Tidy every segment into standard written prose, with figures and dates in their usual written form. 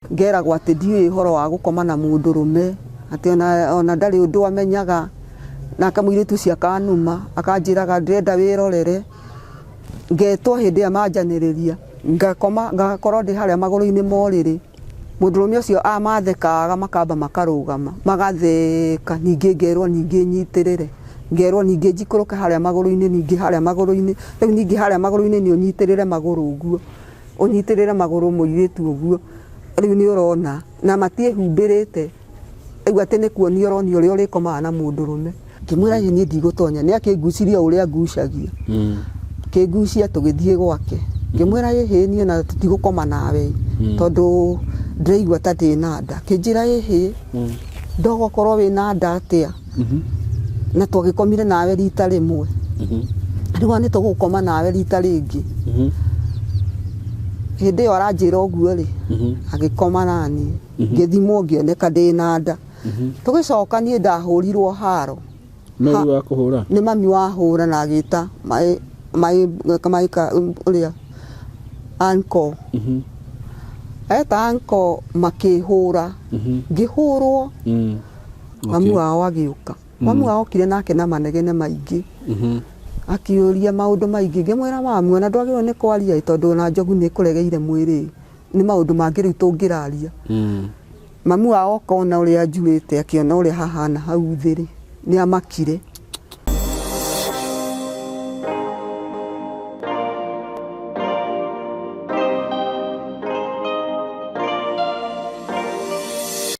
Ngera gwate ndiwe horo wa gukoma na mundurume ati ona ndari undu amenyaga na kamwiritu cia kanuma akanjiraga ndenda wirorere ngetwo hindi amanjaniriria ngakoma ndi haria maguru-ini moriri mundurume ucio amathekaga makamba makarugama magatheka ningi ngerwo ningi nyitirire ngerwo ningi njikuruke haria maguru-ini ningi haria maguru-ini riu ningi haria maguru-ini ni unyitirire maguru uguo unyitirire maguru muiritu uguo riu ni urona na matihumbirite riu ati ni kuonio uroni uria urikomaga na mundurume kimwira ni ndigutonya ni akiguciria uria ngucagia kigucia tugithie gwake ngimwira hihi ni na tutigukoma nawe tondu ndiraigua ta ndina nda kinjira hihi ndogo korwo wina nda atia na twagikomire nawe rita rimwe riu ni tugukoma nawe rita ringi hindi yo aranjira uguo ri agikoma nani ngithimo ngioneka ndina nda tugicoka ni ndahurirwo haro no wa kuhura ni mami wahura na agita mai ka uria anko eta anko makihura ngihurwo mami wao agiuka mami wao kire nake na manegene maingi akiuria maundu maingi ngimwira mami ona ndwagirwo ni kwaria tondu na njogu ni kuregeire mwiri ni maundu mangi riu tungiraria mami wao kona uria njurite akiona uria hahana hau thiri ni amakire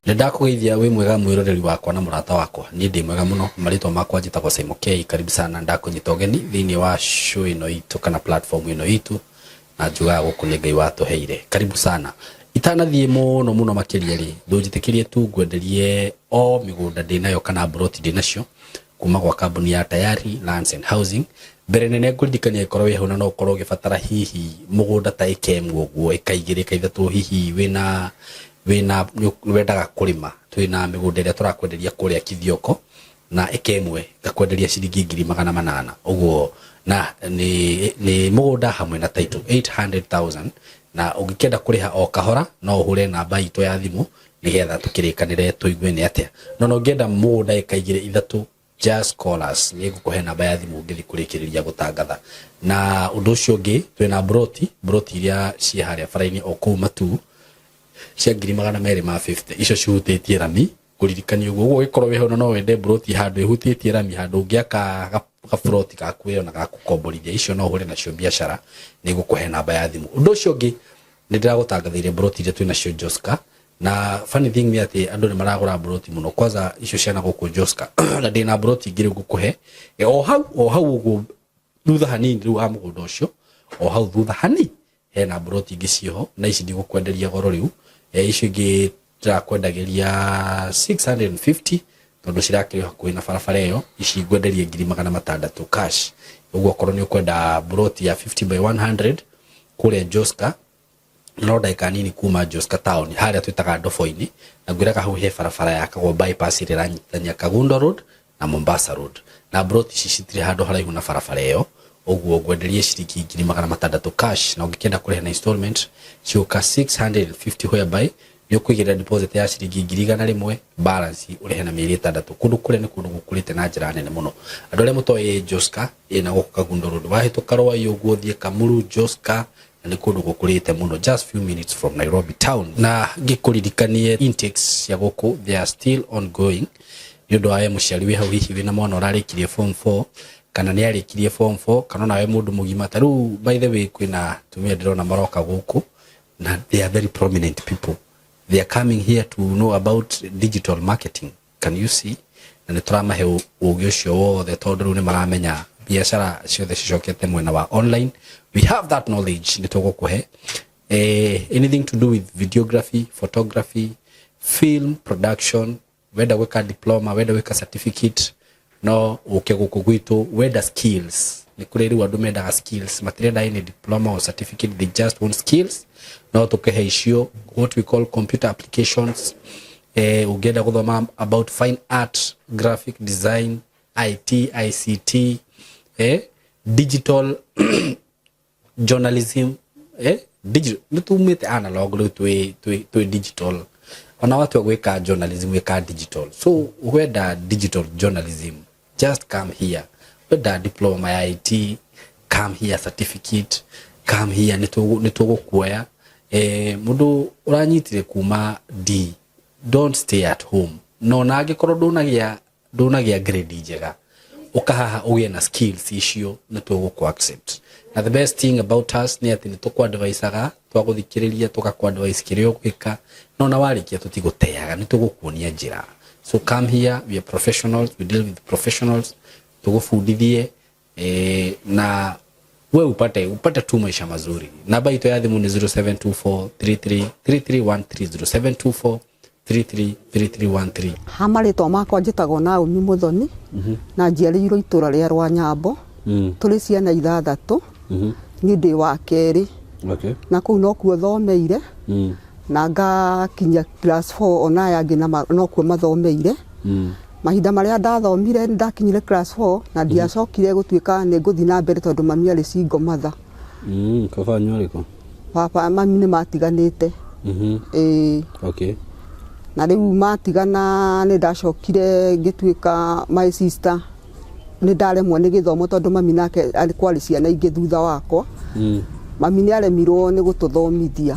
Ndakugeithia wi mwega mwiroreri wakwa na murata wakwa ni ndi mwega muno maritwa makwa njitagwo Simon K karibu sana ndakunyita ugeni thiini wa show ino itu kana platform ino itu na njuga guku ni Ngai watuheire karibu sana itanathie muno makiria ri ndunjitikirie tu ngwenderie o migunda ndinayo kana broti ndinacio kuma gwa kambuni ya Tayari Lands and Housing mbere nene ngurikania ikorwo wi huna no ukorwo gibatara hihi mugunda ta ikemwe guo ikaigirika ithatu hihi wina wendaga kurima twina migunda iria turakwenderia kuria Kithioko na ikemwe gakwenderia ciringi 800 uguo na ni mugunda hamwe na title 800,000 na ungikenda kuriha o kahora no uhure namba itu ya thimu nigetha tukirikanire tuigue ni atia no ngenda mugunda ikaigire ithatu just call us ni gukuhe namba ya thimu ngithi kurikiriria gutangatha na undu ucio ngi twina broti iria ci haria faraini o kuma tu cia 250 icio cihutitie rami kuririkania uguo gikorwo we hono no wende broti handu ihutitie rami handu ungiaka ga broti gakuwe na gakukomborithia icio no hure nacio biashara ni gukuhe namba ya thimu undu ucio ngi ni ndiragutangathiire broti iria twina cio Joska na funny thing ni ati andu ni maragura broti muno kwanza icio ciana guku Joska na ndina broti ngire gukuhe o hau uguo thutha hanini riu ha mugunda ucio o hau thutha hanini hena broti ingi cio na ici ndigukwenderia goro riu icio ingi ndakwendagiria 650 tondu cirakiri hakuhi na barabara iyo ici ngwenderia 600 cash uguo korwo ni ukwenda broti ya 50 by 100 kule Joska no daika nini kuma Joska town haria twitaga Ndofo-ini na ngwiraga hau he barabara ya kagwo bypass ire ranyitania Kagundo road na Mombasa road na broti ici citire handu haraihu na barabara iyo uguo ngwenderie ciringi 600 cash na ungikenda kureha na installment ciuka 650 whereby ni ukuigira deposit ya ciringi 100 balance urehe na mieri 3 kundu kure ni kundu gukurite na njira nene muno andu aria mutoye Joska ina guku Kagundo road wahituka rwa iyo guthie Kamuru Joska na ni kundu gukurite muno just few minutes from Nairobi town na ngikuririkanie intakes ya guku they are still ongoing nyondo aye muciari wi hau hihi wina mwana urarikirie form 4 kana ni arikirie form 4 kana nawe mundu mugima taru by the way kwina tumia ndirona maroka guku na they are very prominent people they are coming here to know about digital marketing can you see na nituramahe ugi ucio wothe tondu ni maramenya biashara ciothe cicokete mwena wa online we have that knowledge nitugukuhe anything to do with videography photography film production whether weka diploma whether weka certificate no uke guku gwitu whether skills ni kuri ri wandu menda skills material in diploma or certificate they just want skills no tukehe icio what we call computer applications ugenda guthoma about fine art graphic design IT ICT digital journalism digital nitumite analog riu twi digital ona watu gwika journalism gwika digital so whether digital journalism just come here whether diploma ya IT come here certificate come here nitugukuoya mundu uranyitire kuma D don't stay at home no na angikorwo ndunagia grade njega ukahaha ugie na skills icio nituguku accept na the best thing about us ni ati nitukwa adviceaga twaguthikiriria tukakwa advice kirio gwika no na warikia tutiguteaga nitugukuonia njira so come here we are professionals we deal with professionals tugufundithie na wewe upate tu maisha mazuri. Namba yetu ya thimu ni 0724333313 0724333313 Hamarĩtwa makwa njĩtagwo Naomi Muthoni na njiarĩirwo itũra rĩa Rwanyambo tũrĩ ciana 6 niĩ ndĩ wa kerĩ na kũu no kuo thomeire na ngakinya class 4 ona yangĩ no kuo mathomeire mahinda marĩa ndathomire ndakinyire class 4 na ndiacokire gũtuĩka nĩ ngũthi na mbere tondũ mami arĩ single mother baba nyoriko papa mami nĩ matiganĩte na rĩu matigana nĩ ndacokire ngĩtuĩka my sister nĩ ndaremwo nĩ gĩthomo tondũ mami nake alikuwa ciana ingĩ thutha wakwa mami nĩ aremirwo nĩ gũtũthomithia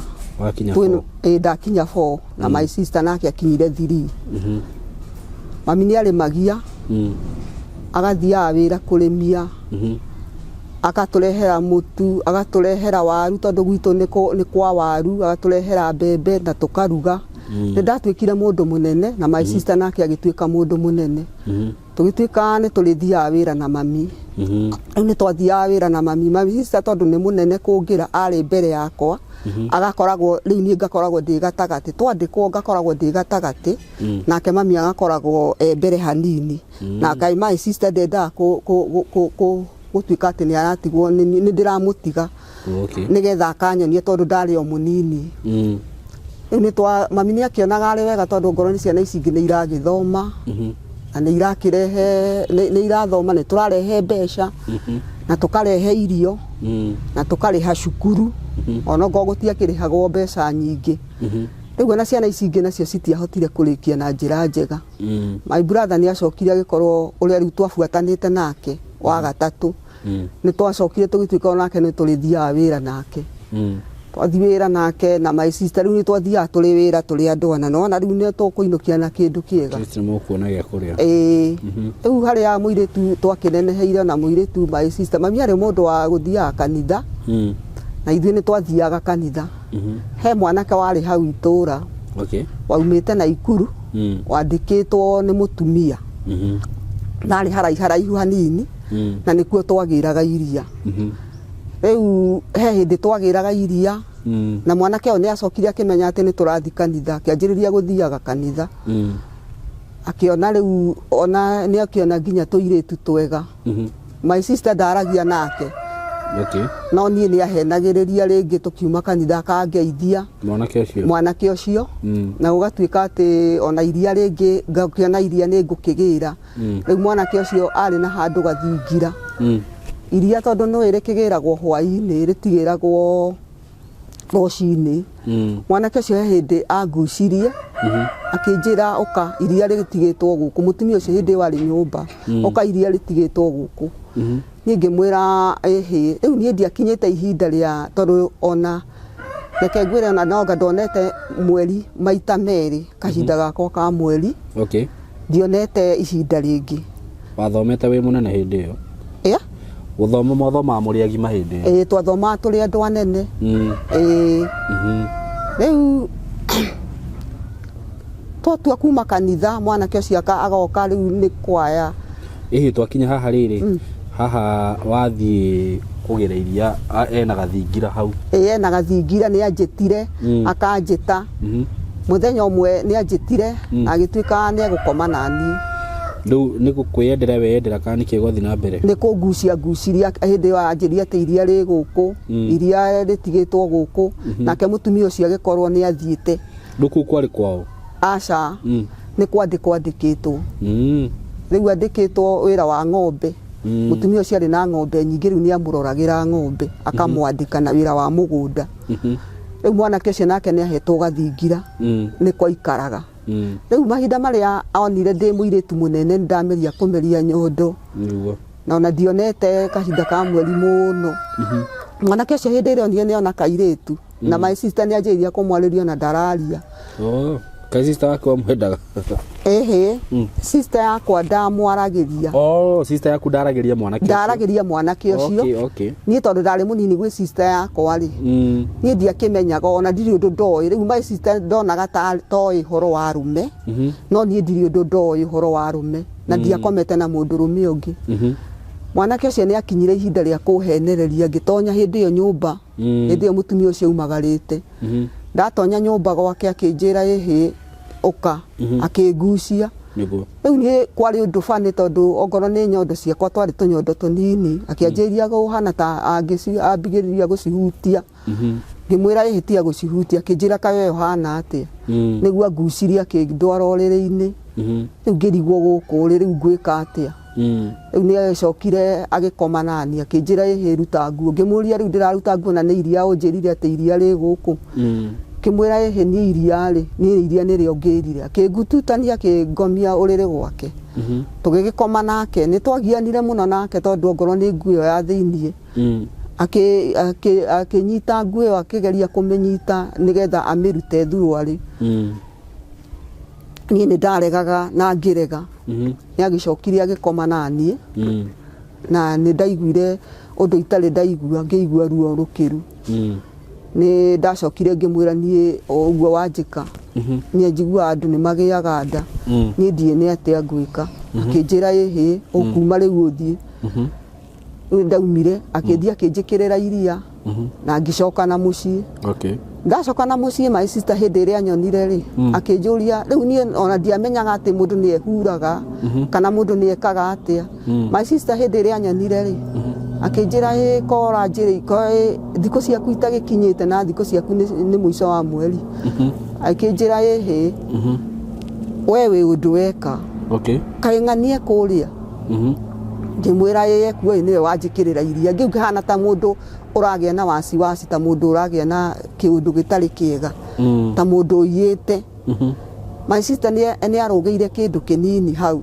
ndakinya 4 na my sister nake akinyire 3 mami nĩ arĩmagia agathiaga wĩra kũrĩmia agatũrehera mũtu agatũrehera waru tondũ gwitũ nĩ kwa waru agatũrehera mbembe na tũkaruga nĩ ndatuĩkire mũndũ mũnene na my sister nake agĩtuĩka mũndũ mũnene tũgĩtuĩka nĩ tũrĩthiaga wĩra na mami nĩ twathiaga wĩra na mami my sister tondũ nĩ mũnene kũngĩra arĩ mbere yakwa agakoragwo rĩu niĩ ngakoragwo ndĩ gatagatĩ twandĩkwo ngakoragwo ndĩ gatagatĩ nake mami agakoragwo mbere hanini na Ngai my sister ndendaga gũtuĩka atĩ nĩ aratigwo nĩ ndĩramũtiga nĩgetha akanyonie tondũ ndarĩ o mũnini mami nĩ akĩonaga arĩ wega tondũ ngoro nĩ ciana ici ingĩ nĩ iragĩthoma na nĩ irakĩrehe nĩ irathoma nĩ tũrarehe mbeca na tũkarehe irio na tũkarĩha cukuru ona ngo gũtiakĩrĩhagwo mbeca nyingĩ rĩu na ciana ici ingĩ nacio citiahotire kũrĩkia na njĩra njega my brother nĩ acokire agĩkorwo ũrĩa rĩu twabuatanĩte nake wa gatatũ nĩ twacokire tũgĩtuĩka onake nĩ tũrĩthiaga wĩra nake twathi wĩra nake na my sister rĩu nĩ twathiaga tũrĩ wĩra tũrĩ andũ ana no na rĩu nĩ tũkũinũkia na kĩndũ kĩega rĩu harĩa mũirĩtu twakĩneneheire na mũirĩtu my sister mami arĩ mũndũ wa gũthiaga kanitha na ithuĩ nĩ twathiaga kanitha he mwanake warĩ hau itũra waumĩte Naikuru wandĩkĩtwo nĩ mũtumia narĩ haraihu hanini na nĩkuo twagĩraga iria rĩu he hĩndĩ twagĩraga iria na mwanake ũyũ nĩ acokire akĩmenya atĩ nĩ tũrathi kanitha akĩanjĩrĩria gũthiaga kanitha akĩona rĩu ona nĩ akĩona nginya tũirĩtu twega my sister ndaragia nake no niĩ nĩ ahenagĩrĩria rĩngĩ tũkiuma kanitha akangeithia mwanake ũcio na gũgatuĩka atĩ ona iria rĩngĩ ngakĩona iria nĩ ngũkĩgĩra rĩu mwanake ũcio arĩ na handũ gathingira iria tondũ no ĩrĩkĩgĩragwo hwaĩ-inĩ rĩtigĩragwo rũcinĩ mwanake ũcio he hĩndĩ angucirie akĩnjĩra ũka iria rĩtigĩtwo gũkũ mũtumia ũcio hĩndĩ warĩ nyũmba ũka iria rĩtigĩtwo gũkũ niĩ ngĩmwĩra ĩhĩ rĩu niĩ ndiakinyĩte ihinda rĩa tondũ ona reke ngwĩre ona noga ndonete mweri maita merĩ kahinda gakwa ka mweri ndionete ihinda rĩngĩ wathomete wĩ mũnene hĩndĩ ĩyo gũthoma mwathoma mũrĩ agima hĩndĩ ĩyo twathoma tũrĩ andũ anene rĩu twatua kuma kanitha mwanake ũcio agoka rĩu nĩ kwaya twakinya haha rĩrĩ haha wathiĩ kũgĩra iria ena gathingira hau ena gathingira nĩ anjĩtire akanjĩta mũthenya ũmwe nĩ anjĩtire na agĩtuĩka nĩ egũkoma na niĩ rĩu nĩ gũkwĩyendera weyendera kana nĩ kĩgwathi na mbere nĩ kũnguciria hĩndĩ ĩyo anjĩria atĩ iria rĩ gũkũ iria rĩtigĩtwo gũkũ nake mũtumia ũcio agĩkorwo nĩ athiĩte rĩu kũu kwarĩ kwao aca nĩ kwandĩkwo andĩkĩtwo rĩu andĩkĩtwo wĩra wa ng'ombe mutumia ucio ari na ng'ombe nyingĩ rĩu nĩ amũroragira ng'ombe akamwandĩka na wĩra wa mũgũnda rĩu mwanake ũcio nake nĩ ahetwo gathingira nĩ kwa ikaraga rĩu mahinda marĩa onire ndĩ mũirĩtu mũnene ndameria kũmeria nyondo na ona ndionete kahinda ka mweri mũno mwanake ũcio hĩndĩ ĩrĩa onire nĩ ona kairĩtu na my sister nĩ anjĩrĩria kũmwarĩria na ndararia kai sister wake wamwendaga sister yakwa ndamwaragĩria sister yaku ndaragĩria mwanake ũcio niĩ tondũ ndarĩ mũnini gwĩ sister yakwa rĩ niĩ ndiakĩmenyaga ona ndirĩ ũndũ ndoĩ rĩu my sister ndonaga toĩ ũhoro wa arũme no niĩ ndirĩ ũndũ ndoĩ ũhoro wa arũme na ndiakomete na mũndũrũme ũngĩ mwanake ũcio nĩ akinyire ihinda rĩa kũhenereria ngĩtonya hĩndĩ ĩyo nyũmba hĩndĩ ĩyo mũtumia ũcio umagarĩte ndatonya nyũmba gwake akĩnjĩra ũka akĩngucia rĩu niĩ kwarĩ ũndũ bani tondũ ongorwo nĩ nyondo ciakwa twarĩ tũnyondo tũnini akĩanjĩrĩria kũhana ta ambigĩrĩria gũcihutia ngĩmwĩra ĩhĩtia gũcihutia akĩnjĩra kawe ũhana atĩa nĩguo angucirie akĩndwara ũrĩrĩ-inĩ rĩu ngĩrigwo gũkũ rĩu ngwĩka atĩa rĩu nĩ acokire agĩkoma nani akĩnjĩra ruta nguo ngĩmũria rĩu ndĩraruta nguo na nĩ iria ũnjĩrire atĩ iria rĩ gũkũ ngĩmwĩra nĩ iria rĩ niĩ iria nĩrĩo ngĩrire akĩngututania akĩngomia ũrĩrĩ gwake tũgĩgĩkoma nake nĩ twagianire mũno nake tondũ ongorwo nĩ nguo ĩyo ya thĩiniĩ akĩnyita nguo ĩyo akĩgeria kũmĩnyita nĩgetha amĩrute thuruarĩ niĩ nĩ ndaregaga na ngĩrega nĩ agĩcokire agĩkoma naniĩ na nĩ ndaiguire ũndũ itarĩ ndaigua ngĩigua ruo rũkĩru nĩ ndacokire ngĩmwĩra niĩ ũguo wanjĩka niĩ njiguaga andũ nĩ magĩaga nda niĩ ndiĩ nĩ atĩa ngwĩka akĩnjĩra ũkuma rĩu ũthiĩ rĩu ndaumire akĩthiĩ akĩnjĩkĩrĩra iria na ngĩcoka na mũciĩ ndacoka na mũciĩ my sister hĩndĩ ĩrĩa anyonire rĩ akĩnjũria rĩu niĩ ona ndiamenyaga atĩ mũndũ nĩ ehuraga kana mũndũ nĩ ekaga atĩa my sister hĩndĩ ĩrĩa anyonire rĩ akĩnjĩra kora njĩrĩ thikũ ciaku itagĩkinyĩte na thikũ ciaku nĩ mũico wa mweri akĩnjĩra we wĩ ũndũ weka kaĩ ng'anie kũrĩa ngĩmwĩra kuo nĩwe wanjĩkĩrĩra iria ngĩhana ta mũndũ ũragĩa na wasiwasi ta mũndũ ũragĩa na kĩũndũ gĩtarĩ kĩega ta mũndũ ũiyĩte my sister nĩ arũgĩire kĩndũ kĩnini hau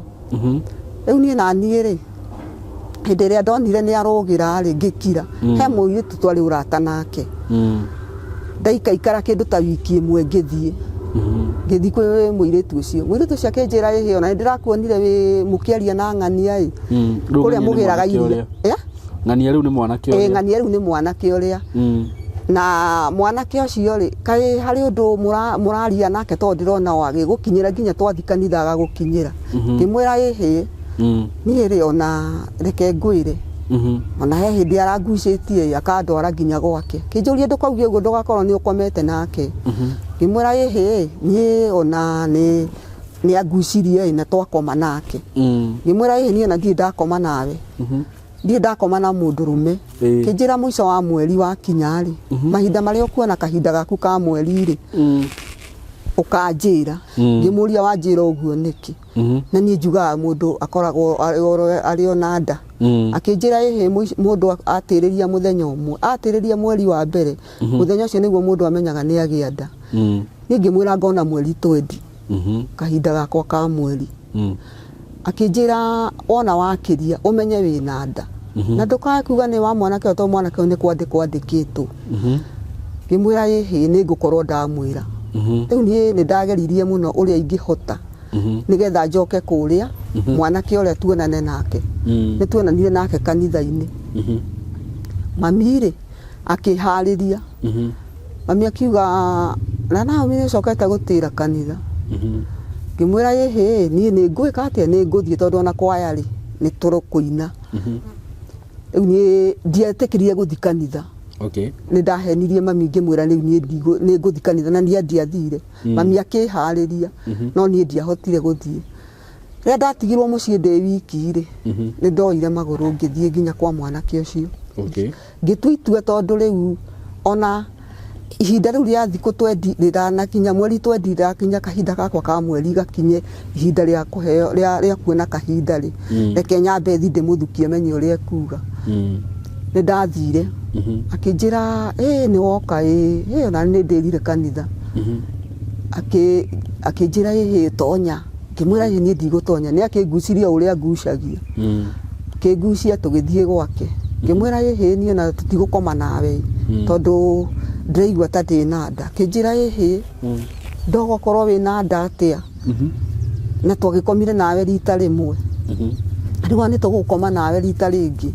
rĩu niĩ na niĩ rĩ hĩndĩ ĩrĩa ndonire nĩ arũgĩra rĩ ngĩkira he mũirĩtu twarĩ ũrata nake ndaikaikara kĩndũ ta wiki ĩmwe ngĩthiĩ kwĩ mũirĩtu ũcio akĩnjĩra ona nĩ ndĩrakuonire wĩ mũkĩaria na ng'ania kũrĩa mũgĩraga iria ng'ania rĩu nĩ mwanake ũrĩa ng'ania rĩu nĩ mwanake ũrĩa na mwanake ũcio rĩ kaĩ harĩ ũndũ mũraria nake tondũ ndĩrona agĩgũkinyĩra nginya twathi kanitha agagũkinyĩra ngĩmwĩra niĩ rĩ ona reke ngwĩre ona he hĩndĩ arangucĩtie akandwara nginya gwake kĩnjũrie ndũkauge ũguo ndũgakorwo nĩ ũkomete nake ngĩmwĩra niĩ ona nĩ angucirie na twakoma nake ngĩmwĩra niĩ ona ndirĩ ndakoma nawe ndirĩ ndakoma na mũndũrũme kĩnjĩra mũico wa mweri wakinya rĩ mahinda marĩa ũkuona kahinda gaku ka mweri rĩ ũkanjĩra ngĩmũria wanjĩra ũguo nĩkĩ na niĩ njugaga mũndũ akoragwo arĩ ona nda akĩnjĩra mũndũ atĩrĩria mũthenya ũmwe atĩrĩria mweri wa mbere mũthenya ũcio nĩguo mũndũ amenyaga nĩ agĩa nda niĩ ngĩmwĩra ngona mweri 20 kahinda gakwa ka mweri akĩnjĩra wona wakĩria ũmenye wĩna nda na ndũkae kuga nĩ wa mwanake ũyũ tondũ mwanake ũyũ nĩ kwandĩkwo andĩkĩtwo ngĩmwĩra nĩ ngũkorwo ndamwĩra rĩu niĩ nĩ ndageririe mũno ũrĩa ingĩhota nĩgetha njoke kũrĩa mwanake ũrĩa tuonane nake nĩ tuonanire nake kanitha-inĩ mami rĩ akĩharĩria mami akiuga na nawe nĩ ũcokete gũtĩra kanitha ngĩmwĩra niĩ nĩ ngwĩka atĩa nĩ ngũthiĩ tondũ ona kwaya rĩ nĩ tũrũkũina rĩu niĩ ndietĩkĩrire gũthiĩ kanitha nĩ ndahenirie mami ngĩmwĩra rĩu nĩ ngũthiĩ kanitha na niĩ ndiathire mami akĩharĩria no niĩ ndiahotire gũthiĩ rĩrĩa ndatigirwo mũciĩ ndĩ wiki rĩ nĩ ndoire magũrũ ngĩthiĩ nginya kwa mwanake ũcio ngĩtua itua tondũ rĩu ona ihinda rĩu rĩa thikũ twendi rĩranakinya mweri twendi rĩrakinya kahinda gakwa ka mweri gakinye ihinda rĩa kũheo rĩa kuona kahinda rĩ reke nyambe thi ndĩmũthukie menye ũrĩa ekuga nĩ ndathire akĩnjĩra nĩ woka ona nĩ ndĩrire kanitha akĩnjĩra tonya ngĩmwĩra niĩ ndigũtonya nĩ akĩngucirie ũrĩa ngucagia akĩngucia tũgĩthiĩ gwake ngĩmwĩra niĩ ona tũtigũkoma nawe tondũ ndĩraigua ta ndĩna nda akĩnjĩra ndogokorwo wĩna nda atĩa na twagĩkomire nawe rita rĩmwe rĩu nĩ tũgũkoma nawe rita rĩngĩ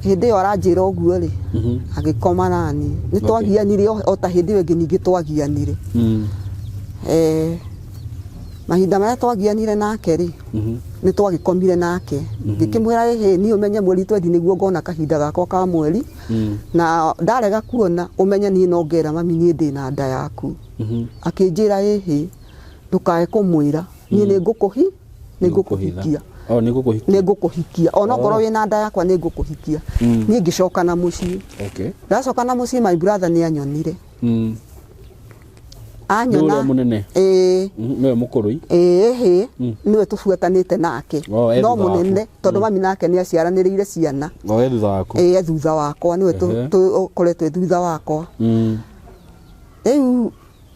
hĩndĩ ĩyo aranjĩra ũguo rĩ agĩkoma nani nĩ twagianire o ta hĩndĩ ĩyo ĩngĩ ningĩ twagianire mahinda marĩa twagianire nake rĩ nĩ twagĩkomire nake ngĩkĩmwĩra niĩ ũmenye mweri twendi nĩguo ngona kahinda gakwa ka mweri na ndarega kuona ũmenye niĩ no ngera mami niĩ ndĩna nda yaku akĩnjĩra ndũkae kũmwĩra niĩ nĩ ngũkũhikia nĩ ngũkũhikia ona okorwo wĩna nda yakwa nĩ ngũkũhikia niĩ ngĩcoka na mũciĩ ndacoka na mũciĩ my brother nĩ anyonire anyona nĩwe mũkũrũ nĩwe tũbuatanĩte nake no mũnene tondũ mami nake nĩ aciaranĩrĩire ciana thutha wakwa nĩwe tũkoretwe thutha wakwa rĩu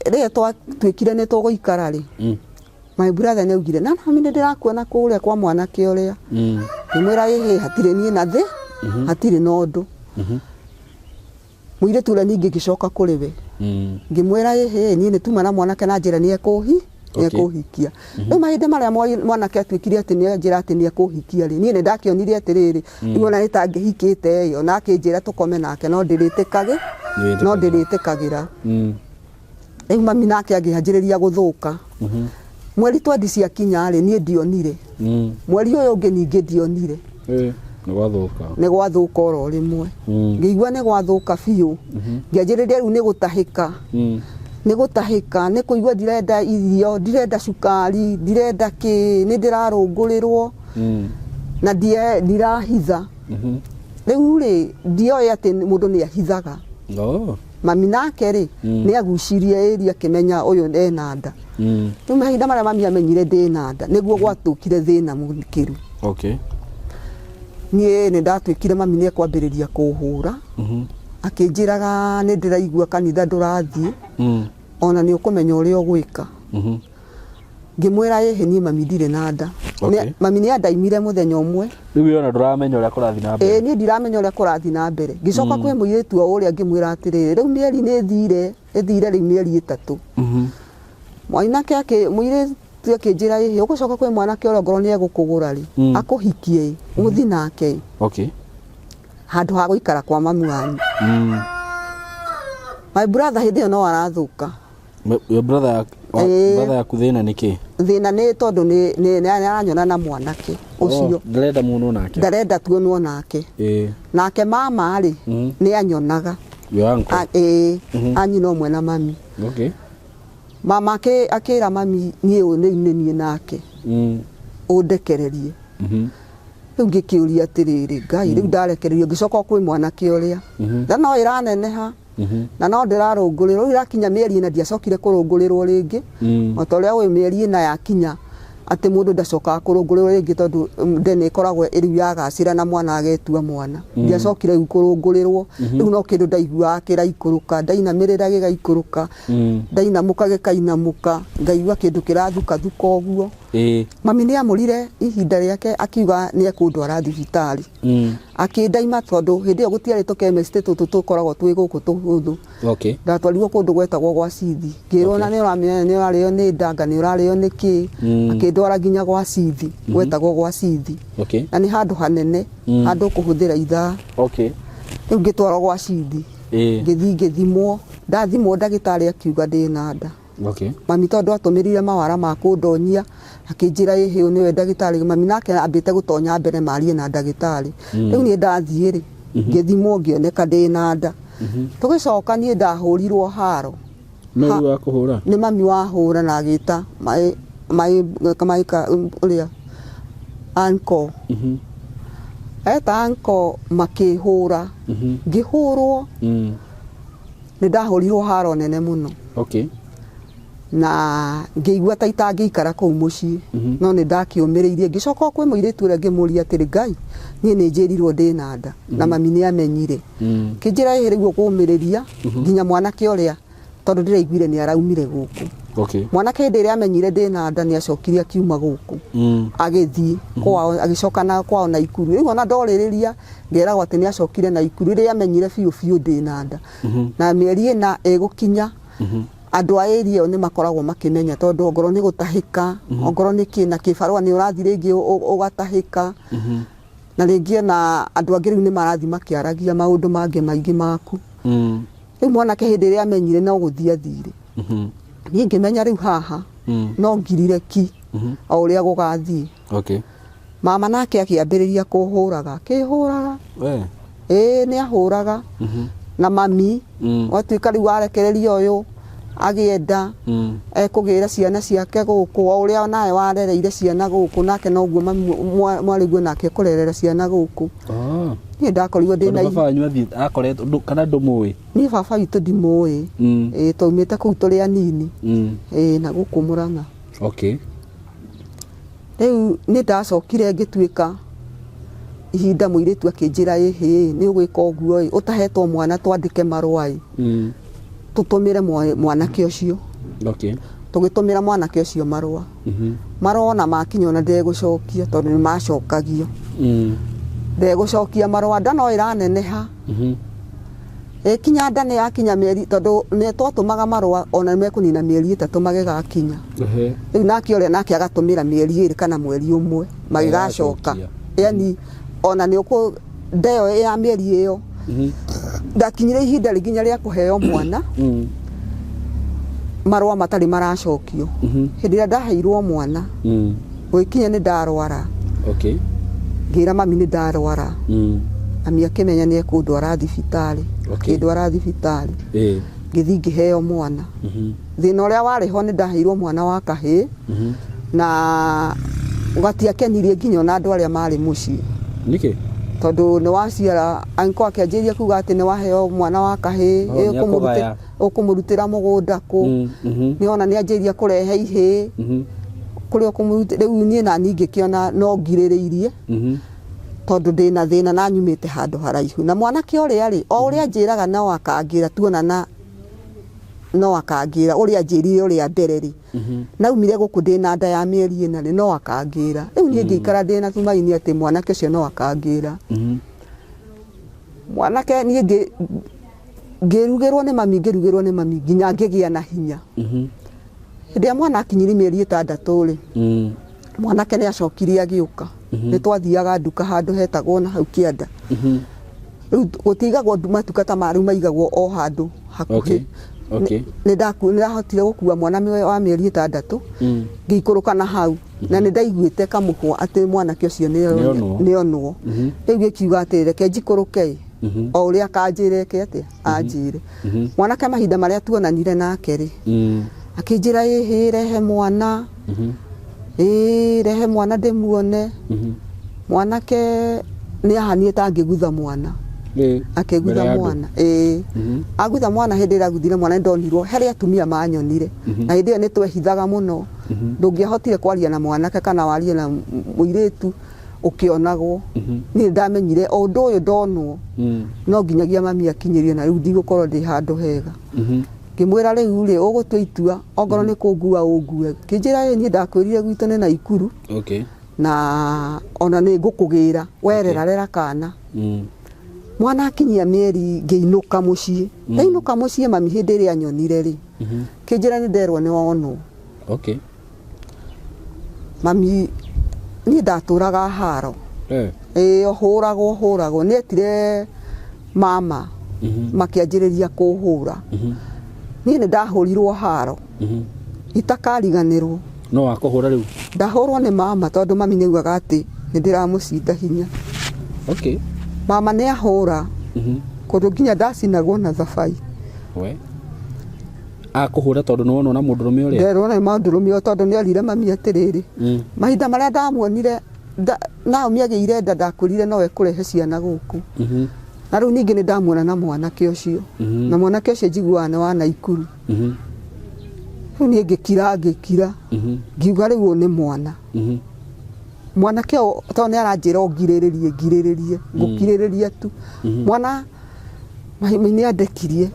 rĩrĩa twatuĩkire nĩ tũgũikara rĩ my brother nĩ augire na mami nĩ ndĩrakuona kũrĩa kwa mwanake ũrĩa ngĩmwĩra hatirĩ niĩ na thĩ hatirĩ na ũndũ mũirĩtu ũrĩa ningĩ ngĩcoka kũrĩ we ngĩmwĩra niĩ nĩ tuma na mwanake na njĩra nĩ ekũhikia rĩu mahinda marĩa mwanake atuĩkire atĩ nĩ njĩra atĩ nĩ ekũhikia rĩ niĩ nĩ ndakĩonire atĩrĩrĩ rĩu ona nĩ ta ngĩhikĩte ona akĩnjĩra tũkome nake no ndĩrĩtĩkagĩra rĩu mami nake angĩanjĩrĩria gũthũka mweri twendi ciakinya rĩ niĩ ndionire mweri ũyũ ũngĩ ningĩ ndionire nĩ gwathũka oro rĩmwe ngĩigua nĩ gwathũka biũ ngĩanjĩrĩria rĩu nĩ gũtahĩka nĩ kũigua ndirenda irio ndirenda cukari ndirenda nĩ ndĩrarũngũrĩrwo na ndirahitha rĩu rĩ ndioĩ atĩ mũndũ nĩ ahithaga mami nake rĩ nĩ agucirie akĩmenya ũyũ ena nda rĩu mahinda marĩa mami amenyire ndĩna nda nĩguo gwatũkire thĩna mũkĩru niĩ nĩ ndatuĩkire mami nĩ ekwambĩrĩria kũhũra akĩnjĩraga nĩ ndĩraigua kanitha ndũrathiĩ ona nĩ ũkũmenya ũrĩa ũgwĩka ngĩmwĩra niĩ mami ndirĩ na nda mami nĩ andaimire mũthenya ũmwe rĩu ona ndũramenya ũrĩa kũrathiĩ na mbere niĩ ndiramenya ũrĩa kũrathiĩ na mbere ngĩcoka kwĩ mũirĩtu ũrĩa ngĩmwĩra atĩrĩrĩ rĩu mĩeri nĩ ĩthire rĩu mĩeri 3 mwanake mũirĩtu akĩnjĩra ũgũcoka kwĩ mwanake ũrĩa ngoro nĩ egũkũgũra rĩ akũhikie mũthi nake handũ ha gũikara kwa mamu wanyu my brother hĩndĩ ĩyo no arathũka brother yaku thĩna nĩkĩ thĩna nĩ tondũ nĩ aranyona na mwanake ũcio ndarenda muonwo nake ndarenda tuonwo nake nake mama rĩ nĩ anyonaga anyina ũmwe na mami mama akĩra mami niĩ ũyũ nĩ niĩ nake ũndekererie rĩu ngĩkĩũria atĩrĩrĩ Ngai rĩu ndarekererio ngĩcoka kwĩ mwanake ũrĩa na no ĩraneneha na no ndĩrarũngũrĩrwo rĩu irakinya mĩeri ĩna ndiacokire kũrũngũrĩrwo rĩngĩ o ta ũrĩa mĩeri ĩna yakinya atĩ mũndũ ndacokaga kũrũngũrĩrwo rĩngĩ tondũ nde nĩ ĩkoragwo rĩu yagacĩra na mwana agetua mwana ndiacokire rĩu kũrũngũrĩrwo rĩu no kĩndũ ndaiguaga kĩraikũrũka ndainamĩrĩra gĩgaikũrũka ndainamũka gĩkainamũka ngaigua kĩndũ kĩrathukathuka ũguo mami nĩ amũrire ihinda rĩake akiuga nĩ ekũndwara thibitarĩ akĩndaima tondũ hĩndĩ ĩyo gũtiarĩ tũkemesti tũtũ tũkoragwo twĩ gũkũ tũhũthũ ndatwarirwo kũndũ gwetagwo gwa Cithi ngĩrwo na nĩ ũramenya nĩ ũrarĩo nĩ ndanga nĩ ũrarĩo nĩ kĩ akĩndwara nginya gwa Cithi gwetagwo gwa Cithi na nĩ handũ hanene handũ kũhũthĩra ithaa rĩu ngĩtwarwo gwa Cithi ngĩthimwo ndathimwo ndagĩtarĩ akiuga ndĩna nda mami tondũ atũmĩrire mawara ma kũndonyia akĩnjĩra ũyũ nĩwe ndagĩtarĩ mami nake ambĩte gũtonya mbere marie na ndagĩtarĩ rĩu niĩ ndathiĩ rĩ ngĩthimwo ngĩoneka ndĩna nda tũgĩcoka niĩ ndahũrirwo haro nĩ mami wahũra na agĩta ũrĩa anko eta anko makĩhũra ngĩhũrwo nĩ ndahũrirwo haro nene mũno. Okay. Na ngĩigua ta itangĩikara kũu mũciĩ. No nĩ ndakĩũmĩrĩirie ngĩcoka kwĩ mũirĩtu ũrĩa ngĩmũria atĩrĩ Ngai niĩ nĩ njĩrirwo ndĩ na nda na mami nĩ amenyire. Kĩnjĩra rĩu kũũmĩrĩria nginya mwanake ũrĩa tondũ ndĩraiguire nĩ araumire gũkũ. Okay. Mwanake hĩndĩ ĩrĩa amenyire ndĩ na nda nĩ acokire akiuma gũkũ. Agĩthiĩ kwao agĩcoka na kwao Naikuru. Rĩu ona ndorĩrĩria ngeragwo atĩ nĩ acokire Naikuru rĩrĩa amenyire biũ ndĩ na nda. Na mĩeri ĩna ĩgũkinya andũ a area ĩyo nĩ makoragwo makĩmenya tondũ ongorwo nĩ gũtahĩka ongorwo nĩ kĩna kĩbarũa nĩ ũrathi rĩngĩ ũgatahĩka. Na rĩngĩ ona andũ angĩ rĩu nĩ marathi makĩaragia maũndũ mangĩ maingĩ maku. Rĩu mwanake hĩndĩ ĩrĩa amenyire no gũthiĩ athire. Niĩ ngĩmenya rĩu haha no ngirire ki o ũrĩa gũgathiĩ. Okay. Mama nake akĩambĩrĩria kũhũraga akĩhũraga. Nĩ ahũraga. Na mami watuĩka rĩu arekereria ũyũ agĩenda ekũgĩra ciana ciake gũkũ o ũrĩa nawe warereire ciana gũkũ nake noguo mwarĩguo nake kũrerera ciana gũkũ. Niĩ ndakorirwo ndĩ na baba wanyu akoretwo kana ndũmũĩ? Niĩ baba witũ ndimũĩ. Twaumĩte kũu tũrĩ anini na gũkũ Mũrang'a. Okay. Rĩu nĩ ndacokire ngĩtuĩka ihinda mũirĩtu akĩnjĩra nĩ ũgwĩka ũguo ũtahetwo mwana twandĩke marũa tũtũmĩre mwanake ũcio. Okay. Tũgĩtũmĩra mwanake ũcio marũa. Marũa na makinya ona ndegũcokia tondũ nĩ macokagio. Ndegũcokia marũa nda no ĩraneneha. Kinya nda nĩ yakinya mĩeri tondũ nĩ twatũmaga marũa ona mekũnina mĩeri 3 magĩgakinya. Rĩu nake ũrĩa nake agatũmĩra mĩeri 2 kana mweri ũmwe magĩgacoka. Yani ona nĩ ũkũ ndeyo ya mĩeri ĩyo ndakinyire ihinda rĩnginya rĩa kũheo mwana marũa matarĩ maracokio. Hĩndĩ ĩrĩa ndaheirwo mwana gũikinya nĩ ndarwara. Okay. Ngĩra mami nĩ ndarwara. Mami akĩmenya nĩ ekũndwara thibitarĩ. Akĩndwara thibitarĩ. Ngĩthiĩ ngĩheo mwana. Thĩna ũrĩa warĩ ho nĩ ndaheirwo mwana wa kahĩĩ na gatiakenirie nginya ona andũ arĩa marĩ mũciĩ. Nĩkĩ? Tondũ nĩ waciara anko akĩanjĩria kuga atĩ nĩ waheo mwana wa kahĩĩ ũkũmũrutĩra mũgũnda kũ. Nĩ ona nĩ anjĩria kũrehe ihĩĩ kũrĩa ũkũmũrutĩra. Rĩu niĩ na niĩ ngĩkĩona no ngirĩrĩirie tondũ ndĩ na thĩna na nyumĩte handũ haraihu. Na mwanake ũrĩa rĩ o ũrĩa njĩraga no akangĩra tuonana no akangĩra ũrĩa njĩrire ũrĩa mbere rĩ. Naumire gũkũ ndĩ na nda ya mĩeri 4 rĩ no akangĩra. Rĩu niĩ ngĩikara ndĩ na tumaini atĩ mwanake ũcio no akangĩra. Mwanake niĩ ngĩrugĩrwo nĩ mami nginya ngĩgĩa na hinya. Hĩndĩ ĩrĩa mwana akinyire mĩeri 6 rĩ mwanake nĩ acokirie agĩũka. Nĩ twathiaga nduka handũ hetagwo na hau Kĩanda. Rĩu gũtigagwo matungata marĩu maigagwo o handũ hakuhĩ. Okay. Nĩ ndahotire gũkua mwana wa mĩeri 6 ngĩikũrũka na hau na nĩ ndaiguĩte kamũhwa atĩ mwanake ũcio nĩ onwo. Rĩu gĩkiuga atĩ reke njikũrũke o ũrĩa akanjĩreke atĩ anjĩre. Mwanake mahinda marĩa tuonanire nake rĩ akĩnjĩra rehe mwana. Rehe mwana ndĩmuone. Mwanake nĩ ahanie ta angĩgutha mwana. Akĩgutha mwana. Agutha mwana hĩndĩ ĩrĩa aguthire mwana ndonirwo harĩ atumia manyonire. Na hĩndĩ ĩyo nĩ twehithaga mũno. Ndũngĩahotire kwaria na mwanake kana warie na mũirĩtu ũkĩonagwo. Niĩ ndamenyire o ũndũ ũyũ ndonwo no nginyagia mami akinyĩrie na rĩu ndigũkorwo ndĩ handũ hega. Ngĩmwĩra rĩu rĩ ũgũtua itua ongorwo nĩ kũngua ũngue. Kĩnjĩra niĩ ndakwĩrire gwitũ nĩ Naikuru. Okay. Na ona nĩ ngũkũgĩra werera kana. Mwana akinyia mĩeri ngĩinũka mũciĩ. Ndainũka mũciĩ mami hĩndĩ ĩrĩa anyonire rĩ kĩnjĩra nĩ nderwo nĩ wonwo. Okay. Mami niĩ ndatũraga haro. Hũragwo nĩ etire mama makĩanjĩrĩria kũhũra. Niĩ nĩ ndahũrirwo haro itakariganĩrwo. No wakũhũra rĩu? Ndahũrwo nĩ mama tondũ mami nĩ augaga atĩ nĩ ndĩramũcinda hinya. Okay. Mama nĩ ahũra kũndũ nginya ndacinagwo na thabai. Akũhũra tondũ nĩ wonwo na mũndũrũme ũrĩa? Nderwo na mũndũrũme tondũ nĩ erire mami atĩrĩrĩ mahinda marĩa ndamuonire Naomi agĩire nda ndakwĩrire no ekũrehe ciana gũkũ. Na riu ningi ni ndamuona na mwanake ucio na mwanake ucio njiguana wa Naikuru riu ni ngikira ngiuga riu ni mwana mwanake to ni aranjira ngiriririe ngukiririria tu mwana ni andekirie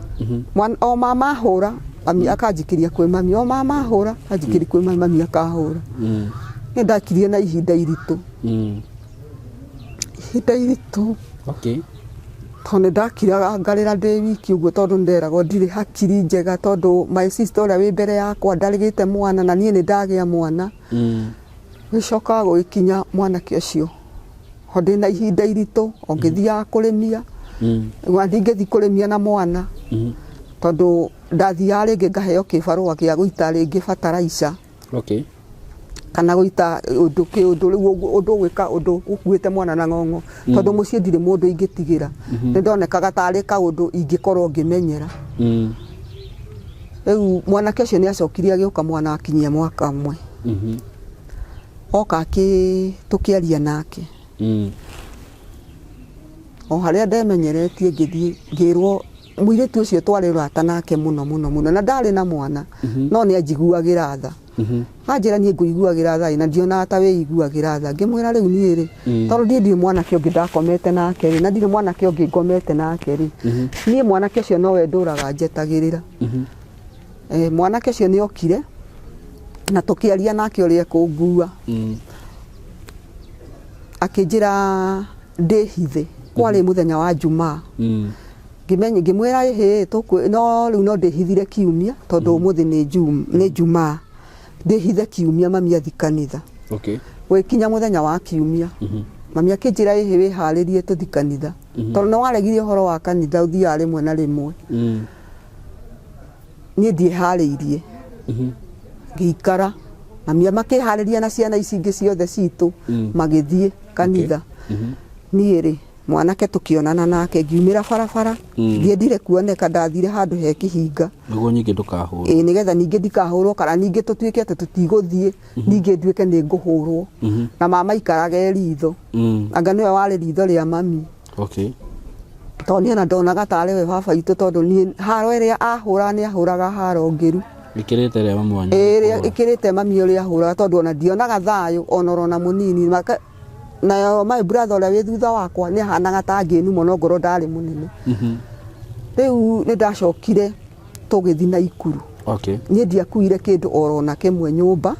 mwana o mama hura mami akanjikiria kwi mami o mama hura anjikiria kwi mami akahura ni ndakirie na ihinda iritu okay tondu ndakiraga ngarira ndi wiki uguo tondu nderago ndiri hakiri njega tondu my sister uria wi mbere yakwa ndarigite mwana na nie ni ndagia mwana gicoka guikinya mwanake ucio ho ndina ihinda iritu ongithia kurimia ngithii kurimia na mwana tondu ndathia ringi ngaheo kibarua kia guita ringi fertilizer okay kana guita undu gwika undu ukuite mwana na ng'ong'o tondu mucie ndire mundu ingitigira ni ndonekaga tari ka undu ingikorwo ngimenyera riu mwanake ucio ni acokirie agiuka mwana akinyia mwaka umwe oka tukiaria nake o haria ndemenyeretie ngithii ngirwo muiritu ucio twari rata nake muno na ndari na mwana no ni anjiguagira tha anjira nie nguiguagira tha na ndiona ta we iguagira tha ngimwira riu nie ri tondu ndi mwanake ungi ndakomete nake ri na ndire mwanake ungi ngomete nake ri nie mwanake ucio no we nduraga njetagirira mwanake ucio ni okire na tukiaria nake uria kungua akinjira ndihithe kwari muthenya wa Jumaa ngimenye ngimwira he no riu no ndihithire kiumia tondu umuthi ni Jumaa ndihithe kiumia mami athi kanitha okay gwikinya muthenya wa kiumia mami akinjira he wi haririe tuthi kanitha tondu no waregirie horo wa kanitha uthia rimwe na rimwe nie ndihariirie ngikara mami makihariria na ciana ici ingi ciothe citu magithie kanitha nie ri mwanake tukionana nake ngiumira barabara ndiendire kuoneka ndathire handu he kihinga niguo nyingi ndukahurwo nigetha ningi ndikahurwo kana ningi tutuike tutiguthie ningi nduike ni nguhurwo na mama ikarage ritho anga niwe wari ritho ria mami okay tondu na ndonaga tari we baba itu tondu ni haro iria ahura ni ahuraga haro ngiru ikirite ria mami wanyu ikirite mami uria ahuraga tondu ona ndionaga thayo ona munini na my brother uria wi thutha wakwa ni hanaga ta nginu muno ngoro ndari munene riu ni ndacokire tugithi Naikuru okay ni ndiakuire kindu orona kimwe nyumba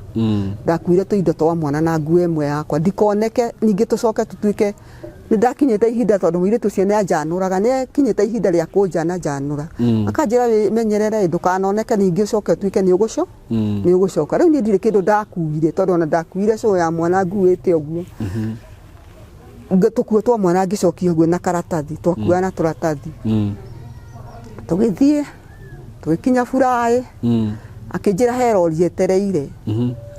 ndakuire tuindo twa mwana na nguo imwe yakwa ndikoneke ningi tucoke tutuike ni ndakinyete ihinda tondu mwire tucio ni anjanuraga ni kinyete ihinda ria kunjana janura akanjira we menyerere ndukanoneke ningi ucoke tuike ni ugucoka riu ni ndire kindu ndakuire tondu ona ndakuire so ya mwana nguite uguo tukue twa mwana ngicokia uguo na karatathi twakua na turatathi tugithie tugikinya Furai akinjira herori etereire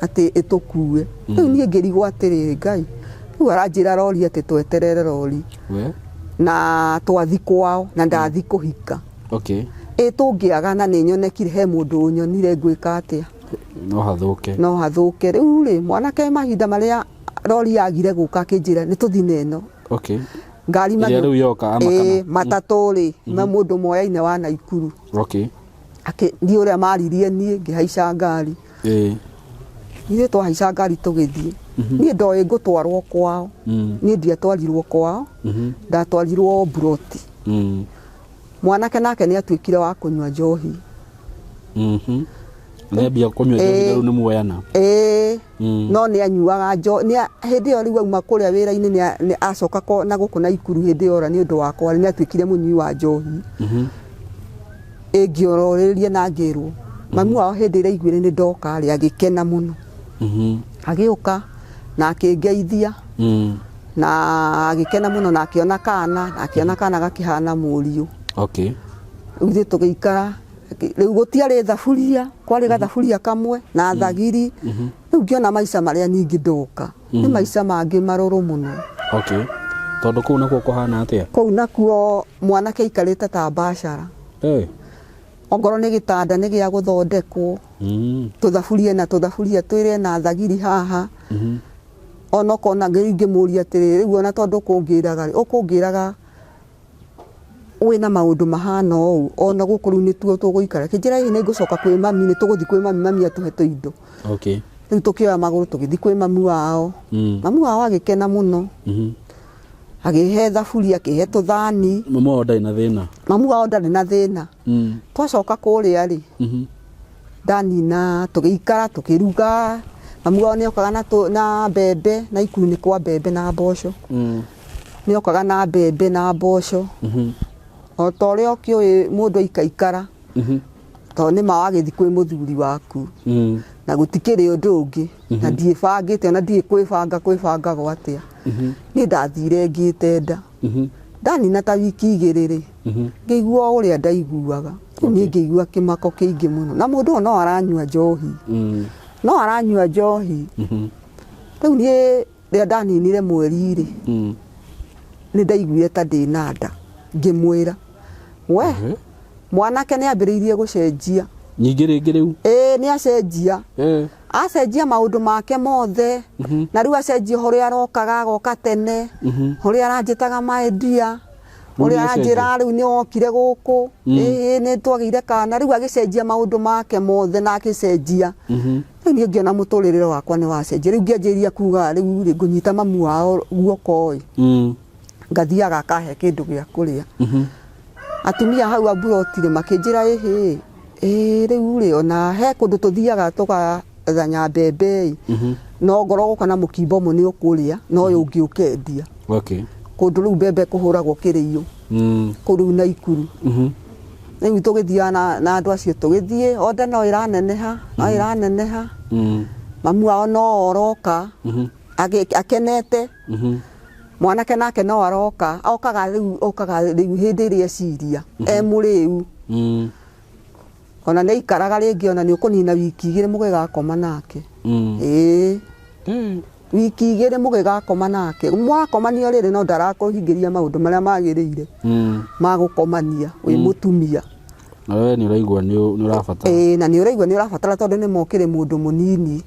ati itukue riu ni ngirigwo atiri Ngai riu aranjira rori ati tweterere rori na twathi kwao na ndathi kuhika okay tungiaga na ni nyonekire he mundu nyonire ngwika atia no hathuke riu ri mwanake mahinda maria rori yagire guka akinjira ni tuthi neno okay ngari riu yoka amakana matatu ri na mundu moyaine wa Naikuru okay ndi uria maririe nie ngihaica ngari ni twahaica ngari tugithie ni ndoi ngutwarwo kwao ni ndiatwarirwo kwao ndatwarirwo Buroti mwanake nake ni atuikire wa kunywa njohi nebia kunywa njohi riu ni muoyana no ni anyuaga njohi ni hindi yo riu auma kuria wira-ini ni acoka na guku Naikuru hindi yo ni undu wakwa ni atuikire munyui wa njohi ngiororirie na ngirwo mami wao hindi ira iguire ni ndoka ri agikena muno agiuka na akingeithia na agikena muno na akiona kana gakihana muriu okay uthi tugiikara riu gutiari thaburia kwari gathaburia kamwe na thagiri riu ngiona maica maria ningi ndoka ni maica mangi maruru muno okay tondu kuu nakuo kuhana atia kuu nakuo mwanake ikarite ta bashara ongoro ni gitanda ni gia guthondekwo tuthaburia na tuthaburia twire na thagiri haha onoko na ngimuria atiri riu ona tondu kungiraga wina maundu mahana ou ona gukuru ni tuo tuguikara kijira ni ngucoka kwi mami ni tuguthi kwi mami atuhe tuindo okay riu tukioya maguru tugithi kwi mami wao mami wao agikena muno agihe thaburi akihe tuthani mama wao ndari na thina mami wao ndari na thina twacoka kuria ri ndanina tugiikara tukiruga mami wao ni okaga na mbembe na ikuni kwa mbembe na mboco ni okaga na mbembe na mboco o tore okio mundu ikaikara to ni mawagithi kwi muthuri waku na gutikiri undu ungi na ndiebangite na ndie kwibanga gwatia ni ndathire ngite nda ndanina ta wiki igiriri ngigua uria ndaiguaga ni ngigua kimako kiingi muno na mundu no aranyua njohi riu ni ria ndaninire mweri ri ni ndaiguire ta ndina nda ngimwira we mwanake ni ambiriirie gucenjia nyingi ringi riu ni acenjia acenjia maundu make mothe na riu acenjia hori arokaga agoka tene hori aranjitaga maendia hori aranjira riu ni okire guku ni twagire kana riu agicenjia maundu make mothe na agicenjia riu ni ngiona muturirire wakwa ni wacenjia riu ngianjiria kuga riu ngunyita mamu wao guoko ngathiaga akahe kindu gia kuria atumia hau aburotire makinjira riu ri ona he kundu tuthiaga tugathanya mbembe no ngoro guka na mukimbo mo ni ukuria no uyu ungi ukendia okay kundu riu mbembe kuhuragwo kiriyo kuru na ikuru riu tugithia na andu acio tugithie onda no iraneneha mamu wao no oroka akenete mwanake nake no aroka okaga riu hindi iria ciria muriu ona ni ikaraga ringi ona ni ukunina wiki igiri mugigakoma nake wiki igiri mugigakoma nake mwakomania riri no ndarakuhingiria maundu maria magirire magukomania wi mutumia na we ni uraigua ni urabatara na ni uraigua ni urabatara tondu ni mokire mundu munini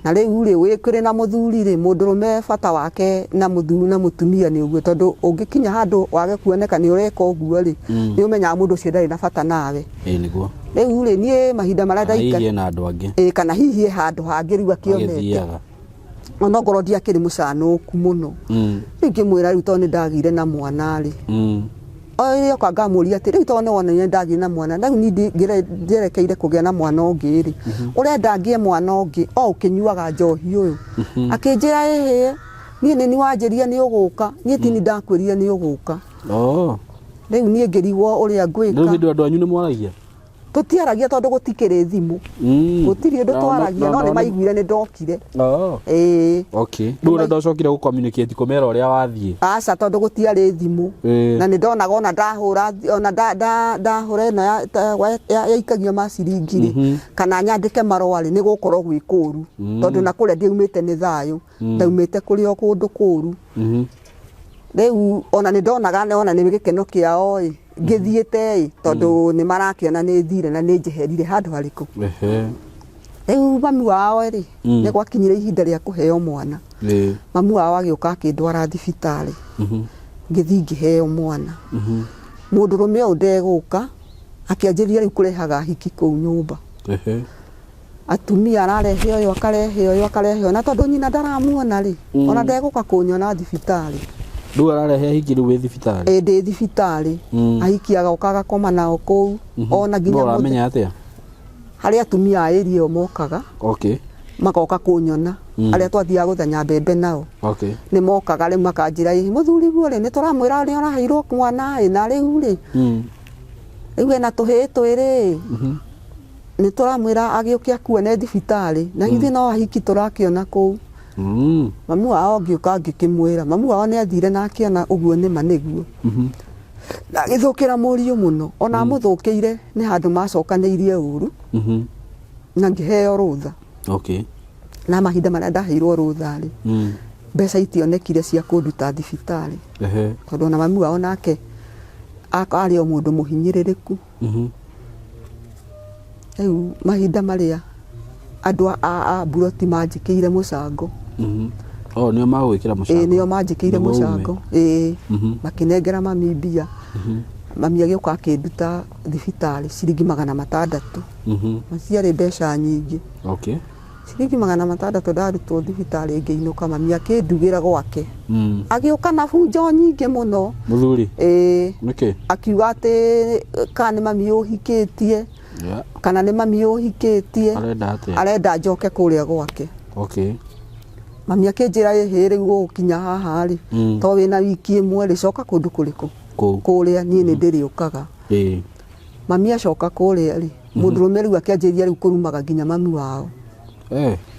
na riu ri wikire na muthuri ri mundu rume bata wake na muthuri na mutumia ni uguo tondu ungikinya handu wage kuoneka ni ureka uguo ri ni umenya mundu cio ndari na bata nawe niguo riu ri ni mahinda maria ndaika hihi na andu angi kana hihi handu hangi riu akionete ona ngoro ndiakiri mucanuku muno riu ngimwira riu tondu ndagire na mwana ri oyo kangamuria ati riu tondu wona ni ndagire na mwana riu ni ndirekeire kugia na mwana ungi ri uria ndangie mwana ungi o ukinyuaga njohi uyu akinjira ni ni wanjiria ni uguka ni tini ndakwirire ni uguka riu ni ngirigwo uria ngwika riu ndi andu anyu ni mwaragia tutiaragia tondu gutikiri thimu gutiri ndu twaragia no ni maiguire ni ndokire okay riu ndo ndocokire gu communicate kumera uria wathie aca tondu gutiari thimu na ni ndonaga ona ndahura ona ndahura na yaikagio maciringiri kana nyandike marwa ri ni gukorwo gwi kuru tondu na kuria ndiumite ni thayu ndaumite kuri o kundu kuru riu ona ni ndonaga ona ni gikeno kiao ngithiite tondu ni marakiona ni thire na ni njeherire handu hariku riu mami wao ri ni gwakinyire ihinda ria kuheo mwana mamu wao agioka akindwara thibitari ngithi ngiheo mwana mundu rume o ndeguka akianjiria riu kurehaga hiki kuu nyumba atumia ararehe oyo akarehe na tondu nyina ndaramuona ri ona ndeguka kunyona thibitari riu ararehe hiki riu wi thibitari ndi thibitari ahikiaga ukaga koma nao kuu ona nginya uramenya atia hari atumia eri o mokaga makoka kunyona aria twathiaga guthanya mbembe nao ni mokaga riu makanjira muthuri guo ni turamwira ni araheirwo mwana na riu ri riu ena tuhi twiri ni turamwira agiukia kuone thibitari na hithi no ahiki turakiona kuu mamu wao ngiuka ngikimwira mamu wao ni athire na akiona uguo ni maniguo na githukira murio muno ona muthukiire ni handu macokaniirie uru na ngiheo rutha na mahinda maria ndaheirwo rutha ri mbeca itionekire cia kunduta thibitari tondu ona mamu wao nake ari o mundu muhinyiririku riu mahinda maria andu a buroti manjikiire mucango nio magwikira mucango nio manjikiire mucango makinengera mami mbia mami agĩũka akĩnduta thibitarĩ ciringi 600. Ciarĩ mbeca nyingĩ. Okay. Ciringi 600 ndarutwo thibitarĩ ngĩinũka mami akĩndugĩra gwake. Agĩũka na bunjo nyingĩ mũno. Mũthuri? Nĩkĩ? Akiuga atĩ kana nĩ mami ũhikĩtie. Kana nĩ mami ũhikĩtie. Arenda njoke kũrĩa gwake. Okay. Mami akĩnjĩra rĩu gũkinya haha rĩ, to wĩna wiki ĩmwe rĩ, coka kũndũ kũrĩkũ? Kũrĩa niĩ nĩ ndĩrĩũkaga. Mami acoka kũrĩa rĩ, mũndũrũme rĩu akĩanjĩria rĩu kũrumaga nginya mami wao.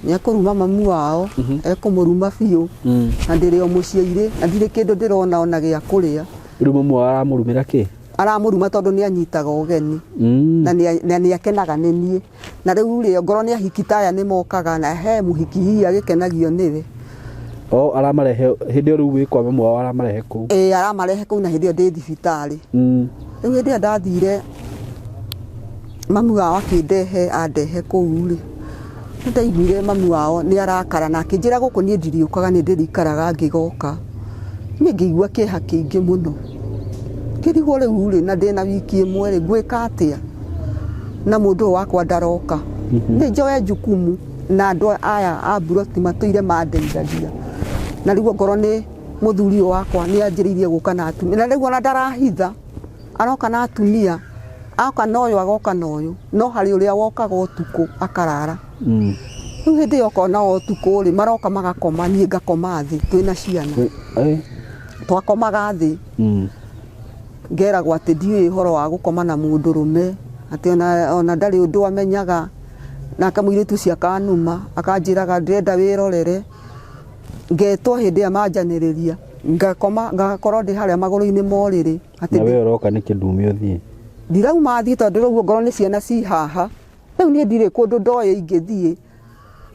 Nĩakũruma mami wao, ekũmũruma biũ, na ndĩrĩ o mũciĩ irĩ, na ndirĩ kĩndũ ndĩrona ona gĩa kũrĩa. Rĩu mami wao aramũrumĩra kĩ? Aramũruma tondũ nĩ anyitaga ũgeni, na nĩ akenaga nĩ niĩ. Na rĩu rĩ, ngoro nĩ ahiki taya nĩ mokaga na he mũhiki hihi agĩkenagio nĩwe. Aramarehe hĩndĩ ĩyo rĩu wĩ kwa mami wao aramarehe kũu? Aramarehe kũu na hĩndĩ ĩyo ndĩ thibitarĩ. Rĩu hĩndĩ ĩyo ndathire mami wao akĩndehe andehe kũu rĩ, ndaiguire mami wao nĩ arakara na akĩnjĩra gũkũ niĩ ndirĩũkaga nĩ ndĩrĩikaraga ngĩgoka. Niĩ ngĩigua kĩeha kĩingĩ mũno. Kĩrigwo rĩu rĩ, na ndĩna wiki ĩmwe rĩ, ngwĩka atĩa na mũndũ wakwa ndaroka? Nĩ njoe jukumu na andũ aya a mburoti matũire mandeithagia. Na rĩu ngoro nĩ mũthuri wakwa nĩ anjĩrĩirie gũka na atumia, na rĩu ona ndarahitha, aroka na atumia, aroka na ũyũ agoka na ũyũ, no harĩ ũrĩa wokaga ũtukũ akarara. Rĩu hĩndĩ ĩyo oka na ũtukũ rĩ, maroka magakoma, niĩ ngakoma thĩ, twĩna ciana. Twakomaga thĩ. Ngeragwo atĩ ndiũĩ ũhoro wa gũkoma na mũndũrũme, atĩ ona ndarĩ ũndũ amenyaga, nake mũirĩtu ũcio akanuma, akanjĩraga ndĩrenda wĩrorere. Ngetwo hĩndĩ ĩyo manjanĩrĩria, ngakorwo ndĩ harĩa magũrũ-inĩ ma ũrĩrĩ. Na we ũroka nĩkĩ ndume ũthiĩ? Ndirauma thiĩ tondũ rĩu ngoro nĩ ciana ci haha. Rĩu niĩ ndirĩ kũndũ ndoĩ ingĩthiĩ.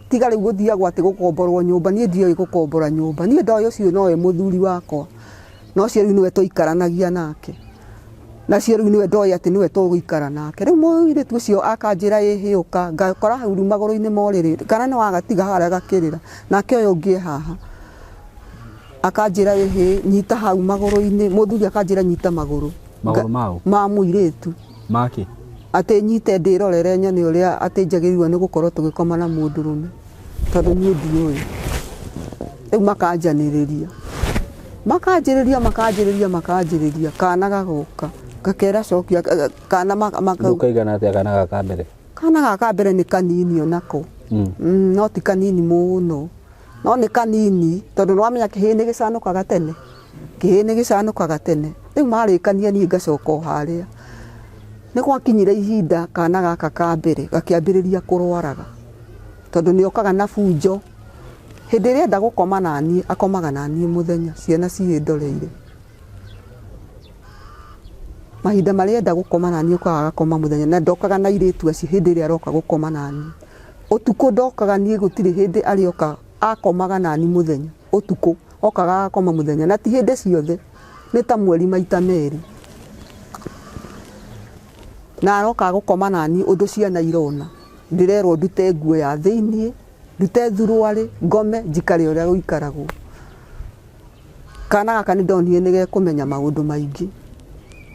Tiga rĩu gũthiagwo atĩ gũkomborwo nyũmba, niĩ ndiũĩ gũkombora nyũmba. Niĩ ndoĩ ũcio nowe mũthuri wakwa. No cio rĩu nĩwe tũikaranagia nake. Na cio rĩu nĩwe ndoĩ atĩ nĩwe tũgũikara nake. Rĩu mũirĩtu ũcio akanjĩra ĩhĩũka, ngakora hau rĩu magũrũ-inĩ ma ũrĩrĩ, kana nĩ wagatiga harĩa gakĩrĩra. Nake ũyũ ũngĩ haha akanjĩra nyita hau magũrũ-inĩ, mũthuri akanjĩra nyita magũrũ. Magũrũ mao? Ma mũirĩtu. Makĩ? Atĩ nyite ndĩrorere nyone ũrĩa atĩ njagĩrĩirwo nĩ gũkorwo tũgĩkoma na mũndũrũme, tondũ niĩ ndiũĩ. Rĩu makanjanĩrĩria. Makanjĩrĩria, kana gagoka. Gakera cokia, kana Ũkaigana atĩa kana gaka mbere? Kana gaka mbere nĩ kanini onako. No ti kanini mũno. No nĩ kanini, tondũ nĩwamenya kĩhĩĩ nĩ gĩcanũkaga tene. Rĩu marĩkania niĩ ngacoka o harĩa. Nĩ gwakinyire ihinda kana gaka ka mbere gakĩambĩrĩria kũrwaraga. Tondũ nĩ okaga na bunjo. Hĩndĩ ĩrĩa enda gũkoma na niĩ, akomaga na niĩ mũthenya, ciana ciĩndoreire. Mahinda marĩa enda gũkoma na niĩ okaga agakoma mũthenya, na ndokaga na airĩtu acio hĩndĩ ĩrĩa aroka gũkoma na niĩ. Ũtukũ ndokaga niĩ gũtirĩ hĩndĩ arĩoka akomaga na niĩ mũthenya. Ũtukũ okaga agakoma mũthenya, na ti hĩndĩ ciothe, nĩ ta mweri maita merĩ. Na aroka gũkoma na niĩ ũndũ ciana irona. Ndĩrerwo ndute nguo ya thĩiniĩ, ndute thuruarĩ, ngome, njikare ũrĩa gũikaragwo. Kana gaka nĩ ndonire nĩ gekũmenya maũndũ maingĩ.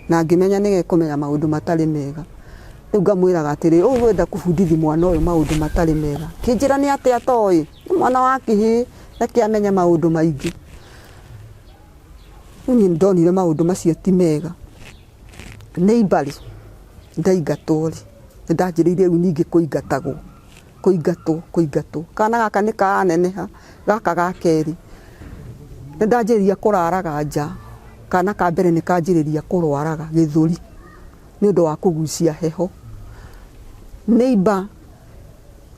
Na ngĩmenya nĩ gekũmenya maũndũ matarĩ mega. Rĩu ngamwĩraga atĩrĩ, wenda kũbundithia mwana ũyũ maũndũ matarĩ mega. Kĩnjĩra nĩ atĩ atoĩ, nĩ mwana wa kĩhĩĩ, reke amenye maũndũ maingĩ. Rĩu niĩ ndonire maũndũ macio ti mega. Nĩ ibarĩ, ndaingatwo rĩ, nĩ ndanjĩrĩirie rĩu ningĩ kũingatwo. Kana gaka nĩ karaneneha, gaka ga kerĩ. Nĩ ndanjĩrĩria kũraraga nja. Kana ka mbere nĩ kanjĩrĩria kũrwaraga gĩthũri nĩ ũndũ wa kũgucia heho. Neighbor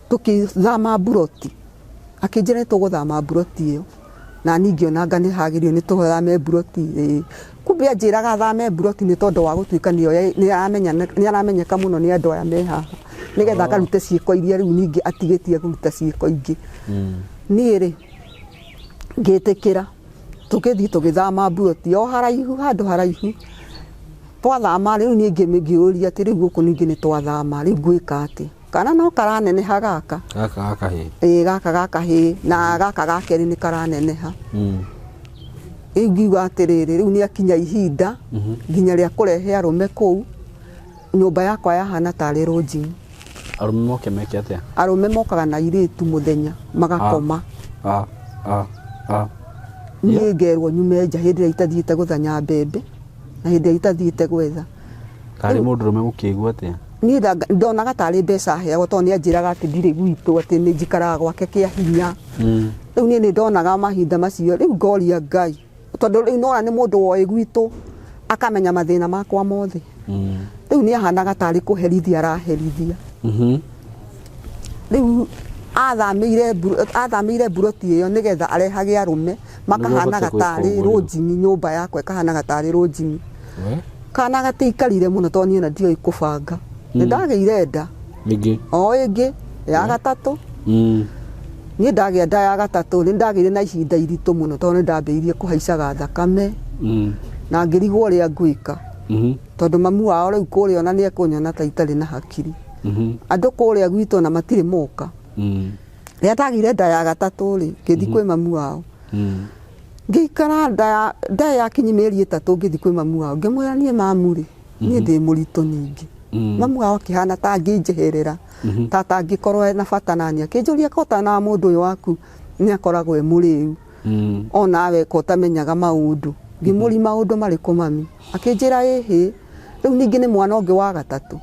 tũkĩthama mburoti, akĩnjĩra tũgũthama mburoti ĩyo, na ningĩ onanga nĩ hagĩrĩire nĩ tũthame mburoti. Kumbe anjĩraga thame mburoti nĩ tondũ wa gũtuĩka nĩ aramenyeka mũno nĩ andũ aya me haha, nĩgetha akarute ciĩko iria rĩu ningĩ atigĩtie kũruta ciĩko ingĩ. Niĩ rĩ ngĩtĩkĩra, tũgĩthiĩ tũgĩthama mburoti o haraihu, handũ haraihu. Twathama rĩu niĩ ngĩũria atĩ rĩu gũkũ ningĩ nĩ twathama, rĩu ngwĩka atĩ. Kana no karaneneha gaka. Gaka gakahĩ. Gaka gakahĩ, na gaka ga kerĩ nĩ karaneneha. ngiuga atiriri riu ni akinya ihinda nginya ria kurehe arume kuu nyumba yakwa yahana tari lodging. Arume moke meke atia? Arume mokaga na iritu muthenya magakoma. Niĩ ngerwo nyume nja hĩndĩ ĩrĩa itathiĩte gũthanya mbembe na hĩndĩ ĩrĩa itathiĩte gwetha. Karĩ mũndũrũme mũkĩigua atĩa? Niĩ ndonaga tarĩ mbeca heagwo tondũ nĩanjĩraga atĩ ndirĩ gwitũ atĩ nĩ njikaraga gwake kĩa hinya. Rĩu niĩ nĩ ndonaga mahinda macio rĩu ngoria Ngai tondũ rĩu nora nĩ mũndũ woĩ gwitũ akamenya mathĩna makwa mothe. Rĩu nĩ ahanaga tarĩ kũherithia araherithia. Rĩu athamĩire buroti ĩyo nĩgetha arehage arume makahanaga tarĩ lodging, nyumba yakwa ĩkahanaga tarĩ lodging. Kana gatiikarire mũno tondũ niĩ na ndiũĩ kũbanga. Nĩ ndagĩire nda ĩngĩ ya gatatũ. Niĩ ndagĩa nda ya gatatũ nĩ ndagĩire na ihinda iritũ mũno tondũ nĩ ndambĩrĩirie kũhaicaga thakame na ngĩrigwo ũrĩa ngwĩka tondũ mamu wao rĩu kũrĩa ona nĩ ekũnyona ta itarĩ na hakiri. Andũ kũrĩa gwitũ na matirĩ moka. Rĩrĩa ndagĩire nda ya gatatũ rĩ ngĩthiĩ kwĩ mamu wao. Ngĩikara nda yakinyi mĩeri 3 ngĩthiĩ kwĩ mamu wao ngĩmwĩra niĩ mamu rĩ niĩ ndĩ mũritũ ningĩ. Mamu wao akĩhana ta angĩnjeherera ta angĩkorwo na bata nani akĩnjũria kota na mũndũ ũyũ waku nĩ akoragwo e mũrĩu onawe ko tamenyaga maũndũ. Ngĩmũri maũndũ marĩkũ mami? Akĩnjĩra ĩhĩ rĩu ningĩ nĩ mwana ũngĩ wa gatatũ.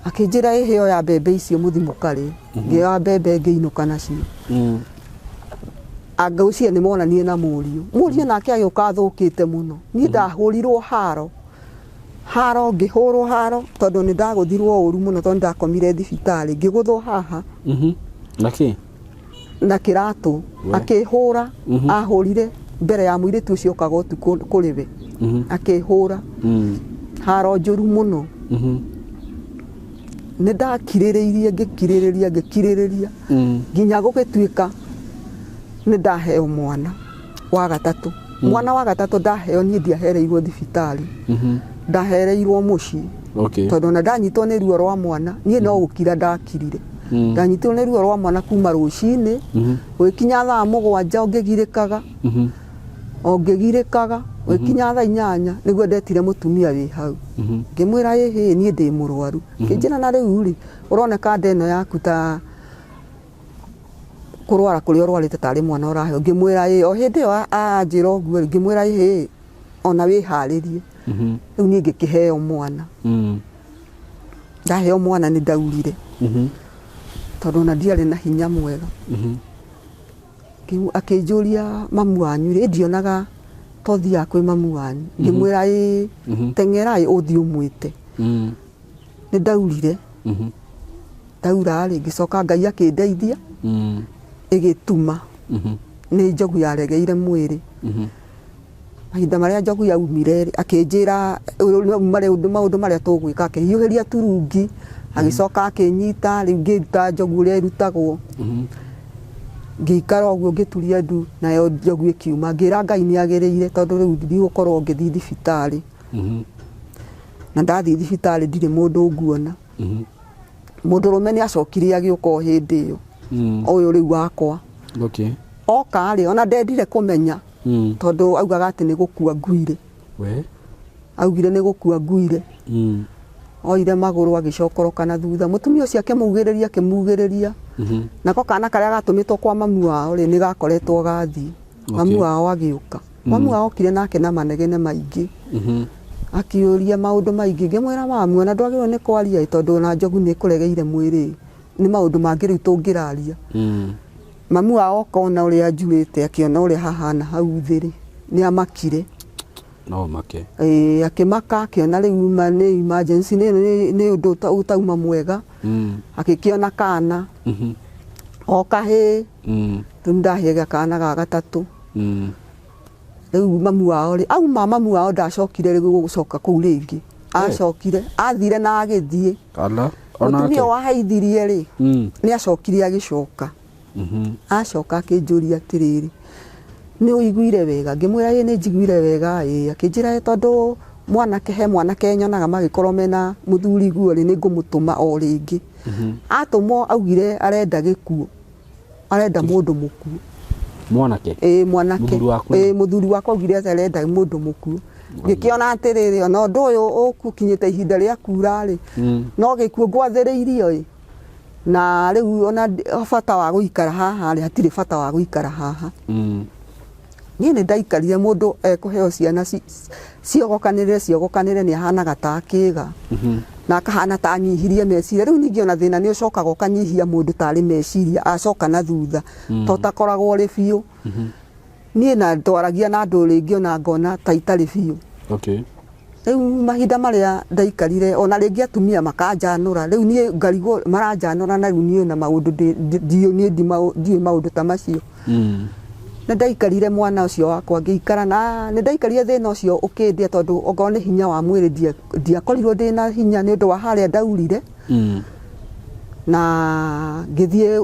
Akĩnjĩra ĩhĩ oya mbembe icio mũthimũkarĩ ngĩoya mbembe ngĩinũka nacio. Anga ucio nĩ monanie na mũriũ nake agĩũka athũkĩte mũno. Niĩ ndahũrirwo haro ngĩhũrwo haro tondũ nĩ ndagũthirwo ũru mũno tondũ ndakomire thibitarĩ ngĩgũthwo haha na kĩratũ akĩhũra ahũrire mbere ya mũirĩtu ũcio okaga ũtukũ kũrĩ we akĩhũra haro njũru mũno. Nĩ ndakirĩrĩirie ngĩkirĩrĩria nginya gũgĩtuĩka nĩ ndaheo mwana wa gatatũ. Mwana wa gatatũ ndaheo niĩ ndiahereirwo thibitarĩ ndahereirwo mũciĩ tondũ na ndanyitwo nĩ ruo rwa mwana niĩ no gũkira ndakirire. Ndanyitwo nĩ ruo rwa mwana kuma rũcinĩ gũkinya thaa 7 ngĩgirĩkaga gũkinya thaa 8 nĩguo ndetire mũtumia wĩ hau ngĩmwĩra ĩhĩ niĩ ndĩ mũrwaru. Ngĩnjĩra na rĩu rĩ ũroneka nda ĩno yaku ta kurwara kũrĩa ũrwarĩte tarĩ mwana ũraheo. Ngĩmwĩra ĩ o hĩndĩ ĩyo anjĩra ũguo ngĩmwĩra ĩhĩ ona wĩharĩrie. Rĩu niĩ ngĩkĩheo mwana. Ndaheo mwana nĩ ndaurire tondũ na ndiarĩ na hinya mwega. Akĩnjũria mamu wanyu rĩ ndionaga tothiaga kwĩ mamu wanyu. Ngĩmwĩra ĩ teng'era ũthiĩ ũmwĩte. Nĩ ndaurire ndaura rĩ ngĩcoka Ngai akĩndeithia ĩgĩtuma nĩ njogu yaregeire mwĩrĩ. Mahinda marĩa njogu yaumire akĩnjĩra maũndũ marĩa tũgwĩka akĩhiũhĩria turungi agĩcoka akĩnyita rĩu ngĩruta njogu ũrĩa ĩrutagwo. Ngĩikara ũguo ngĩturia ndu nayo njogu ĩkiuma ngĩra Ngai nĩ agĩrĩire tondũ rĩu ndigũkorwo ngĩthiĩ thibitarĩ. Na ndathiĩ thibitarĩ ndirĩ mũndũ nguona. Mũndũrũme nĩ acokire agĩũka o hĩndĩ ĩyo ũyũ rĩu wakwa. Oka rĩ ona ndendire kũmenya tondũ augaga atĩ nĩ gũkua nguire. Augire nĩ gũkua nguire. Oire magũrũ agĩcokoroka na thutha. Mũtumia ũcio akĩmugĩrĩria nako kana karĩa gatũmĩtwo kwa mamu wao rĩ nĩ gakoretwo gathiĩ. Mamu wao agĩũka. Mamu wao okire nake na manegene maingĩ. Akĩũria maũndũ maingĩ ngĩmwĩra mamu ona ndwagĩrĩirwo nĩ kwaria tondũ na njogu nĩ kũregeire mwĩrĩ nĩ maũndũ mangĩ rĩu tũngĩraria. Mamu wao okona ũrĩa njurĩte akĩona ũrĩa hahana hau thĩ nĩ amakire. No make. Akĩmaka akĩona rĩu nĩ emergency nĩ ũndũ utauma mwega. Agĩkĩona kana o kahĩ rĩu ndahĩaga kana ga gatatũ. Rĩu mamu wao rĩ auma mamu wao ndacokire rĩu gũcoka kũu rĩngĩ. Acokire athire na agĩthiĩ. Mũtumia waheithirie rĩ nĩ acokire agĩcoka. Acoka akĩnjũria atĩrĩrĩ nĩ ũiguire wega? Ngĩmwĩra ĩ nĩ njiguire wega. Akĩnjĩra tondũ he mwanake nyonaga magĩkorwo mena mũthuri guo rĩ nĩ ngũmũtũma o rĩngĩ. Atũmwo augire arenda gĩkuũ arenda mũndũ mũkuũ. mwanake mwanake muthuri wakwa augire atarenda mundu muku ngikiona atiriri ona undu uyu ukukinyite ihinda ria kura ri no gikuo ngwathiriirio na riu ona bata wa guikara haha ri hatiri bata wa guikara haha ni ndaikarire mundu ekuheo ciana ciogokanire ni ahanaga ta kiga na akahana ta nyihirie meciria riu ningi ona thina ni ucokaga ukanyihia mundu tari meciria acoka na thutha to takoragwo ri biu ni na twaragia na andu ringi ona ngona ta itari biu riu mahinda maria ndaikarire ona ringi atumia makanjanura riu ni ngarigo maranjanura na riu ni na maundu ndi maundu ta macio na ndaikarire mwana ucio wakwa ngiikara na ni ndaikarire thina ucio ukindia tondu ongo ni hinya wa mwiri ndiakorirwo ndina hinya ni undu wa haria ndaurire na ngithie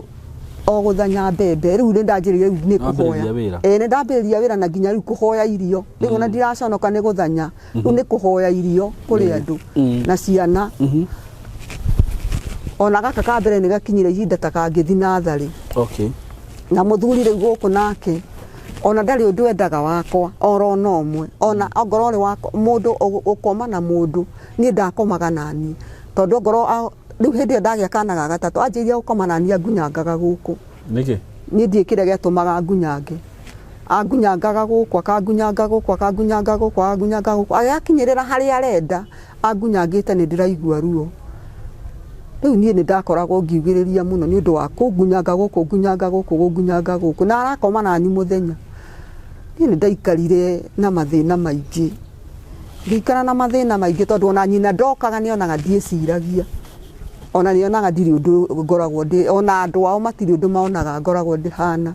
o guthanya mbembe riu ni ndanjirire ni kuhoya ni ndambiriria wira na nginya riu kuhoya irio riu ona ndiraconoka ni guthanya riu ni kuhoya irio kuri andu na ciana ona gaka ka mbere ni gakinyire ihinda ta kangithi nathari na muthuri riu guku nake ona ndari undu endaga wakwa oro no mwe ona ongoro ri wakwa mundu ukoma na mundu ni ndakomaga nani tondu ongoro riu hindi ndagia kana ga gatatu anjiria gukoma nani angunyangaga guku niki ni ndiikire gatumaga ngunyange angunyangaga guku akangunyanga guku akangunyanga guku akangunyanga guku agakinyirira hari arenda angunyangite ni ndiraigua ruo riu ni ndakoragwo ngiugiriria muno ni undu wa kungunyanga guku na arakoma nani muthenya ni ndaikarire na mathina maingi ngikara na mathina maingi tondu ona nyina ndokaga ni onaga ndieciragia ona ni onaga ndiri undu ngoragwo ndi ona andu ao matiri undu maonaga ngoragwo ndihana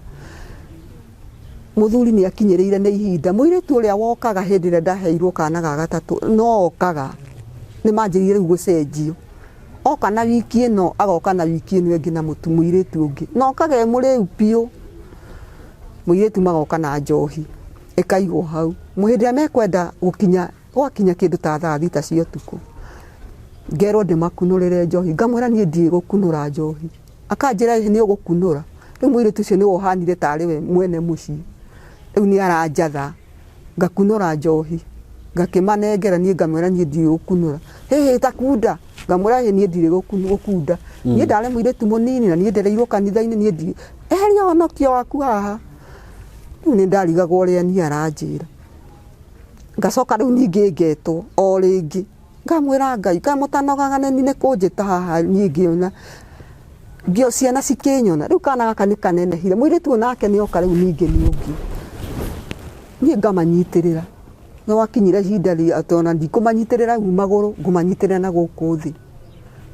muthuri ni akinyiriire ni ihinda muiritu uria wokaga hindi ria ndaheirwo kana ga gatatu no okaga ni manjirire gucenjio oka na wiki ino agoka na wiki ino ingi na muiritu ungi no kage muriu piu muiritu magoka na njohi ikaigwo hau muhindia mekwenda gwakinya kindu ta thaa thita cia tuku ngero ndimakunurire njohi ngamwira nie ndie gukunura njohi akanjira ni ugukunura riu muiritu cio ni wohanire tari we mwene mucii riu ni aranjatha ngakunura njohi ngakimanengera nie ngamwira nie ndie gukunura takunda ngamwira nie ndire gukunda nie ndare muiritu munini na nie ndereirwo kanitha-ini nie ndire eheria onokio waku haha riu ni ndarigagwo uria nie aranjira ngacoka riu ningi ngetwo o ringi ngamwira Ngai kamutanogaga ni kunjita haha nie ngiona ngio ciana cikinyona riu kana gaka ni kanenehire muiritu nake ni oka riu ningi ni ungi nie ngamanyitirira no wakinyire ihinda ria atona ndikumanyitirira riu maguru ngumanyitirira na guku thi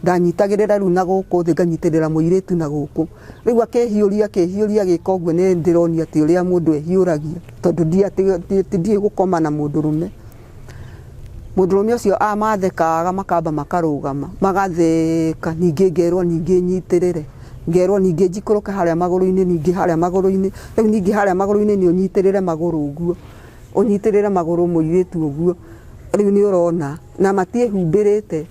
ndanyitagirira riu na guku thi nganyitirira muiritu na guku riu akehiuria gika uguo ni ndironia ati uria mundu ehiuragia tondu ndie gukoma na mundurume ucio amathekaga makamba makarugama magatheka ningi ngerwo ningi nyitirire ngerwo ningi njikuruke haria maguru-ini ningi haria maguru-ini riu ningi haria maguru-ini ni unyitirire maguru uguo unyitirire maguru muiritu uguo riu ni urona na matiehumbirite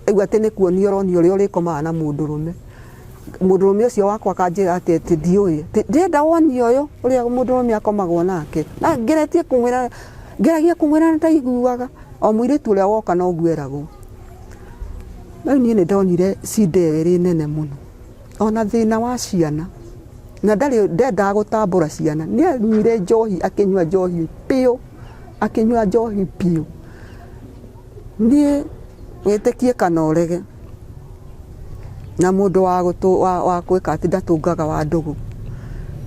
riu ati ni kuonia uroni uria urikomaga na mundurume ucio wakwa akanjira ati ndiui ndenda woni uyu uria mundurume akomagwo nake na ngeragia kumwira ndaiguaga o muiritu uria woka no ngweragwo riu nie ni ndonire cinde iri nene muno ona thina wa ciana na ndendaga gutambura ciana ni anyuire njohi akinyua njohi piu nie witikie kana urege na mundu wa gwika ati ndatungaga wa ndugu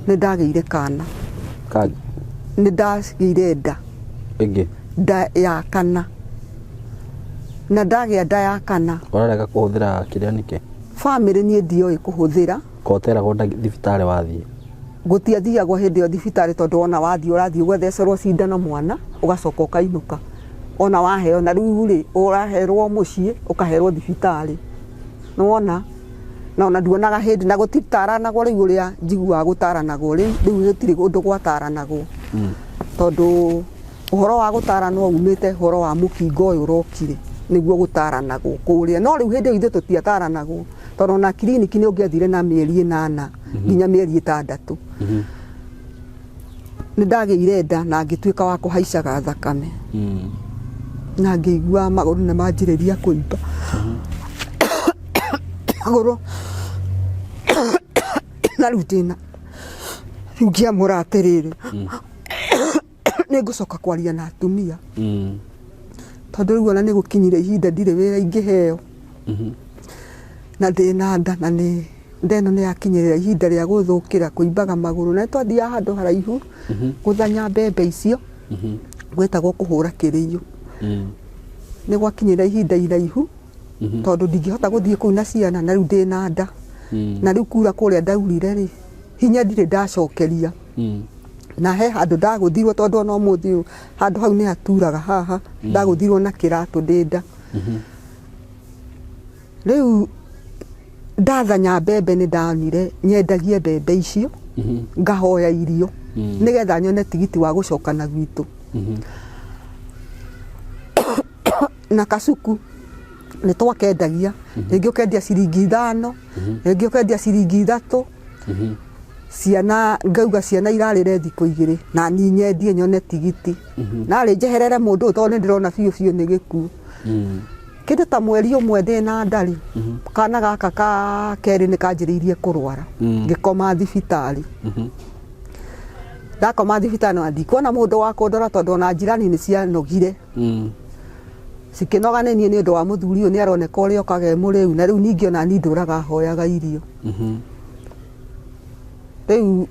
ni ndageire kana ni ndageire nda ya kana na ndagia nda ya kana urarega kuhuthira kiria niki family nie ndioi kuhuthira kotera gonda thibitari wathie gutiathiagwo hindi yo thibitari tondu ona wathie urathie gwethecerwo cindano mwana ugacoka ukainuka ona waheo na riu ri uraherwo mucii ukaherwo thibitari nona na ona nduonaga hindi na gutitaranagwo riu uria njiguaga gutaranagwo riu gutiri undu gwataranagwo tondu uhoro wa gutaranwo umite uhoro wa mukingo uyu urokire niguo gutaranagwo kuria no riu hindi ithu tutiataranagwo tondu na kliniki ni ungiathire na mieri 8 nginya mieri 6 nĩ ndagĩire nda na ngĩtuĩka wa kũhaicaga thakame na ngĩigua magũrũ nĩ manjĩrĩria kũimba magũrũ na rĩu ndĩna rĩu ngĩamũra atĩrĩrĩ nĩ ngũcoka kwaria na atumia tondũ rĩu ona nĩ gũkinyire ihinda ndirĩ wĩra ingĩheo na ndĩna nda na ndeno nĩ yakinyĩrĩra ihinda rĩa gũthũkĩra kũimbaga magũrũ na twathiaga handũ haraihu gũthanya mbembe icio gwetagwo kũhũra kĩrĩio nĩ gwakinyĩra ihinda iraihu tondũ ndingĩhota gũthiĩ kũu na ciana na rĩu ndĩna nda na rĩu kura kũrĩa ndaurire rĩ hinya ndirĩ ndacokeria na he handũ ndagũthirwo tondũ ona ũmũthĩ handũ hau nĩ haturaga haha ndagũthirwo na kĩratũ ndĩ nda rĩu ndathanya mbembe nĩ ndanire nyendagie mbembe icio ngahoya irio nĩgetha nyone tigiti wa gũcoka na gwitũ na kacuku nĩ twakendagia rĩngĩ ũkendia ciringi 5 rĩngĩ ũkendia ciringi 3 ciana ngauga ciana irarĩre thikũ 2 na ni nyendie nyone tigiti narĩ njeherere mũndũ tondũ nĩ ndĩrona biũ nĩ gĩkuũ kĩndũ ta mweri ũmwe ndĩna ndari kana gaka ka kerĩ nĩ kanjĩrĩirie kũrwara ngĩkoma thibitarĩ ndakoma thibitarĩ na ndikuona mũndũ wa kũndora tondũ ona njirani nĩ cianogire cikĩnoga nĩ niĩ nĩ ũndũ wa mũthuri ũyũ nĩ aroneka ũrĩa okage mũrĩu na rĩu ningĩ ona ni ndũraga hoyaga irio rĩu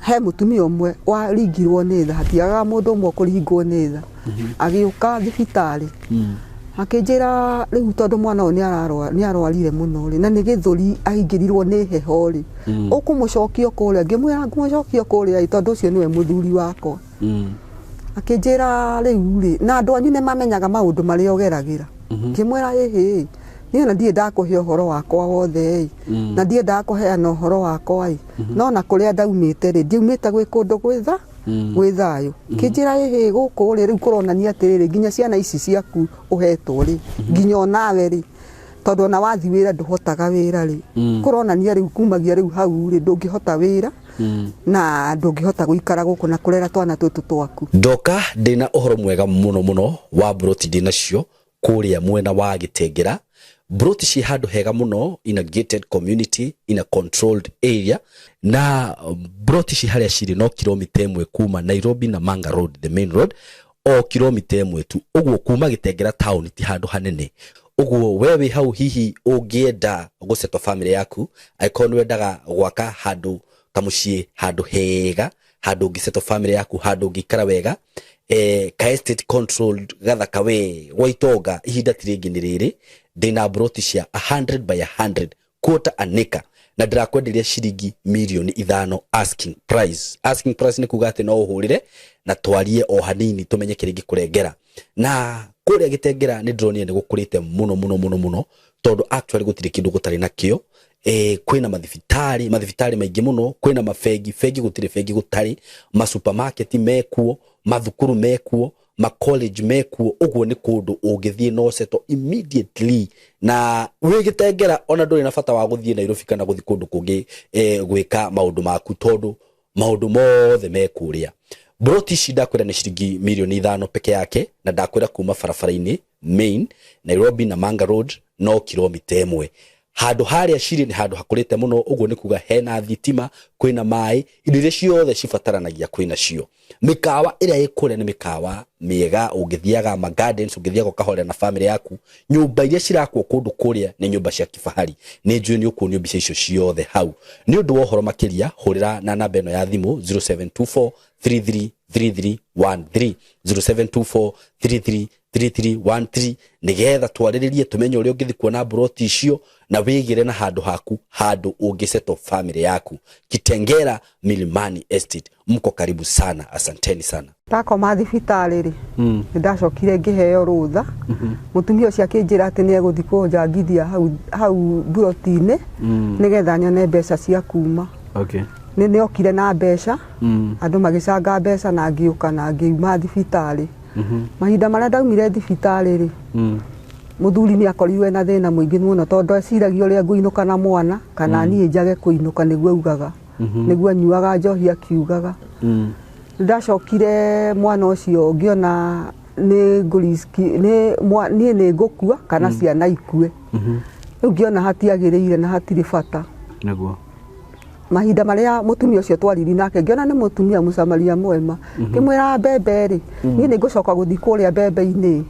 he mũtumia ũmwe waringirwo nĩ tha hatiagaga mũndũ ũmwe kũringwo nĩ tha agĩũka thibitarĩ akĩnjĩra rĩu tondũ mwana ũyũ nĩ arwarire mũno rĩ na nĩ gĩthũri ahingĩrirwo nĩ heho rĩ ũkũmũcokia kũrĩa ngĩmwĩra ngũmũcokia kũrĩa tondũ ũcio nĩwe mũthuri wakwa akĩnjĩra rĩu rĩ na andũ anyu nĩ mamenyaga maũndũ marĩa ũgeragĩra ngĩmwĩra ĩhĩ niĩ ona ndirĩ ndakũhe ũhoro wakwa wothe na ndirĩ ndakũheana ũhoro wakwa no na kũrĩa ndaumĩte rĩ ndiumĩte gwĩ kũndũ gwĩ thayũ kĩnjĩra ĩhĩ gũkũ rĩ rĩu kũronania atĩrĩrĩ nginya ciana ici ciaku ũhetwo rĩ nginya onawe rĩ tondũ ona wathi wĩra ndũhotaga wĩra rĩ kũronania rĩu kumagia rĩu hau rĩ ndũngĩhota wĩra na ndũngĩhota gũikara gũkũ na kũrera twana tũtũ twaku ndoka ndĩna ũhoro mwega mũno wa mburoti ndĩnacio kũrĩa mwena wa Gĩtengera mburoti ci handũ hega mũno in a gated community in a controlled area na mburoti ci harĩa cirĩ no kilomita 1 kuma Nairobi na Manga Road the main road o kilomita 1 tu ũguo kuma Gĩtengera town ti handũ hanene ũguo wewe hau hihi ũngĩenda gũceto family yaku aikonu wendaga gwaka handũ ta mũciĩ handũ hega handũ ũngĩceto family yaku handũ ũngĩikara wega ka estate controlled gathaka we Waitonga ihinda tiringi nĩ rĩrĩ ndĩna mburoti cia 100 by 100 quarter an acre na ndirakwenderia ciringi milioni 5 asking price nĩ kuga atĩ no ũhũrĩre na twarie o hanini tumenye kĩrĩngĩ kũrengera na kũrĩa Gĩtengera nĩ ndĩronire nĩ gũkũrĩte mũno tondũ actually gũtirĩ kĩndũ gũtarĩ nakĩo kwĩna mathibitarĩ maingĩ mũno kwĩna mafegi gũtirĩ fegi gũtarĩ ma supermarket mekuo mathukuru mekuo ma college mekuo ũguo nĩ kũndũ ũngĩthiĩ no seto immediately na wĩ Gĩtengera ona ndũrĩ na bata wa gũthiĩ Nairobi kana gũthiĩ kũndũ kũngĩ gwĩka maũndũ maku tondũ maũndũ mothe mekũrĩa mburoti ici ndakwĩra nĩ ciringi milioni 5 peke yake na ndakwĩra kuma barabara-inĩ main Nairobi na Manga Road no kilomita 1 handũ harĩa cirĩ nĩ handũ hakũrĩte mũno ũguo nĩ kuga hena thitima kwĩna maĩ indo iria ciothe cibataranagia kwĩna cio mĩkawa ĩrĩa ĩkũrĩa nĩ mĩkawa mĩega ũngĩthiaga ma gardens ũngĩthiaga ũkahorera na family yaku nyũmba iria cirakwo kũndũ kũrĩa nĩ nyũmba cia kifahari nĩ njũĩ nĩ ũkuonio mbica icio ciothe hau nĩ ũndũ wa ũhoro makĩria hũrĩra na namba ĩno ya thimũ 0724 333313 0724333313 nigetha twarĩrĩrie tumenye ũrĩa ũngĩthi kuona mburoti icio na wĩgĩre na handũ haku handũ ũngĩceto family yaku Kitengera Milimani Estate mko karibu sana asanteni sana ndakoma thibitarĩ rĩ ndacokire ngĩheo rũtha mũtumia ũcio akĩnjĩra atĩ nĩ egũthi kũnjangithia hau mburoti-inĩ nĩgetha nyone mbeca cia kuma nĩ okire na mbeca andũ magĩcanga mbeca na ngĩũka na ngĩuma thibitarĩ mahinda marĩa ndaumire thibitarĩ rĩ mũthuri nĩ akorirwo na thĩna mũingĩ mũno tondũ eciragia ũrĩa ngũinũka na mwana kana niĩ njage kũinũka nĩguo augaga nĩguo anyuaga njohi akiugaga ndacokire mwana ucio ngiona ni nguriski ni ngukua kana ciana ikue riu ngiona hatiagiriire na hatiri bata naguo mahinda maria mutumia ucio twariri nake ngiona ni mutumia mucamaria mwema kimwira mbembe ri ni ngucoka guthi kuria mbembe-ini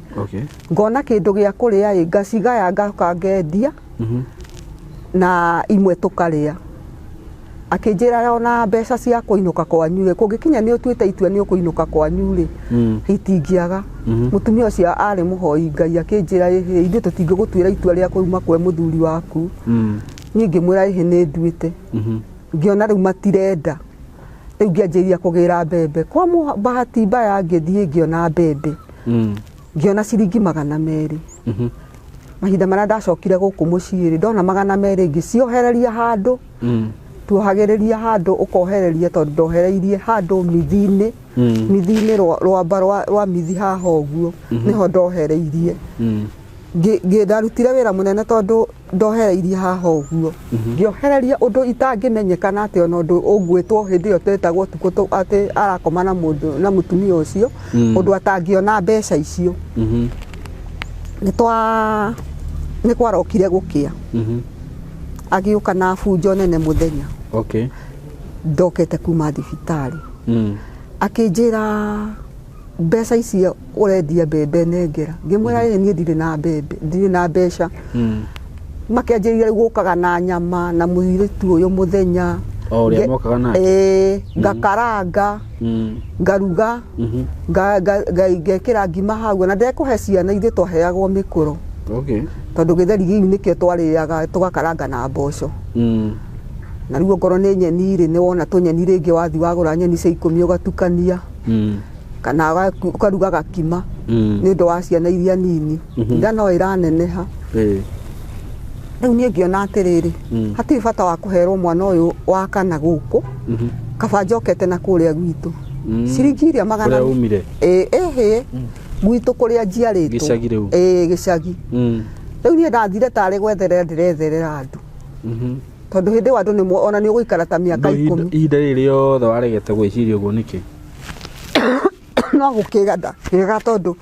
ngona kindu gia kuria ngacigaya ngacoka ngendia na imwe tukaria akinjira ona mbeca cia kuinuka kwanyu kungikinya ni utuite itua ni ukuinuka kwanyu ri itingiaga mutumia ucio ari muhoi Ngai akinjira ithu tutingigutwira itua ria kuuma kwe muthuri waku ni ngimwira ihi ni nduite ngiona riu matirenda riu ngianjiria kugira mbembe kwa bahati mbaya ngithie ngiona mbembe ngiona ciringi 200 mahinda maria ndacokire guku muciiri ndona 200 ngiciohereria handu tuohagiriria handu ukohereria tondu ndohereirie handu mithini rwamba rwa mithi haha uguo niho ndohereirie ndarutire wira munene tondu ndohereirie haha uguo ngiohereria undu itangimenyekana ati ona undu ugwitwo hindi iyo tetagwo tuko ati arakoma na mundu na mutumia ucio undu atangiona mbeca icio ni kwarokire gukia agiuka na bunjo nene muthenya ndokete kuma thibitari akinjira mbeca icio urendia mbembe nengera ngimwira ni ndire na mbembe ndire na mbeca makianjirire gukaga na nyama na muiritu uyu muthenya ngakaranga ngaruga ngekira ngima hau na ndekuhe ciana ithe twaheagwo mikuro tondu githeri giu nikio twariaga tugakaranga na mboco na riu ngoro ni nyeni ri ni wona tunyeni ringi wathi wagura nyeni cia 10 ugatukania kana ukaruga gakima ni undu wa ciana iria nini nda no iraneneha riu ni ngiona atiriri hatiri bata wa kuherwo mwana uyu wa kana guku kaba njokete na kuria gwitu ciringi iria 200 gwitu kuria njiaritwo gicagi riu ni ndathire tari gwetherera ndiretherera andu tondu hindi wandu ni ona ni uguikara ta miaka 10 ihinda riri yothe waregete gwiciria uguo niki no gukigada kiga tondu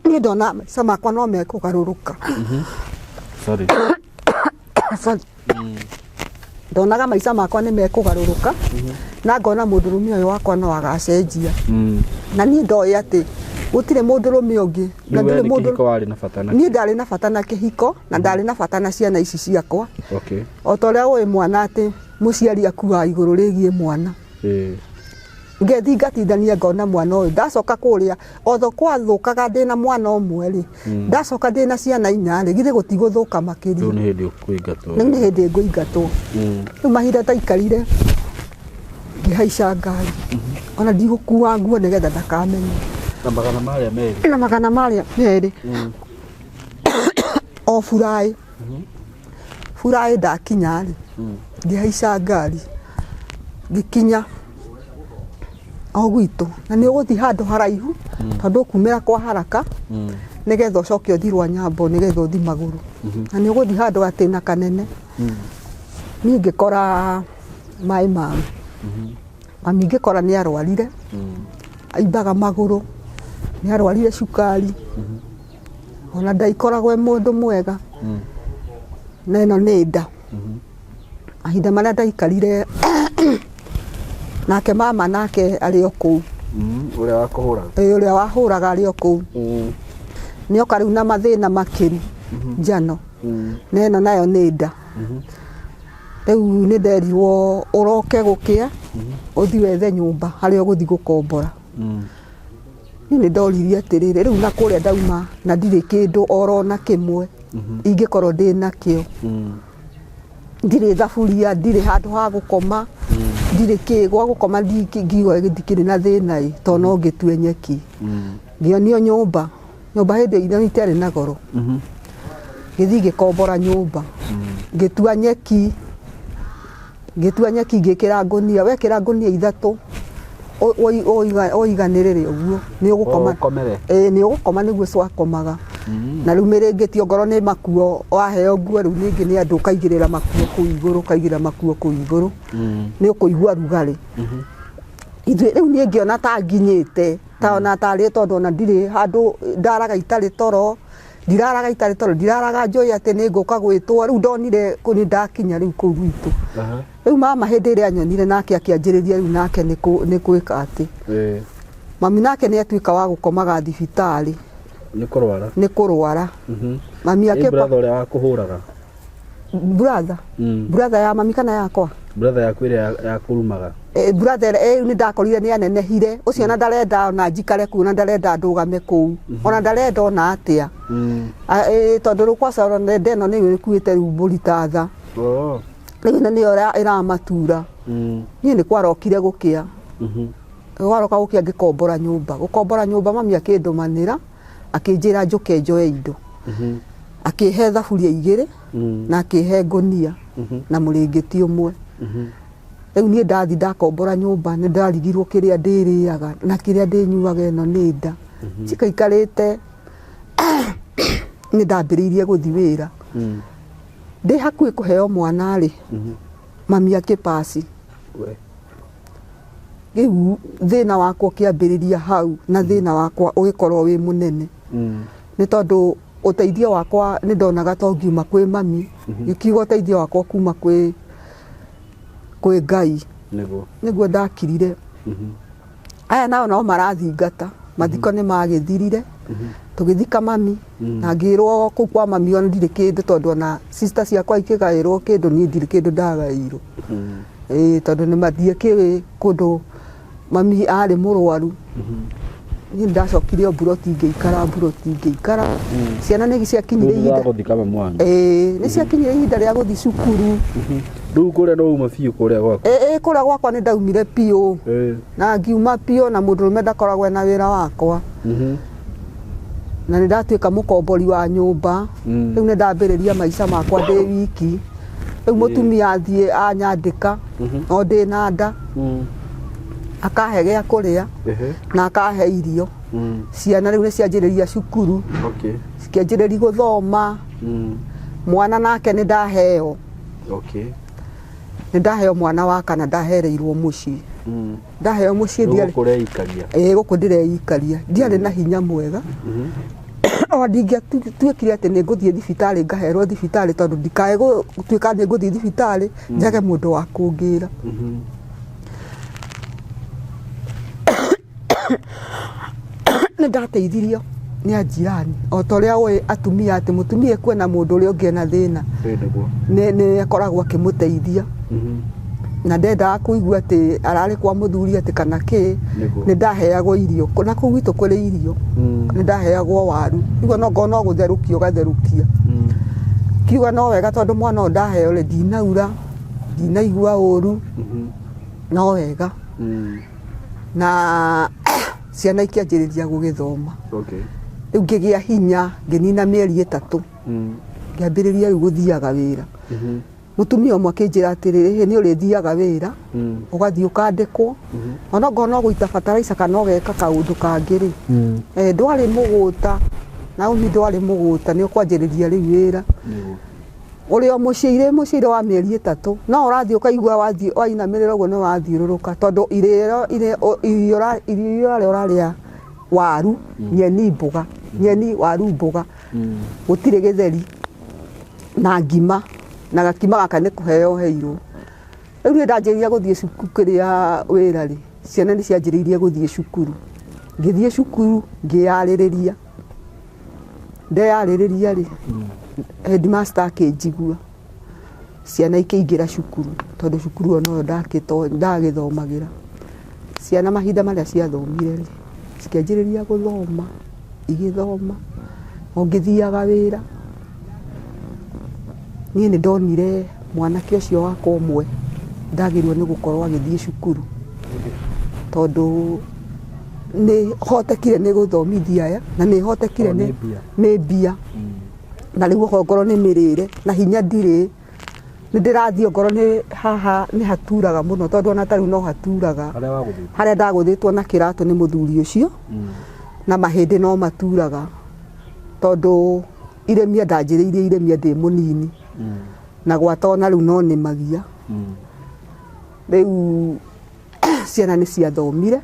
ni ndona maica makwa no mekugaruruka sorry ndonaga maica makwa ni mekugaruruka na ngona mundurumia uyu wakwa no agacenjia na ni ndoi ati gutire mundurumia ungi na ndire mundu wari na bata na ni ndari na bata na kihiko na ndari na bata na ciana ici ciakwa o toria we mwana ati muciari akuwa iguru rigie mwana ngethi ngatithania ngona mwana uyu ndacoka kuria otho kwathukaga ndina mwana umwe ri ndacoka ndina ciana 4 ri githe gutiguthuka makiri ni hindi ukuingatwo ni hindi nguingatwo riu mahinda taikarire ngihaica ngari ona ndigukua nguo nigetha ndakamenye na magana maria meri o furai ndakinya ri ngihaica ngari ngikinya o gwitu na ni uguthi handu haraihu tondu kumira kwa haraka nigetha ucoke uthi rwa nyambo nigetha uthi maguru na ni uguthi handu atina kanene ni ngikora mai mami mami ngikora ni arwarire aimbaga maguru ni arwarire cukari ona ndaikoragwo mundu mwega na ino ni nda ahinda maria ndaikarire nake mama nake ari oku uria wakuhuraga uria wahuraga ari oku ni okari na mathina makiri njano na ino nayo ni nda riu ni nderirwo uroke gukia uthi wethe nyumba haria uguthi gukombora ni ndoririe atiriri riu na kuria ndauma na ndiri kindu orona kimwe ingikorwo ndi nakio ndiri thaburia ndiri handu ha gukoma ndiri kigwa gukoma ngiwa githikiri na thina to no ngitue nyeki ngionio nyumba hindi ithano itari na goro githi gikombora nyumba ngitua nyeki ngikira ngunia wekira ngunia 3 oiganirire uguo ni ugukoma ni ugukoma niguo cwakomaga na riu miringitio ngoro ni makuo waheo nguo riu ningi ni andu kaigirira makuo ku iguru ni ukuigua rugari ithuĩ rĩu niĩ ngĩona ta nginyĩte ta ona tarĩ tondũ ona ndirĩ handũ ndaraga itarĩ toro ndiraraga itarĩ toro ndiraraga njũĩ atĩ nĩ ngũka gwĩtwo rĩu ndonire nĩ ndakinya rĩu kũu gwitũ rĩu mama hĩndĩ ĩrĩa anyonire nake akĩanjĩrĩria rĩu nake nĩ gwĩka atĩ mami nake nĩ atuĩka wa gũkomaga thibitarĩ nĩ kũrwara mami brother ũrĩa wakũhũraga brother ya mami kana yakwa brother yaku ĩrĩa yakũrumaga brother nĩ ndakorire nĩ anenehire ũcio ona ndarenda ona njikare kũu ona ndarenda ndũgame kũu ona ndarenda ona atĩa tondũ rĩu kwa sababu ndeno nĩ ĩkuĩte rĩu mbũri ta tha rĩu nĩyo ĩramatura niĩ nĩ kwarokire gũkĩa waroka gũkĩa ngĩkombora nyũmba mami akĩndũmanĩra akĩnjĩra njũke njoe indo akĩhe thaburia igĩrĩ na akĩhe ngũnia na mũrĩngĩti ũmwe rĩu niĩ ndathi ndakombora nyũmba nĩ ndarigirwo kĩrĩa ndĩrĩaga na kĩrĩa ndĩnyuaga ĩno nĩ nda cikaikarĩte nĩ ndambĩrĩirie gũthi wĩra ndĩ hakuhĩ kũheo mwana rĩ mami akĩpaci rĩu thĩna wakwa ũkĩambĩrĩria hau na thĩna wakwa ũgĩkorwo wĩ mũnene nĩ tondũ ũteithio wakwa nĩ ndonaga to ngiuma kwĩ mami gĩkiuga ũteithio wakwa kuma kwĩ Ngai nĩguo ndakirire aya nao no marathingata mathiko nĩ magĩthirire tũgĩthika mami na ngĩrwo kũu kwa mami ona ndirĩ kĩndũ tondũ ona sister ciakwa ikĩgaĩrwo kĩndũ niĩ ndirĩ kĩndũ ndagaĩirwo tondũ nĩ mathiĩ kũndũ mami arĩ mũrwaru niĩ ndacokire o mburoti ngĩikara ciana nĩ ciakinyire ihinda rĩa gũthi cukuru rĩu kũrĩa no uma biũ kũrĩa gwakwa kũrĩa gwakwa nĩ ndaumire piũ na ngiuma piũ na mũndũrũme ndakoragwo na wĩra wakwa na nĩ ndatuĩka mũkombori wa nyũmba rĩu nĩ ndambĩrĩria maica makwa ndĩ wiki rĩu mũtumia athiĩ anyandĩka no ndĩ na nda akahe gĩa kũrĩa na akahe irio ciana rĩu nĩ cianjĩrĩria cukuru cikĩanjĩrĩria gũthoma mwana nake nĩ ndaheo nĩ ndaheo mwana wa kana ndahereirwo mũciĩ ndaheo mũciĩ gũkũ ndĩreikaria ndiarĩ na hinya mwega o ndingĩatuĩkire atĩ nĩ ngũthiĩ thibitarĩ ngaherwo thibitarĩ tondũ ndikae gũtuĩka nĩ ngũthiĩ thibitarĩ njage mũndũ wa kũngĩra nĩ ndateithirio nĩ anjirani o ta ũrĩa ũĩ atumia atĩ mũtumia kwena mũndũ ũrĩa ũngĩ na thĩna nĩ akoragwo akĩmũteithia na ndendaga kũigua atĩ ararĩ kwa mũthuri atĩ kana kĩ nĩ ndaheagwo irio na kũu gwitũ kũrĩ irio nĩ ndaheagwo waru igua no ngona gũtherũkia ũgatherũkia kiuga no wega tondũ mwana ndaheo rĩ ndinaura ndinaigua ũru no wega na ciana ikĩanjĩrĩria gũgĩthoma rĩu ngĩgĩa hinya ngĩnina mĩeri 3 ngĩambĩrĩria rĩu gũthiaga wĩra mũtumia ũmwe akĩnjĩra atĩrĩrĩ nĩ ũrĩthiaga wĩra ũgathiĩ ũkandĩkwo ona ngona gũita bataraica kana ũgeka kaũndũ kangĩ rĩ ndwarĩ mũgũta na umi ndwarĩ mũgũta nĩ ũkwanjĩrĩria rĩu wĩra ũrĩ o mũciĩre wa mĩeri 3 no ũrathiĩ ũkaigua wainamĩrĩra ũguo nĩ wathiũrũrũka tondũ irio ũrarĩa waru nyeni mboga nyeni waru mboga gũtirĩ gĩtheri na ngima na gakima gaka nĩ kũheo heirwo rĩu nĩ ndanjĩrĩria gũthiĩ cukuru kĩrĩa wĩra rĩ ciana nĩ cianjĩrĩirie gũthiĩ cukuru ngĩthiĩ cukuru ngĩyarĩrĩria ndeyarĩrĩria rĩ headmaster akĩnjigua ciana ikĩingĩra cukuru tondũ cukuru ono ndagĩthomagĩra ciana mahinda marĩa ciathomire rĩ cikĩanjĩrĩria gũthoma igĩthoma o ngĩthiaga wĩra niĩ nĩ ndonire mwanake ũcio wakwa ũmwe ndagĩrĩirwo nĩ gũkorwo agĩthiĩ cukuru tondũ nĩ hotekire nĩ gũthomithia aya na nĩ hotekire nĩ mbia na rĩu okorwo nĩ mĩrĩre na hinya ndirĩ nĩ ndĩrathiĩ okorwo nĩ haha nĩ haturaga mũno tondũ ona tarĩu no haturaga harĩa ndagũthĩtwo na kĩratũ nĩ mũthuri ũcio na mahĩndĩ no maturaga tondũ iremia ndanjĩrĩirie iremia ndĩ mũnini na gwata ona rĩu no nĩmagia rĩu ciana nĩ ciathomire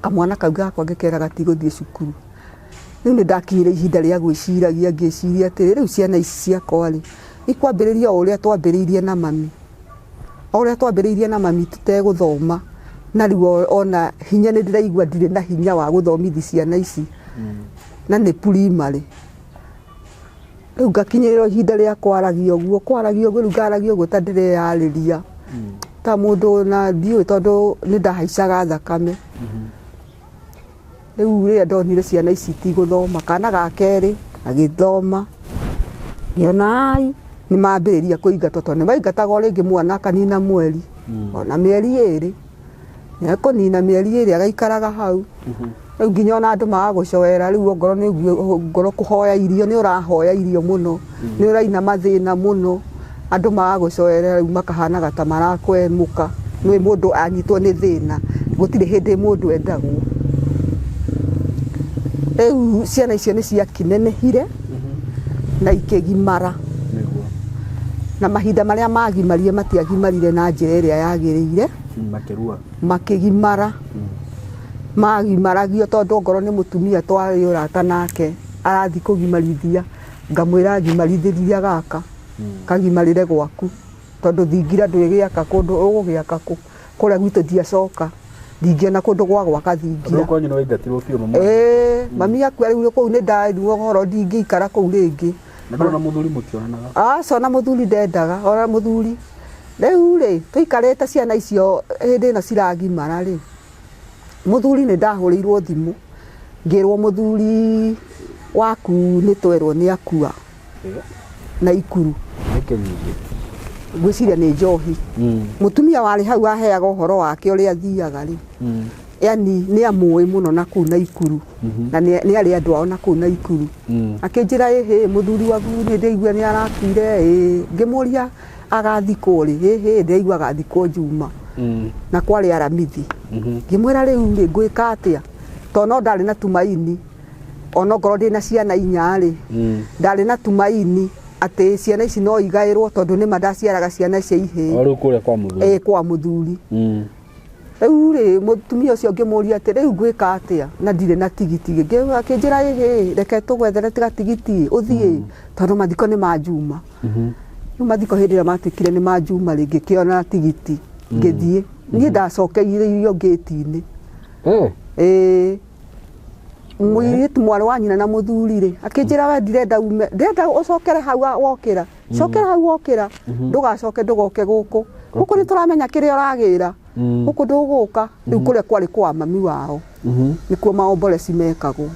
kamwana kau gakwa ngĩkera gatigũthiĩ cukuru. Rĩu nĩ ndakinyire ihinda rĩa gwĩciragia ngĩciria atĩrĩ rĩu ciana ici ciakwa rĩ ikwambĩrĩria o ũrĩa twambĩrĩirie na mami, o ũrĩa twambĩrĩirie na mami tũtegũthoma, na rĩu ona hinya nĩ ndĩraigua ndirĩ na hinya wa gũthomithia ciana ici na nĩ primary. Rĩu ngakinyĩrĩrwo ihinda rĩa kwaragia ũguo rĩu ngaragia ũguo ta ndĩreyarĩria ta mũndũ na ndiũĩ tondũ nĩ ndahaicaga thakame. Rĩu rĩrĩa ndonire ciana ici itigũthoma, kana ga kerĩ agĩthoma, ngĩona ai nĩ mambĩrĩria kũingatwo tondũ nĩ maingataga o rĩngĩ mwana akanina mweri ona mĩeri ĩrĩ, nĩ ekũnina mĩeri ĩrĩ agaikaraga hau. Rĩu nginya ona andũ magagũcoera rĩu ongorwo nĩ ngoro kũhoya irio nĩ ũrahoya irio mũno, nĩ ũraina mathĩna mũno, andũ magagũcoera rĩu makahanaga ta marakwemũka, nĩ mũndũ anyitwo nĩ thĩna, gũtirĩ hĩndĩ mũndũ endagwo. Rĩu ciana icio nĩ ciakinenehire na ikĩgimara, na mahinda marĩa magimarire matiagimarire na njĩra ĩrĩa yagĩrĩire, makĩgimara magimaragio tondũ ongorwo nĩ mũtumia twarĩ ũrata nake arathi kũgimarithia ngamwĩra ngimarithĩria gaka kagimarĩre gwaku tondũ thingira ndwĩgĩaka kũndũ ũgũgĩaka kũrĩa gwitũ ndiacoka ndingĩona kũndũ gwa gwaka thingira. Mami akua rĩu kũu nĩ ndaiguo ũhoro ndingĩikara kũu rĩngĩ. Ona mũthuri mũtionanaga? Aca ona mũthuri ndendaga, ona mũthuri. Rĩu rĩ tũikarĩte ciana icio hĩndĩ ĩno ciragimara rĩ, mũthuri nĩ ndahũrĩirwo thimũ ngĩrwo mũthuri waku nĩ twerwo nĩ akua na Ikuru. Ngwĩciria nĩ Njohi. Mũtumia warĩ hau aheaga ũhoro wake ũrĩa athiaga rĩ, yani nĩ amũĩ mũno na kũu na Ikuru, na nĩ arĩ andũ ao na kũu na Ikuru. Akĩnjĩra mũthuri waku nĩ ndaigua nĩ arakuire, ngĩmũria agathikwo rĩ, ndaigua agathikwo Juma na kwarĩ Aramithi. Ngĩmwĩra rĩu rĩ ngwĩka atĩa tondũ no ndarĩ na tumaini, ona ngorwo ndĩ na ciana 4 rĩ ndarĩ na tumaini atĩ ciana ici no igaĩrwo tondũ nĩ mandaciaraga ciana cia ihĩĩ. O rĩu kũrĩa kwa mũthuri? Kwa mũthuri. Rĩu rĩ mũtumia ũcio ngĩmũria atĩ rĩu ngwĩka atĩa na ndirĩ na tigiti. Akĩnjĩra reke tũgwethere tiga tigiti ũthiĩ tondũ mathiko nĩ ma Juma. Rĩu mathiko hĩndĩ ĩrĩa matuĩkire nĩ ma Juma rĩ ngĩkĩona tigiti ngĩthiĩ. Niĩ ndacokeirio ngĩti-inĩ. Mũirĩtu mwarĩ wa nyina na mũthuri rĩ akĩnjĩra we ndirenda ume, ndĩrenda ũcokere hau wokĩra, cokera hau wokĩra, ndũgacoke ndũgoke gũkũ nĩ tũramenya kĩrĩa ũragĩra gũkũ ndũgũka. Rĩu kũrĩa kwarĩ kwa mami wao nĩkuo maomboleci mekagwo.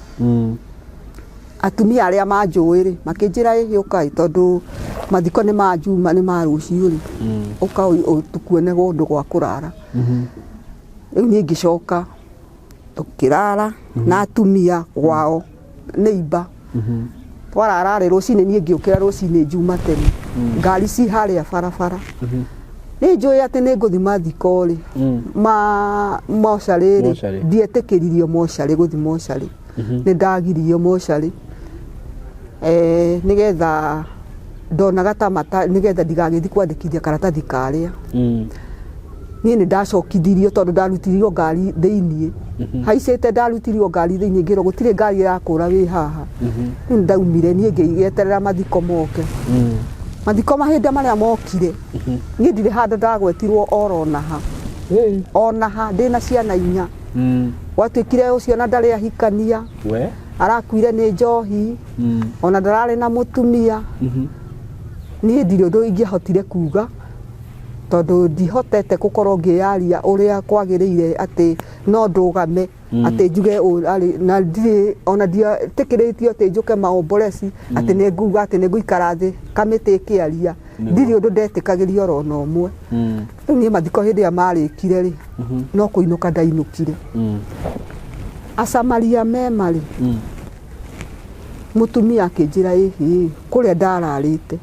Atumia arĩa manjũĩ rĩ makĩnjĩra ũka tondũ mathiko nĩ ma Juma nĩ ma rũciũ rĩ ũka tukuone gũndũ gwa kũrara. Rĩu niĩ ngĩcoka tũkĩrara na atumia gwao neighbor. Twarara rĩ rũcinĩ niĩ ngĩũkĩra rũcinĩ Juma tene, ngari ci harĩa barabara. Nĩ njũĩ atĩ nĩ ngũthi mathiko rĩ mocarĩ rĩ ndietĩkĩririo mocarĩ gũthi mocarĩ, nĩ ndagirio mocarĩ nĩgetha ndonaga ta nĩgetha ndigagĩthi kwandĩkithia karatathi karĩa. Niĩ nĩ ndacokithirio tondũ ndarutirio ngari thĩiniĩ, haicĩte ndarutirio ngari thĩiniĩ ngĩrwo gũtirĩ ngari yakũra wĩ haha. Rĩu ndaumire niĩ ngĩeterera mathiko moke. Mathiko mahĩndĩ marĩa mokire niĩ ndirĩ handũ ndagwetirwo oronaha, onaha ndĩna ciana 4. Gwatuĩkire ũcio na ndarĩ ahikania, arakuire nĩ njohi, ona ndararĩ na mũtumia. Niĩ ndirĩ ũndũ ingĩahotire kuga tondũ ndihotete gũkorwo ngĩyaria ũrĩa kwagĩrĩire atĩ no ndũgame atĩ njuge na ndirĩ ona ndietĩkĩrĩtio atĩ njuke maomboleci atĩ nĩ nguga atĩ nĩ ngũikara thĩ kamĩtĩ ĩkĩaria, ndirĩ ũndũ ndetĩkagĩrio oro na ũmwe. Rĩu niĩ mathiko hĩndĩ ĩrĩa marĩkire rĩ no kũinũka ndainũkire. Acamaria memarĩ mũtumia akĩnjĩra kũrĩa ndararĩte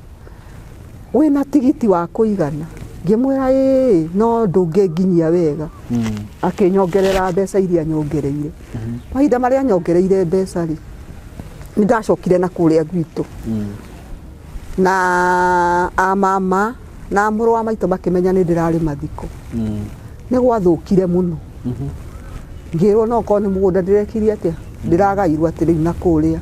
wĩna tigiti wa kũigana? Ngĩmwĩra no ndũngĩnginyia wega. Akĩnyongerera mbeca iria nyongereire. Mahinda marĩa nyongereire mbeca rĩ nĩ ndacokire na kũrĩa gwitũ na mama na mũrũ wa maitũ makĩmenya nĩ ndĩrarĩ mathiko. nĩ gwathũkire mũno ngĩrwo no korwo nĩ mũgũnda ndĩrekirie atĩa ndĩragairwo atĩ rĩu na kũrĩa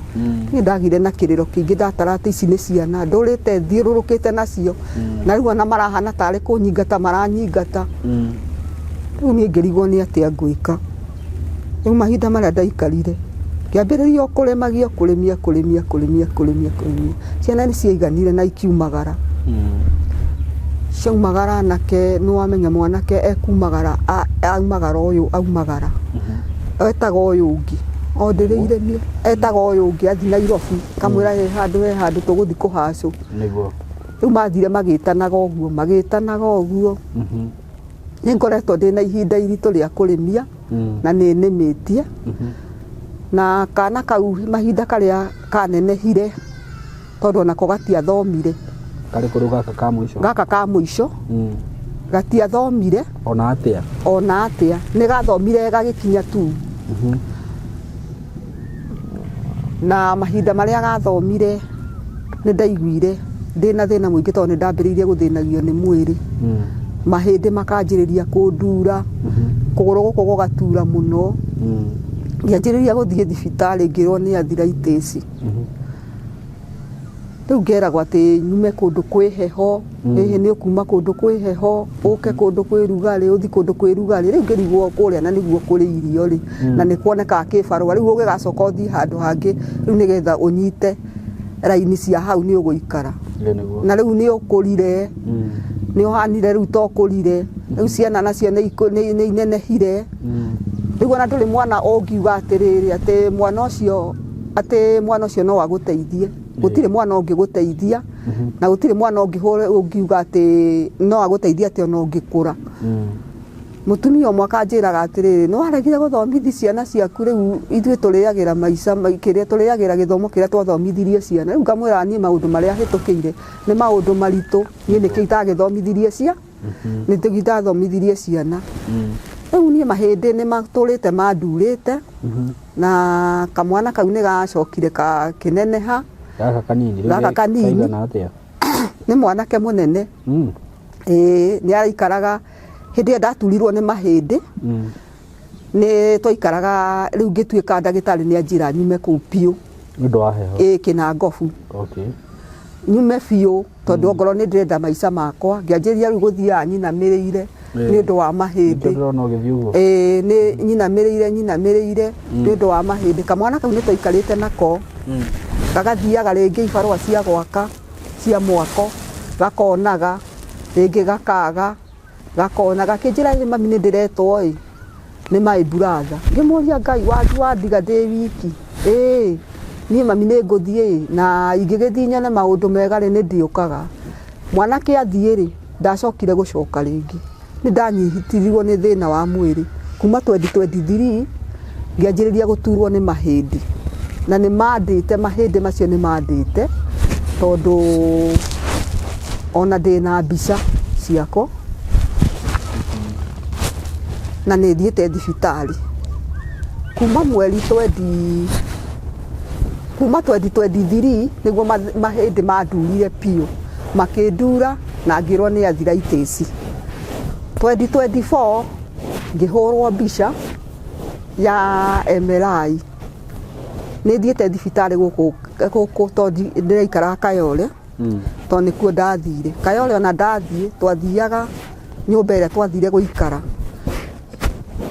niĩ ndagire na kĩrĩro kĩingĩ ndatara atĩ ici nĩ ciana ndũrĩte thiũrũrũkĩte nacio na rĩu ona marahana tarĩ kũnyingata maranyingata rĩu niĩ ngĩrigwo nĩ atĩa ngwĩka rĩu mahinda marĩa ndaikarire ngĩambĩrĩria kũrĩmia ciana nĩ ciaiganire na ikiumagara ciaumagara nake nĩ wamenya mwanake ekumagara aumagara ũyũ aumagara etaga ũyũ ũngĩ o ndĩrĩiremio etaga ũyũ ũngĩ athi Nairobi kamwĩra he handũ tũgũthi kũhacũ rĩu mathire magĩtanaga ũguo nĩ ngoretwo ndĩna ihinda iritũ rĩa kũrĩmia na nĩ nĩmĩtie na kana kau mahinda karĩa kanenehire tondũ onako gatiathomire gaka ka mũico gatiathomire ona atĩa nĩ gathomire gagĩkinya tu na mahinda marĩa gathomire nĩ ndaiguire ndĩna thĩna mũingĩ tondũ nĩ ndambĩrĩirie gũthĩnagio nĩ mwĩrĩ mahĩndĩ makanjĩrĩria kũndura kũgũrũ gũkũ gũgatura mũno ngĩanjĩrĩria gũthiĩ thibitarĩ ngĩrwo nĩ arthritis rĩu ngeragwo atĩ nyume kũndũ kwĩ heho hihi nĩ ũkuma kũndũ kwĩ heho ũke kũndũ kwĩ rugarĩ ũthi kũndũ kwĩ rugarĩ rĩu ngĩrigwo kũrĩa na nĩguo kũrĩ irio rĩ na nĩ kuonekaga kĩbarũa rĩu ũgĩgacoka ũthiĩ handũ hangĩ rĩu nĩgetha ũnyite raini cia hau nĩ ũgũikara na rĩu nĩ ũkũrire nĩ ũhanire rĩu to kũrire rĩu ciana nacio nĩ inenehire rĩu ona ndũrĩ mwana ũngiuga atĩrĩrĩ atĩ mwana ũcio no agũteithie gũtirĩ mwana ũngĩgũteithia na gũtirĩ mwana ũngiuga atĩ no agũteithia atĩ ona ũngĩkũra mũtumia ũmwe akanjĩraga atĩrĩrĩ nĩ waregire gũthomithia ciana ciaku rĩu ithuĩ tũrĩagĩra maica kĩrĩa tũrĩagĩra gĩthomo kĩrĩa twathomithirie ciana rĩu ngamwĩra niĩ maũndũ marĩa hĩtũkĩire nĩ maũndũ maritũ niĩ nĩkĩo itagĩthomithirie nĩkĩo itathomithirie ciana rĩu niĩ mahĩndĩ nĩ matũrĩte mandurĩte na kamwana kau nĩ gacokire kĩneneha gaka kanini nĩ mwanake mũnene nĩ araikaraga hĩndĩ ĩyo ndaturirwo nĩ mahĩndĩ nĩ twaikaraga rĩu ngĩtuĩka ndagĩtarĩ nĩ anjĩra nyume kũu piũ Kĩnangobu nyume biũ tondũ ongorwo nĩ ndĩrenda maica makwa ngĩanjĩrĩria rĩu gũthiaga nyinamĩrĩire nĩ ũndũ wa mahĩndĩ nĩ nyinamĩrĩire nĩ ũndũ wa mahĩndĩ kamwana kau nĩ twaikarĩte nako gagathiaga rĩngĩ ibarũa cia gwaka cia mwako gakonaga rĩngĩ gakaga gakonaga kĩnjĩra mami nĩ ndĩretwo nĩ my brother ngĩmũria Ngai wandiga ndĩ wiki niĩ mami nĩ ngũthiĩ na ingĩgĩthiĩ nyone maũndũ mega nĩ ndĩũkaga mwanake athiĩ ndacokire gũcoka rĩngĩ nĩ ndanyihitirirwo nĩ thĩna wa mwĩrĩ kuma 2023 ngĩanjĩrĩria gũturwo nĩ mahĩndĩ na nĩ mandĩte mahĩndĩ macio nĩ mandĩte tondũ ona ndĩna mbica ciako na nĩ thiĩte thibitarĩ kuma mweri 2023 nĩguo mahĩndĩ mandurire piũ makĩndura na ngĩrwo nĩ arthritis 2024 ngĩhũrwo mbica ya MRI nĩ thiĩte thibitarĩ gũkũ tondũ ndĩraikara Kayole tondũ nĩkuo ndathire Kayole ona ndathiĩ twathiaga nyũmba ĩrĩa twathire gũikara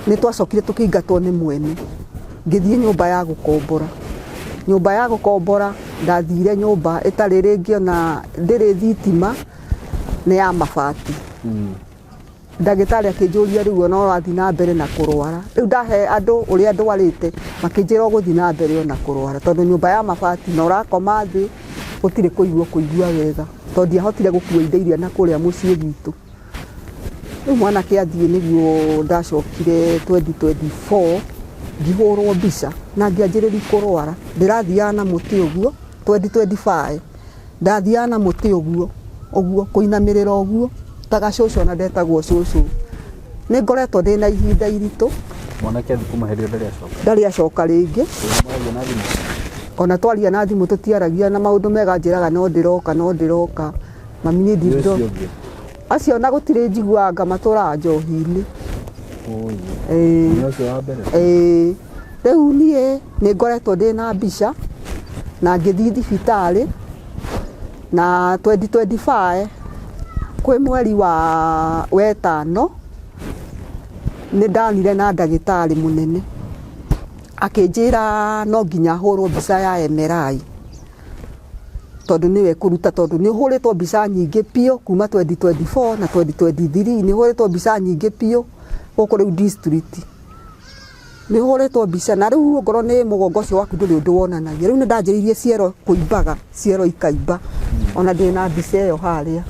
nĩ twacokire tũkĩingatwo nĩ mwene ngĩthiĩ nyũmba ya gũkombora ndathire nyũmba ĩtarĩ rĩngĩ ona ndĩrĩ thitima nĩ ya mabati ndagĩtarĩ akĩnjũria rĩu ona ũrathiĩ na mbere na kũrwara rĩu ndahe andũ ũrĩa ndwarĩte makĩnjĩra ũgũthiĩ na mbere ona kũrwara tondũ nyũmba ya mabati na ũrakoma thĩ ũtirĩ kũigua wega tondũ ndiahotire gũkua indo iria na kũrĩa mũciĩ gwitũ rĩu mwanake athiĩ nĩguo ndacokire 2024 ngĩhũrwo mbica na ngĩanjĩrĩria kũrwara ndĩrathiaga na mũtĩ ũguo 2025 ndathiaga na mũtĩ ũguo kũinamĩrĩra ũguo ta gacũcũ na ndetagwo cũcũ nĩ ngoretwo ndĩna ihinda iritũ mwanake kuma hĩndĩ ndarĩ acoka rĩngĩ ona twaria na thimũ tũtiaragia na maũndũ mega njĩraga no ndĩroka mami nĩ ndiroka acio na gũtirĩ njiguanga matũraga njohi-inĩ Rĩu niĩ nĩ ngoretwo ndĩna mbica na ngĩthiĩ thibitarĩ na 2025 kwĩ mweri wa wetano nĩ ndanire na ndagĩtarĩ mũnene akĩnjĩra no nginya hũrwo mbica ya MRI tondũ nĩwe kũruta tondũ nĩ hũrĩtwo mbica nyingĩ piũ kuma 2024 na 2023 nĩ hũrĩtwo mbica nyingĩ piũ gũkũ rĩu district nĩ hũrĩtwo mbica na rĩu ngoro nĩ mũgongo ũcio waku ndũrĩ ũndũ wonanagia rĩu nĩ ndanjĩrĩirie ciero kũimbaga ciero ikaimba ona ndĩ na mbica ĩyo harĩa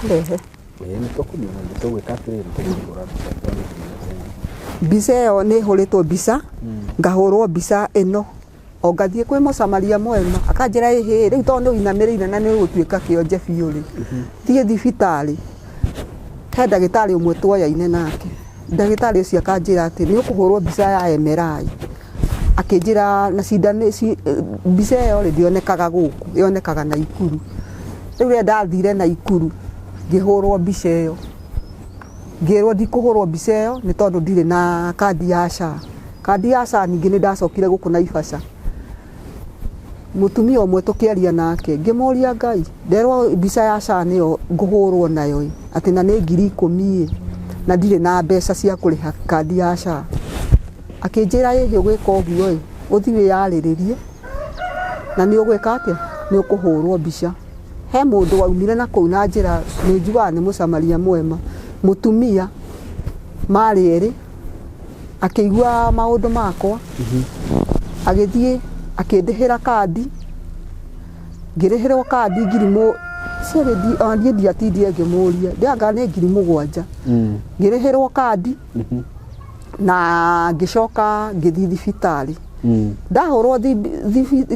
rehe mbica ĩyo nĩ hũrĩtwo mbica ngahũrwo mbica ĩno o ngathiĩ kwĩ mũcamaria mwema akanjĩra ĩhĩ rĩu tondũ nĩ ũinamĩrĩire na nĩ ũgũtuĩka kĩonje biũ rĩ thiĩ thibitarĩ he ndagĩtarĩ ũmwe tuoyaine nake ndagĩtarĩ ũcio akanjĩra atĩ nĩ ũkũhũrwo mbica ya MRI akĩnjĩra na cindano mbica ĩyo rĩ ndĩonekaga gũkũ yonekaga Naikuru rĩu rĩrĩa ndathire Naikuru ngĩhũrwo mbica ĩyo ngĩrwo ndikũhũrwo mbica ĩyo nĩ tondũ ndirĩ na kandi ya SHA ningĩ nĩ ndacokire gũkũ Naivasha mũtumia ũmwe tũkĩaria nake ngĩmũria Ngai nderwo mbica ya SHA nĩyo ngũhũrwo nayo atĩ na nĩ 10,000 na ndirĩ na mbeca cia kũrĩha kandi ya SHA akĩnjĩra ĩhĩ ũgwĩka ũguo ũthiĩ wĩyarĩrĩrie na nĩ ũgwĩka atĩa nĩ ũkũhũrwo mbica he mũndũ waumire na kũu na njĩra nĩ njugaga nĩ mũcamaria mwema mũtumia marĩ erĩ akĩigua maũndũ makwa agĩthiĩ akĩndĩhĩra kandi ngĩrĩhĩrwo kandi ngiri ciarĩ ndiatindire ngĩmũria ndĩanga nĩ 7,000 ngĩrĩhĩrwo kandi na ngĩcoka ngĩthiĩ thibitarĩ ndahũrwo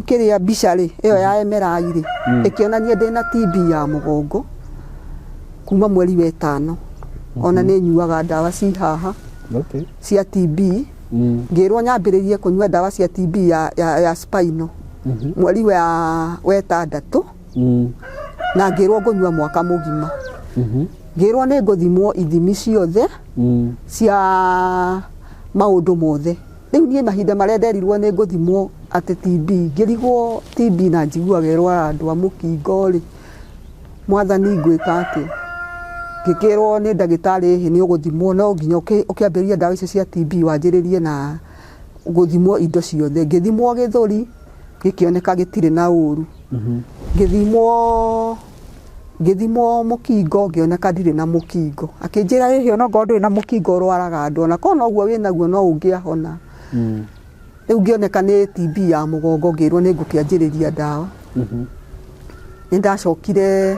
kĩrĩa mbica rĩ ĩyo ya MRI rĩ ĩkĩonania ndĩna TB ya mũgongo kuma mweri wetano ona nĩ nyuaga ndawa ci haha cia TB ngĩrwo nyambĩrĩrie kũnyua ndawa cia TB ya spinal mweri wa wetandatũ na ngĩrwo ngũnyua mwaka mũgima ngĩrwo nĩ ngũthimwo ithimi ciothe cia maũndũ mothe rĩu niĩ mahinda marĩa nderirwo nĩ ngũthimwo atĩ TB ngĩrigwo TB na njiguaga ĩrwara andũ a mũkingo rĩ mwathani ngwĩka atĩ ngĩkĩrwo nĩ ndagĩtarĩ nĩ ũgũthimwo no nginya ũkĩambĩrĩria ndawa icio cia TB wanjĩrĩrie na gũthimwo indo ciothe ngĩthimwo gĩthũri gĩkĩoneka gĩtirĩ na ũru ngĩthimwo mũkingo ngĩoneka ndirĩ na mũkingo akĩnjĩra ĩhĩ ona ngorwo ndũrĩ na mũkingo ũrwaraga andũ ona korwo noguo wĩnaguo no ũngĩahona rĩu ngĩoneka nĩ TB ya mũgongo ngĩrwo nĩ ngũkĩanjĩrĩria ndawa nĩ ndacokire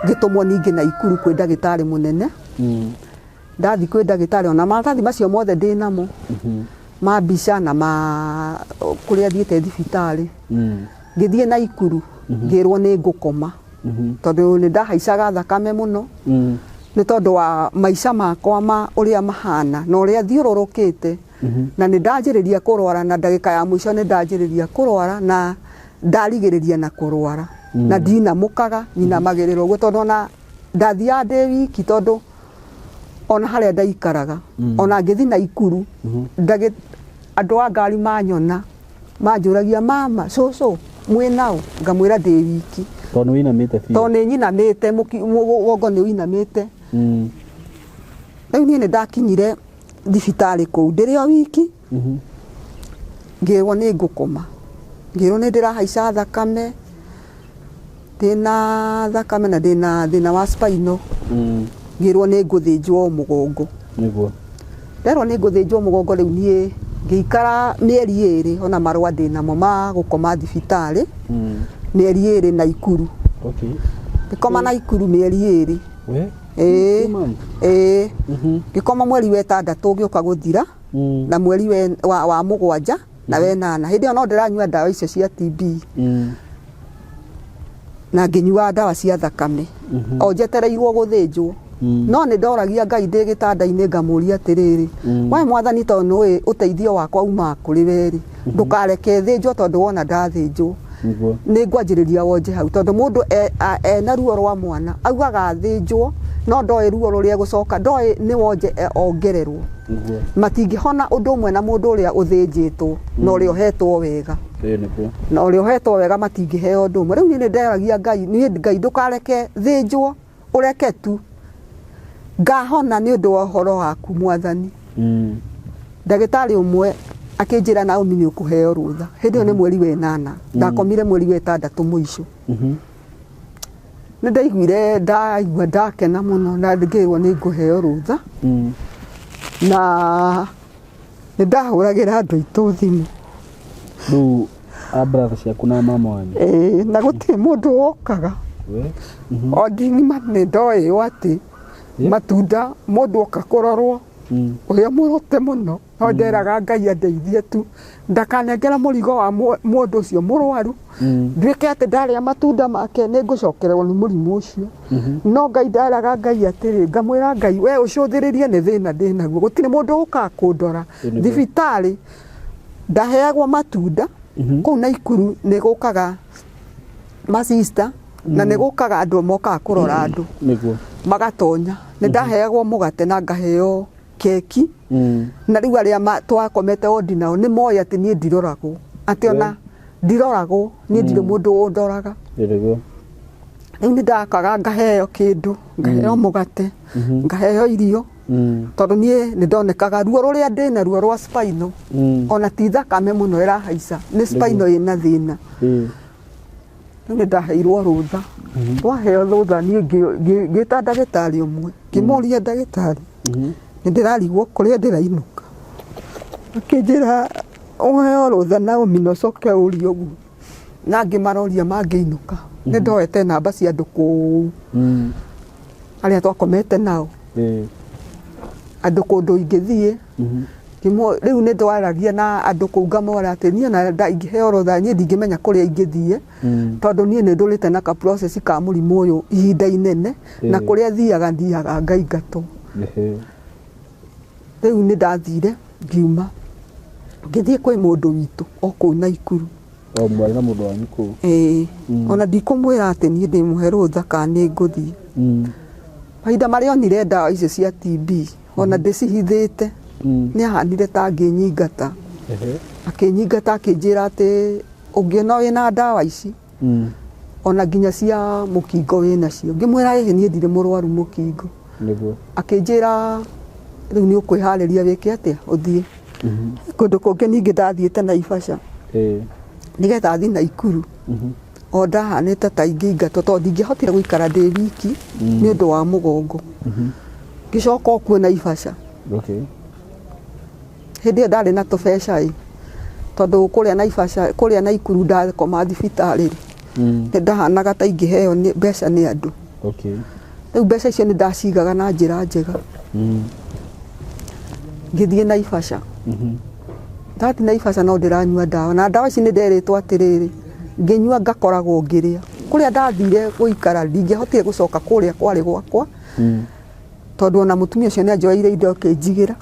ngĩtũmwo ningĩ Naikuru kwĩ ndagĩtarĩ mũnene ndathi kwĩ ndagĩtarĩ ona maratathi macio mothe ndĩ namo ma mbica na kũrĩa thiĩte thibitarĩ ngĩthiĩ Naikuru ngĩrwo nĩ ngũkoma tondũ nĩ ndahaicaga thakame mũno nĩ tondũ wa maica makwa ma ũrĩa mahana na ũrĩa thiũrũrũkĩte na nĩ ndanjĩrĩria kũrwara na ndagĩka ya mũico nĩ ndanjĩrĩria kũrwara na ndarigĩrĩria na kũrwara na ndinamũkaga nyinamagĩrĩrwo ũguo tondũ ona ndathiaga ndĩ wiki tondũ ona harĩa ndaikaraga ona ngĩthiĩ Naikuru andũ a ngari manyona manjũragia mama cũcũ mwĩnaũ ngamwĩra ndĩ wiki tondũ wĩinamĩte biũ tondũ nĩ nyinamĩte mũgongo nĩ wĩinamĩte rĩu niĩ nĩ ndakinyire thibitarĩ kũu ndĩrĩ o wiki ngĩrwo nĩ ngũkoma ngĩrwo nĩ ndĩrahaica thakame ndĩna thakame na ndĩna thĩna wa spinal ngĩrwo nĩ ngũthĩnjwo mũgongo nĩguo nderwo nĩ ngũthĩnjwo mũgongo rĩu niĩ ngĩikara mĩeri 2 ona marũa ndĩ namo ma gũkoma thibitarĩ mĩeri 2 Naikuru ngĩkoma Naikuru mĩeri 2 ngĩkoma mweri wetandatũ ngĩũka gũthira na mweri wa mũgwanja na wenana hĩndĩ ĩyo no ndĩranyua ndawa icio cia TB na ngĩnyua ndawa cia thakame o njetereirwo gũthĩnjwo no nĩ ndoragia Ngai ndĩ gĩtanda-inĩ ngamũria atĩrĩrĩ we mwathani tondũ nĩ ũteithio wakwa uma kũrĩ werĩ ndũkareke thĩnjwo tondũ wona ndathĩnjwo nĩ ngwanjĩrĩria wonje hau tondũ mũndũ ena ruo rwa mwana augaga thĩnjwo no ndoe ruo ruria gucoka ndoe ni wonje ongererwo matingihona undu umwe na mundu uria uthinjitwo na uria hetwo wega na uria hetwo wega matingiheo undu umwe riu ni nderagia Ngai ndukareke thinjwo ureke tu ngahona ni undu wa horo waku Mwathani ndagitari umwe akinjira na umini ukuheo rutha hindi ni mweri wa 8 ndakomire mweri wa 6 muico ndaiguire ndakena muno na ngirwo ni nguheo rutha na ndahuragira andu aitu thimu riu brother ciaku na mama wanyu na gutiri mundu wokaga o ndingima ni ndoe ati matunda mundu oka kurorwo uria murote muno no nderaga Ngai andeithie tu ndakanengera murigo wa mundu ucio murwaru nduike ati ndaria matunda make ni ngucokererwo ni murimu ucio no Ngai nderaga Ngai atiri ngamwira Ngai we ucuthiririe ni thina ndinaguo gutiri mundu uka kundora thibitari ndaheagwo matunda kuu Naikuru ni gukaga ma sister na ni gukaga andu moka kurora andu magatonya ni ndaheagwo mugate na ngaheo keki na riu aria twakomete odi nao ni moya ati ni ndiroragwo ati ona ndiroragwo ni ndire mundu undoraga riu ni ndakaga ngaheo kindu ngaheo mugate ngaheo irio tondu ni ndonekaga ruo ruria ndina ruo rwa spinal ona ti thakame muno irahaica ni spinal ina thina ni ndaheirwo rutha twaheo rutha ni ngita ndagitari umwe kimuria ndagitari ndirarigwo kuria ndirainuka akinjira uheo rutha na umino coke urio guo na ngimaroria mangiinuka ni ndoete namba cia andu kuu aria twakomete nao andu kundu ingithie riu ni ndwaragia na andu kuu ngamora ati nie na ingiheo rutha nie ndingimenya kuria ingithie tondu nie ni ndurite na ka process ka murimu uyu ihinda inene na kuria thiaga ndiaga Ngai ngato riu ni ndathire ngiuma ngithie kwi mundu witu o kuu Naikuru mwari na mundu wanyu kuu ona ndikumwira ati nie ndimuhe rutha kana ni nguthie mahinda maria onire ndawa icio cia TB ona ndicihithite ni ahanire ta nginyingata akinyingata akinjira ati ungiona wina ndawa ici ona nginya cia mukingo wina cio ngimwira hihi nie ndire murwaru mukingo akinjira riu ni ukwihariria wike atia uthie kundu kungi ningi ndathiite Naivasha nigetha thi Naikuru o ndahanite ta ingiingatwo tondu ndingihotire guikara ndi wiki ni undu wa mugongo ngicoka okuo Naivasha hindi ndari na tubeca tondu kuria Naivasha kuria Naikuru ndakoma thibitari ni ndahanaga ta ingiheo mbeca ni andu riu mbeca icio ni ndacigaga na njira njega ngithie Naivasha ndati Naivasha no ndiranyua ndawa na ndawa ici ni nderitwo atiriri nginyua ngakoragwo ngiria kuria ndathire guikara ndingihotire gucoka kuria kwari gwakwa tondu ona mutumia ucio ni anjoire indo kinjigira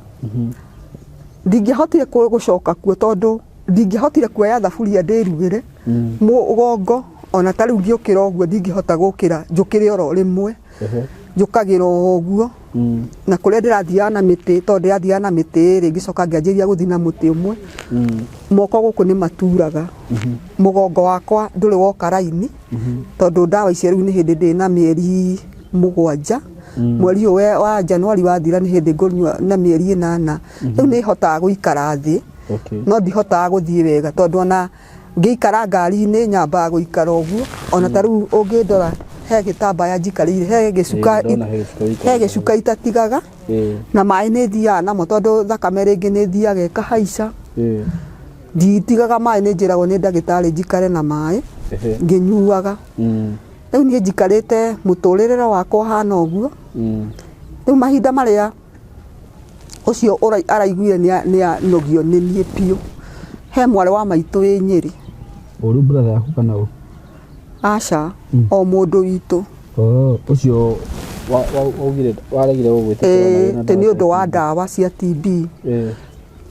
ndingihotire gucoka kuo tondu ndingihotire kuoya thaburia ndirugire mugongo ona tariu ngiukira uguo ndingihota gukira njukire oro rimwe njukagira uguo na kuria ndirathia na miti tondu ndirathia na miti ri ngicoka ngianjiria guthi na muti umwe moko guku ni maturaga mugongo wakwa nduri woka raini tondu ndawa icio riu ni hindi ndina mieri 7 mweri wa Januari wathira ni hindi ngonyua na mieri 8 riu ni hotaga guikara thi no ndihotaga guthie wega tondu ona ngiikara ngari-ini nyambaga guikara uguo ona tariu ungindora he gitambaya njikarire he gicuka itatigaga na mai ni thiaga namo tondu thakame ringi ni thiaga ikahaica nditigaga mai ni njiragwo ni ndagitari njikare na mai nginyuaga riu ni njikarite muturirire wakwa hana uguo riu mahinda maria ucio araiguire ni anogio ni nie piu he mware wa maitu wi Nyeri uri brother yaku kana u aca o mundu witu ucio waugire waregire gwite ni undu wa ndawa cia TB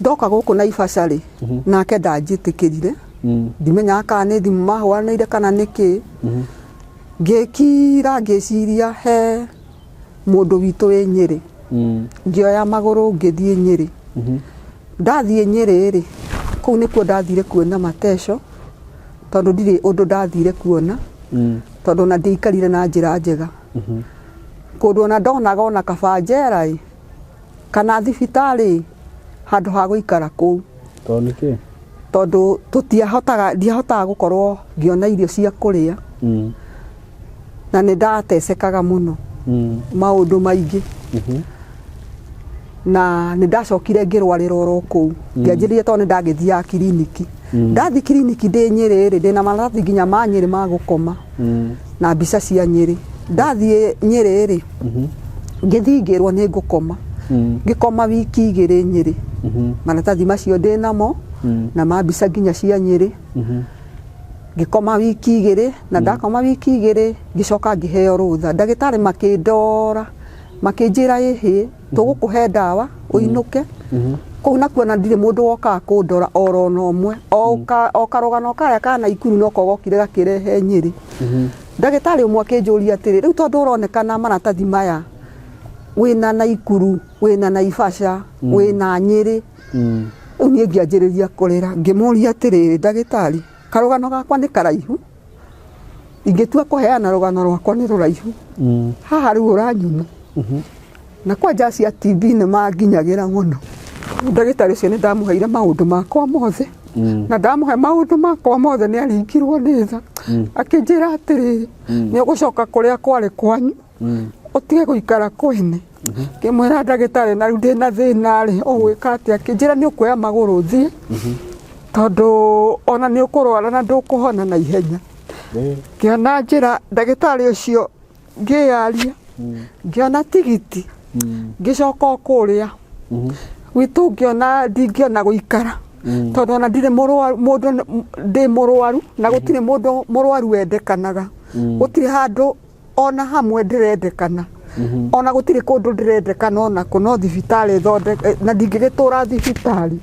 ndoka guku Naivasha ri nake ndanjitikirire ndimenya kana ni thimu mahwanire kana niki ngikira ngiciria he mundu witu wi Nyeri ngioya maguru ngithie Nyeri ndathie Nyeri ri kuu nikuo ndathire kuona Mateso tondu ndiri undu ndathire kuona tondu na ndiikarire na njira njega kundu na ndonaga ona kabanjera kana thibitari handu ha guikara kuu tondu ndiahotaga gukorwo ngiona irio cia kuria na ni ndatecekaga muno maundu maingi na ni ndacokire ngirwarira oro kuu ngianjirie tondu ndagithia kiriniki ndathi kiriniki ndi Nyeri ri ndina maratathi nginya ma Nyeri ma gukoma na mbica cia Nyeri ndathie Nyeri ri ngithi ngirwo ni ngukoma ngikoma wiki 2 Nyeri maratathi macio ndi namo na ma mbica nginya cia Nyeri ngikoma wiki 2 na ndakoma wiki 2 ngicoka ngiheo rutha ndagitari makindora makinjira ihi tugukuhe ndawa uinuke kuu nakuona ndire mundu woka kundora oro nomwe o karogano kaya kana Ikuru no kogokire gakirehe Nyeri ndagitari umwe akinjuria atiri riu tondu uronekana maratathi maya wina na Ikuru wina na Naivasha wina Nyeri unie ngianjiriria kurira ngimuria atiri ndagitari karogano gakwa ni karaihu ingitua kuheana rogano rwakwa ni ruraihu haha riu uranyuna na kwanja cia TB ni manginyagira muno ndagitari ucio ni ndamuheire maundu makwa mothe na ndamuhe maundu makwa mothe ni aringirwo ni tha akinjira atiri ni ugucoka kuria kwari kwanyu utige guikara kwene kimwira ndagitari na riu ndina thina ri ugwika atia akinjira ni ukuoya maguru thie tondu ona ni ukurwara na ndukuhona na ihenya ngiona njira ndagitari ucio ngiaria ngiona tigiti ngicoka kuria witu ngiona ndingiona guikara tondu ona ndire mundu ndi murwaru na gutire mundu murwaru wendekanaga gutire handu ona hamwe ndirendekana ona gutire kundu ndirendekana ona kuno thibitari thonde na ndingigitura thibitari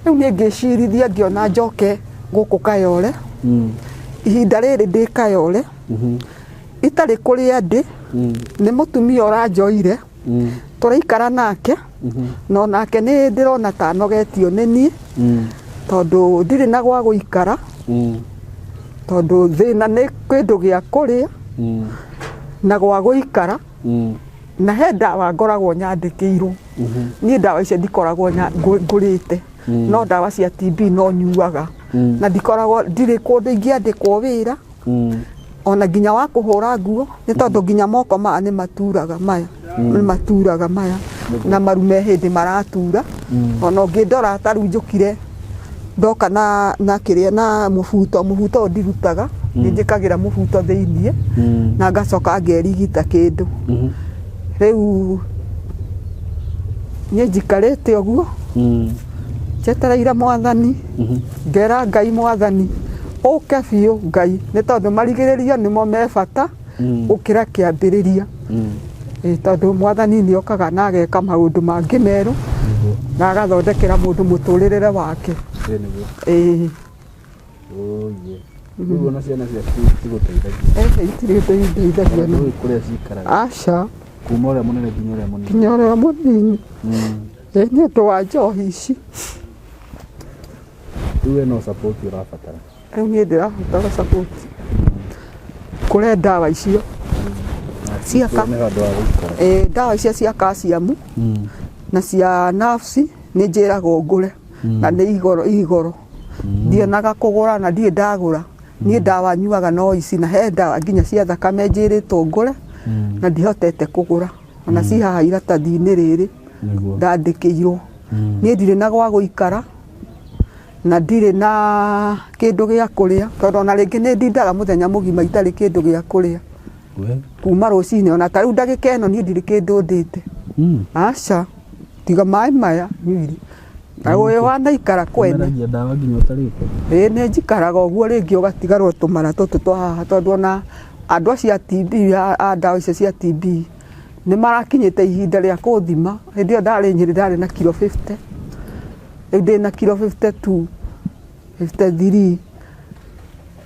riu ni ngicirithia ngiona njoke guku Kayole ihinda riri ndi Kayole itari kuria ndi ni mutumia uranjoire turaikara nake no nake ni ndirona ta nogetio ni nie tondu ndiri na gwa guikara tondu thina ni kindu gia kuria na gwa guikara na he ndawa ngoragwo nyandikirwo ni ndawa icio ndikoragwo ngurite no ndawa cia TB no nyuaga na ndikoragwo ndiri kundu ingiandikwo wira ona nginya wa kuhura nguo ni tondu nginya moko ma ni maturaga maya na marume hindi maratura ona ngindora taru njukire ndoka na kiria na mubuto ndirutaga njikagira mubuto thiinie na ngacoka ngerigita kindu riu ni njikarite oguo njetereire Mwathani ngera Ngai Mwathani uke biu Ngai ni tondu marigiririo nimo me bata ukira kiambiriria tondu Mwathani ni okaga na ageka maundu mangi meru na agathondekera mundu muturirire wake Uona ciana ciaku iguteithagia itiriteithagia no kuria cikaraga aca kuma uria munene nginya uria munini ni undu wa njohi ici riu no support urabatara riu ni ndirabatara support kuria ndawa icio ciaka ndawa icio cia calcium na cia nerves ni njiragwo ngure na ni igoro ndionaga kugura na ndie ndagura ni ndawa nyuaga no ici na he ndawa nginya cia thakame njiritwo ngure na ndihotete kugura ona ci haha iratathi-ini riri ndandikirwo ni ndire na gwa guikara na ndire na kindu gia kuria tondu ona ringi ni ndindaga muthenya mugima itari kindu gia kuria kuma rucini ona ta riu ndagika ino ni ndire kindu ndite aca tiga mai maya nyuire na uyu wanaikara kwene ndawa nginya utarite ni njikaraga uguo ringi ugatigarwo tumara tutu twa haha tondu ona andu acia TB a ndawa icio cia TB ni marakinyite ihinda ria kuthima hindi ndari Nyeri ndari na kilo 50 riu ndi na kilo 52 53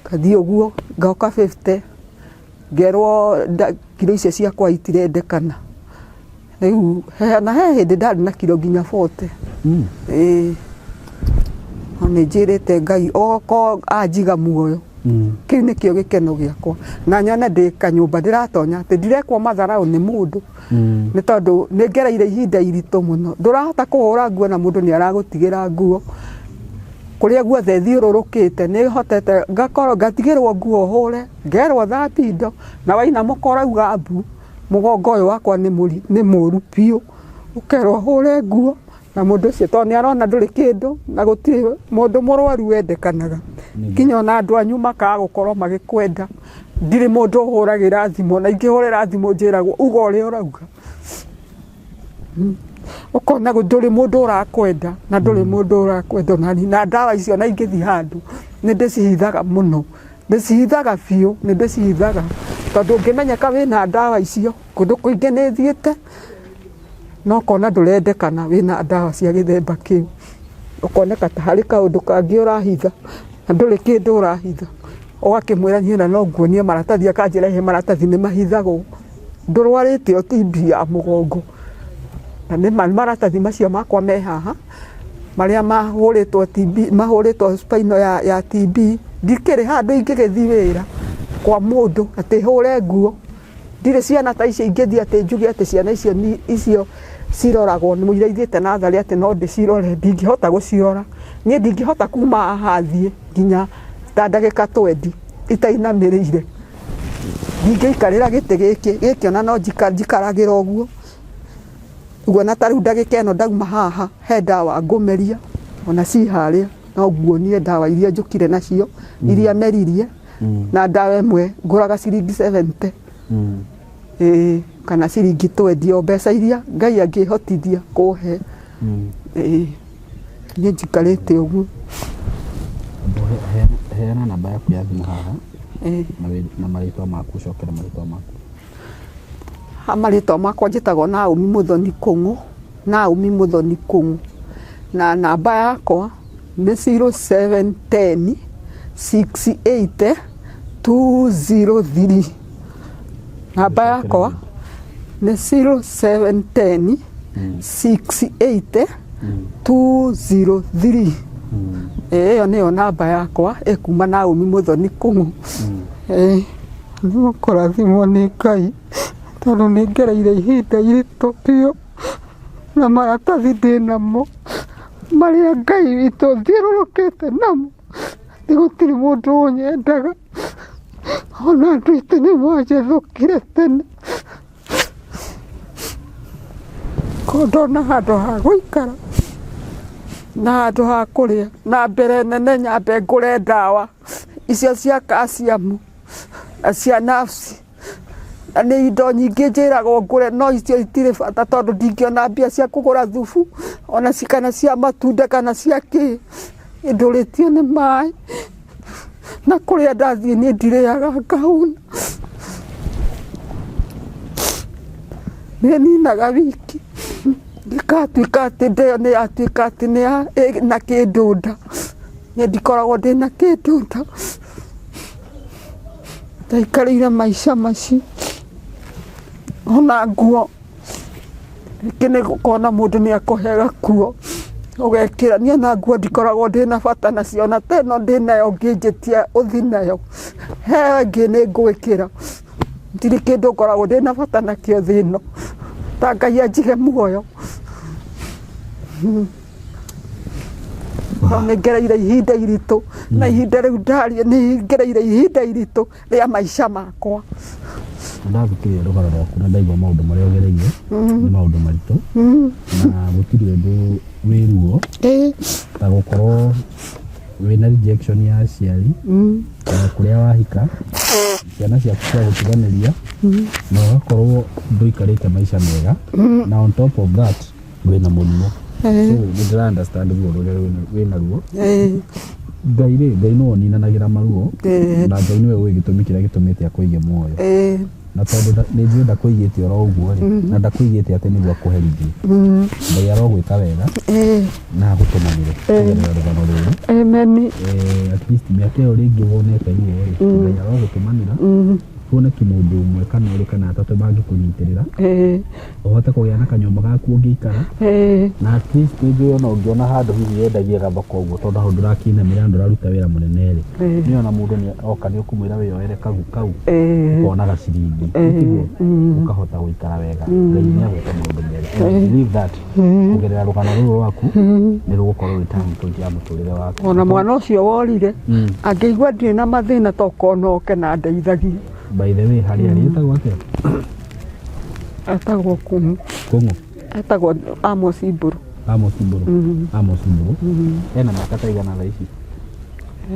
kathi uguo ngauka 50 ngerwo kilo icio ciakwa itirendekana riu na he hindi ndari na kilo nginya 40 nĩ njĩrĩte Ngai oko anjiga muoyo kĩu nĩkĩo gĩkeno gĩakwa na nyone ndĩ kanyũmba ndĩratonya atĩ ndirekwo matharaũ nĩ mũndũ nĩ tondũ nĩ ngereire ihinda iritũ mũno ndũrahota kũhũra nguo na mũndũ nĩ aragũtigĩra nguo kũrĩa guothe thiũrũrũkĩte nĩ hotete ngakorwo ngatigĩrwo nguo hũre ngerwo thambie indo na waina mũkorauga mbu mũgongo ũyũ wakwa nĩ mũru biũ ũkerwo hũre nguo na mũndũ ũcio tondũ nĩ arona ndũrĩ kĩndũ na gũtirĩ mũndũ mũrwaru wendekanaga kinya ona andũ anyu makaga gũkorwo magĩkwenda ndirĩ mũndũ ũhũragĩra thimũ na ingĩhũrĩra thimũ njĩragwo uga ũrĩa ũrauga ũkona ndũrĩ mũndũ ũrakwenda na ndũrĩ mũndũ ũrakwenda na ndawa icio na ingĩthiĩ handũ nĩ ndĩcihithaga mũno ndĩcihithaga biũ nĩ ndĩcihithaga tondũ ũngĩmenyeka wĩna ndawa icio kũndũ kũingĩ nĩ thiĩte no kona ndũrendekana wĩna ndawa cia gĩthemba kĩu ũkoneka ta harĩ kaũndũ kangĩ ũrahitha na ndũrĩ kĩndũ ũrahitha ũgakĩmwĩra niĩ na no nguonie maratathi akanjĩra he maratathi nĩ mahithagwo ndũrwarĩte TB ya mũgongo na nĩ maratathi macio makwa me haha marĩa mahũrĩtwo TB mahũrĩtwo spino ya TB ndikĩrĩ handũ ingĩgĩthiĩ wĩra kwa mũndũ atĩ hũre nguo ndirĩ ciana ta icio ingĩthiĩ atĩ njuge atĩ ciana icio ciroragwo nĩ mũira ithiĩte natharĩ atĩ no ndĩcirore ndingĩhota gũcirora niĩ ndingĩhota kuma haha thiĩ nginya ta ndagĩka 20 itainamĩrĩire ndingĩikarĩra gĩtĩ gĩkĩ ona no njikaragĩra ũguo ũguo na ta rĩu ndagĩka ĩno ndauma haha he ndawa ngũmeria ona ci harĩa no nguonie ndawa iria njũkire nacio iria meririe na ndawa ĩmwe ngũraga ciringi 70 kana ciringi 20 o mbeca iria Ngai angĩhotithia kũhe niĩ njikarĩte ũguo heana namba yaku ya thimũ haha na marĩtwa maku ũcokere marĩtwa maku marĩtwa makwa njĩtagwo Naomi Muthoni Kũng'ũ Naomi Muthoni Kũng'ũ na namba yakwa nĩ 0710 68 203 namba yakwa nĩ 0710 68 203 ĩyo nĩyo namba yakwa ĩkuma Naomi Muthoni Kũng'ũ nĩ mũkũrathimwo nĩ Ngai tondũ nĩ ngereire ihinda iritũ biũ na maratathi ndĩ namo marĩa Ngai witũ thiũrũrũkĩte namo nĩ gũtirĩ mũndũ ũnyendaga ona andũ aitũ nĩ manjethũkire tene ndona handũ ha gũikara na handũ ha kũrĩa na mbere nene nyambe ngũre ndawa icio cia calcium na cia nafsi na nĩ indo nyingĩ njĩragwo ngũre no icio itirĩ bata tondũ ndingĩona mbia cia kũgũra thubu ona kana cia matunda kana cia kĩ ndũrĩtio nĩ maĩ na kũrĩa ndathiĩ niĩ ndirĩaga ngahũna nĩ ninaga wiki ndikatuĩka atĩ ndĩyo nĩ yatuĩka atĩ nĩ na kĩndũ nda niĩ ndikoragwo ndĩ na kĩndũ nda ndaikarĩire maica macio ona nguo rĩngĩ nĩ gũkona mũndũ nĩ akũhega kuo ũgekĩra niĩ na nguo ndikoragwo ndĩ na bata nacio na teno ndĩ nayo ngĩnjĩtia ũthi nayo he ĩngĩ nĩ ngwĩkĩra ndirĩ kĩndũ ngoragwo ndĩ na bata nakĩo thĩ ĩno ta Ngai anjige muoyo nĩ ngereire ihinda iritũ na ihinda rĩu ndaria nĩ ngereire ihinda iritũ rĩa maica makwa ndathikĩrĩria rũgano rwaku na ndaigua maũndũ marĩa ũgereire nĩ maũndũ maritũ na gũtirĩ ũndũ wĩ ruo ta gũkorwo wĩna rejection ya aciari kũrĩa wahika ciana ciaku cia gũtiganĩria na ũgakorwo ndũikarĩte maica mega na on top of that wĩna mũrimũ nĩ ndĩra understand ruo rũrĩa wĩna ruo Ngai no ninanagĩra maruo na Ngai nĩwe ũĩ gĩtũmi kĩrĩa gĩtũmĩte akũige muoyo na tondũ nĩ njũĩ ndakũigĩte oro ũguo na ndakũigĩte atĩ nĩguo akũherithie Ngai arogwĩka wega na agũtũmanĩre kũgerera rũgano rũrũ amen at least mĩaka ĩyo rĩngĩ wonete ruo Ngai arogũtũmanĩra kuoneke mundu umwe kana uri kana atatu mangikunyitĩrĩra ũhote kũgĩa na kanyũmba gaku ũngĩikara na at least nĩguo no ũngĩona handũ hihi yendagia gathoko ũguo tondũ hau ndũrakinamĩra ndũraruta wĩra mũnene rĩ nĩona mũndũ nĩ oka nĩ ũkũmwĩra wĩyoere kau ũkona gaciringi tiguo ũkahota gũikara wega Ngai nĩagwĩka maũndũ mega believe that kũgerera rũgano rũrũ rwaku nĩ rũgũkorwo rwĩtani point ya mũtũrĩre waku ona mwana ũcio worire angĩigua ndirĩ na mathĩna tokona oke na ndeithagie. By the way, hari etagwo atĩa? Etagwo Kung'u. Kung'u? Etagwo Amos Mburu. Amos Mburu? Amos Mburu? Ena mĩaka ta igana thaa ici?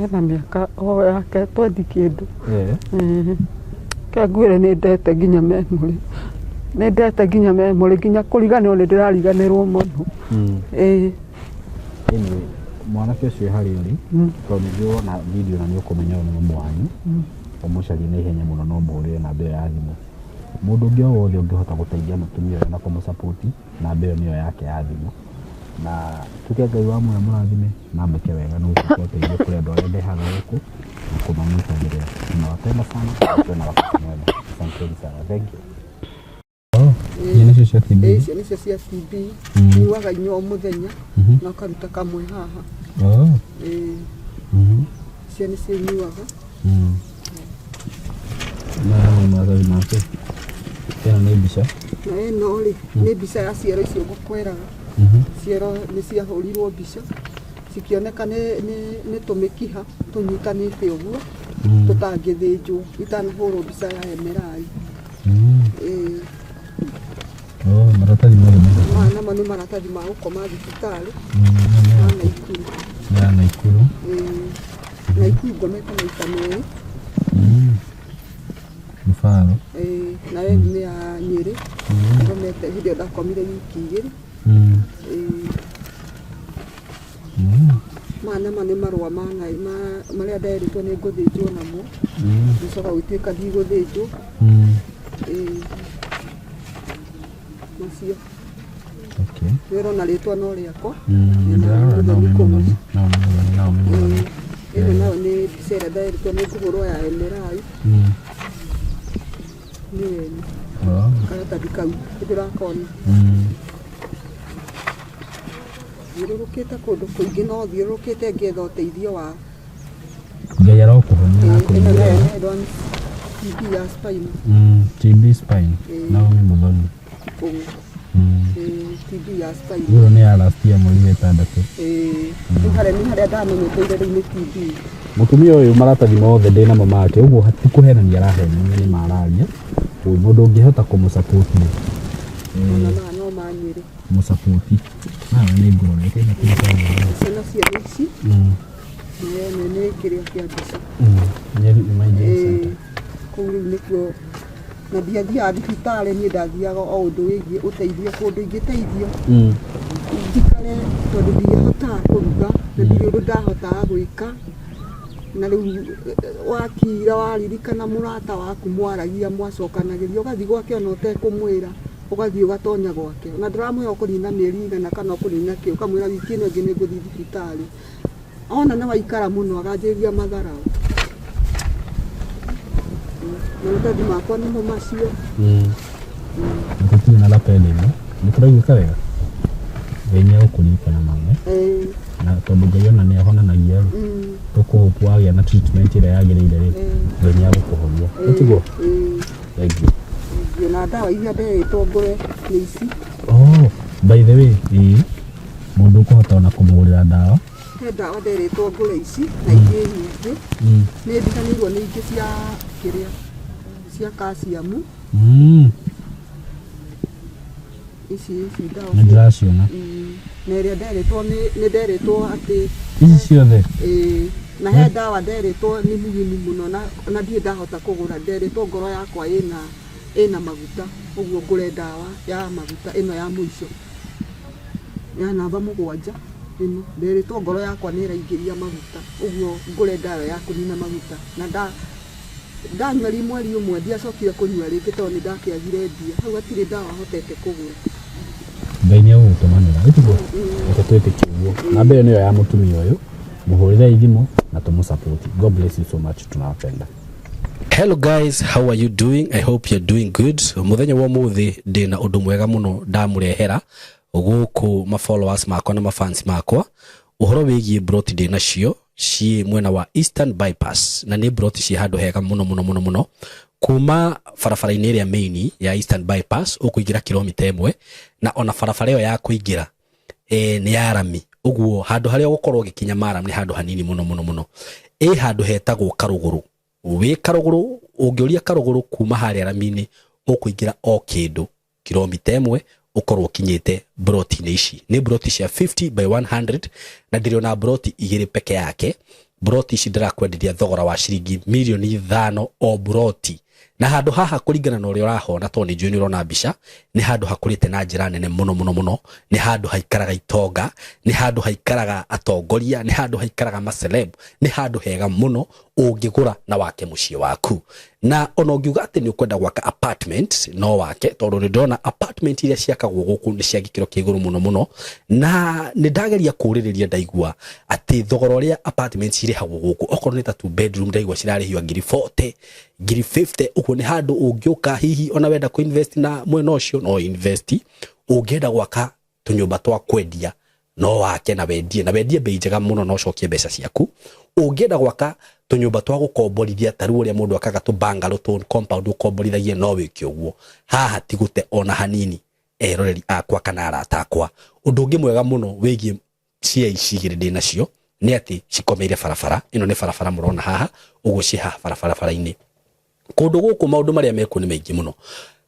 Ena mĩaka o yake 20 kĩndũ. Ke ngwĩre nĩ ndete nginya memory. Nĩ ndete nginya memory nginya kũriganĩrwo nĩ ndĩrariganĩrwo mũno. Anyway, mwanake ũcio harĩ ũrĩ tondũ nĩguo na video na nĩ ũkũmenya nĩ mami wanyu ũmũcarie na ihenya mũno no mũhũrĩre namba ĩyo ya thimũ mũndũ ũngĩ o wothe ũngĩhota gũteithia mũtumia ũyũ na kũmũsupport namba ĩyo nĩyo yake ya thimũ na tuge Ngai wa muoyo mũrathime na mwĩke wega no ũteithie kũrĩ andũ arĩa ndehaga gũkũ na kũmanyitagĩrĩra nawapenda sana na wakati mwema asanteni sana thank you. Ici nĩcio cia TB? Ici nĩcio cia TB nyuaga inyuo mũthenya na ũkaruta kamwe haha. Icio nĩcio nyuaga na maratathi make ĩno nĩ mbica na ĩno rĩ nĩ mbica ya ciero icio ngũkwĩraga ciero nĩ ciahũrirwo mbica cikĩoneka nĩ tũmĩkiha tũnyitanĩte ũguo tũtangĩthĩnjwo itanahũrwo mbica ya MRI. Maratathi mothe nama nĩ maratathi ma gũkoma thibitarĩ ya Naikuru Naikuru ngomete maita merĩ Mfano na wewe nĩ ya Nyĩrĩ ngomete hĩndĩ ĩyo ndakomire wiki igĩrĩ nama nĩ marũa marĩa nderĩtwo nĩ ngũthĩnjwo namo gũcoka gũtuĩka ndigũthĩnjwo macio wĩrona rĩtwa no rĩakwa ĩno nayo nĩ mbica ĩrĩa nderĩtwo nĩ ngũhũrwo ya MRI nĩ wene karatathi kau ndĩrakona thiũrũrũkĩte kũndũ kũingĩ no thiũrũrũkĩte ngĩetha ũteithio wa Ngai arokũhonia ĩno nayo nĩ TB ya spine TB spine Naomi Muthoni TB ya spine Ĩyo nĩ ya last year mweri wetandatũ harĩa ndamenyeteire rĩu nĩ TB mũtumia ũyũ maratathi mothe ndĩ namo make ũguo hatikũhenania arahenania nĩ mararia mũndũ ũngĩhota kũmũsupport no manyĩrĩ mũsupport nawe nĩ ngorete na ciana cia ici nĩ kĩrĩa kĩa mbica Nyeri Emergency Center kũu rĩu nĩkuo na ndiathiaga thibitarĩ niĩ ndathiaga o ũndũ wĩgiĩ ũteithio kũndũ ingĩteithio njikare tondũ ndiahotaga kũruga na ndirĩ ũndũ ndahotaga gwĩka na rĩu wakira waririkana mũrata waku mwaragia mwacokanagĩria ũgathiĩ gwake ona ũtekũmwĩra ũgathiĩ ũgatonya gwake na ndĩramwĩra ũkũnina mĩeri igana kana ũkũnina kĩ ũkamwĩra wiki ĩno ĩngĩ nĩngũthiĩ thibitarĩ ona nĩ waikara mũno akanjĩrĩria matharaũ maratathi makwa nĩmo macio tũtirĩ na lapel ĩno nĩtũraiguĩka wega Ngai nĩagũkũririkana mame na tondũ Ngai ona nĩahonanagia rĩ tũkũhope wagĩa na treatment ĩrĩa yagĩrĩire rĩ Ngai nĩagũkũhonia ũtiguo thank you na ndawa iria nderĩtwo ngũre nĩ ici by the way mũndũ ũkũhota ona kũmũgũrĩra ndawa he ndawa nderĩtwo ngũre ici na ingĩ nyingĩ nĩ ndiganĩirwo nĩ ingĩ cia kĩrĩa cia calcium ici ndawa nĩ ndĩraciona na ĩrĩa nderĩtwo nĩ nderĩtwo atĩ ici ciothe na he ndawa nderĩtwo nĩ muhimu mũno na ndirĩ ndahota kũgũra nderĩtwo ngoro yakwa ĩna maguta ũguo ngũre ndawa ya maguta ĩno ya mũico ya namba 7 ĩno nderĩtwo ngoro yakwa nĩ ĩraingĩria maguta ũguo ngũre ndawa ya kũnina maguta na ndanyua mweri ũmwe ndiacokire kũnyua rĩngĩ tondũ nĩ ndakĩagire mbia hau hatirĩ ndawa hotete kũgũra Ngai nĩagũgũtũmanĩra ũtiguo reke twĩtĩkie ũguo namba ĩyo nĩyo ya mũtumia ũyũ mũhũrĩre thimũ na tũmũsupport God bless you so much tunawapenda Hello guys, how are you doing? I hope you're doing good. Muthenya wa muthi ndina undu mwega muno ndamurehera guku ma followers makwa na ma fans makwa. Uhoro wigie broti ndina cio ci mwena wa Eastern Bypass na ni broti ci handu hega muno kuma farafara-ini iria main ya Eastern Bypass ukuingira kilomita 1 na ona farafara iyo ya kuingira ni ya rami. Uguo handu haria gukorwo gikinya maram ni handu hanini muno handu hetagwo Karuguru. We Karuguru ungioria Karuguru kuma haria rami-ini ukuingira o kindu kilomita 1 ukorwo kinyite broti ici ni broti cia 50 by 100 na ndiriona broti igiri peke yake. Broti ici ndirakwenderia thogora wa ciringi milioni 5 o broti, na handu haha kuringana na uria urahona to ni njui urona mbica ni handu hakurite na njira nene muno. Ni handu haikaraga itonga, ni handu haikaraga atongoria, ni handu haikaraga maceleb, ni handu hega muno ungigura na wake muciĩ waku. Na ona ungiuga ati ni ukwenda gwaka apartment no wake, tondu ni ndona apartment iria ciakagwo guku ni cia gikiro kia iguru muno na ni ndageria kuririria ndaigua ati thogora uria apartments irihagwo guku okorwo ni ta 2 bedroom ndaigua cirarihio ngiri 40 ngiri 50. Uko ni handu ungiuka hihi ona wenda ku invest na mwena ucio no invest, ungienda gwaka tunyumba twa kwendia no wake na wendie bei njega muno no cokie mbeca ciaku. Ungienda gwaka tunyumba twa gukomborithia taru uria mundu akaga tu bungalow tu compound ukomborithagie no wiki uguo haha tigute ona hanini. Roreri akwa kana arata akwa, undu ungi mwega muno wigie cia ici igiri ndina cio ni ati cikomeire farafara. Ino ni farafara murona haha uguo ci haha farafara-ini. Kundu guku maundu maria meku ni maingi muno.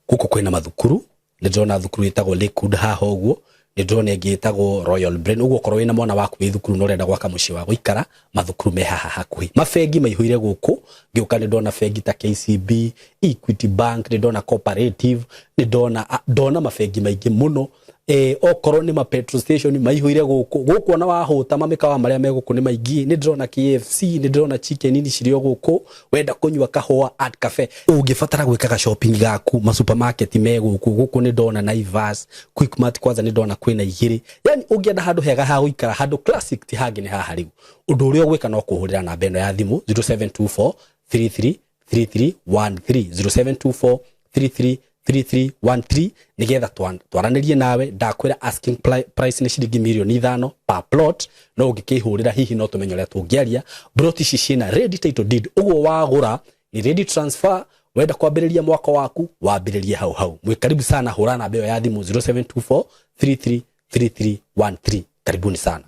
Guku kwina mathukuru, ni ndona thukuru itagwo Lakewood haha uguo, ni ndona ingi itagwo Royal Brain. Uguo korwo wina mwana waku wi thukuru no renda gwaka muciĩ wa guikara, mathukuru me haha hakuhi. Mafengi maihuire guku, ngiuka ni ndona fengi ta KCB, Equity Bank, ni ndona Cooperative, ni ndona mafengi maingi muno. Okorwo ni ma petrol station maihuire guku ona wahuta mamikawa maria me guku ni maingi. Ni ndona KFC, ni ndona chicken ini cirio guku, wenda kunywa kahua at cafe, ungifatara gwikaga shopping gaku ma supermarket me guku ni ndona Naivas, Quickmart kwanza ni ndona kwina igiri. Yani ungienda handu hega ha guikara, handu classic ti hangi ni haha riu. Undu uria gwika no kuhurira na beno ya thimu 0724 33 3313 0724 3313 nigetha twaranirie nawe. Ndakwira asking price ni ciringi milioni 5 per plot, no ungikihurira hihi no tumenyo ria tungiaria. Broti ici ciina ready title deed, uguo wagura ni ready transfer. Wenda kwambiriria mwako waku wambiririe hau. Mwikaribu sana, hura na beo ya thimu 0724 333313. Karibuni sana.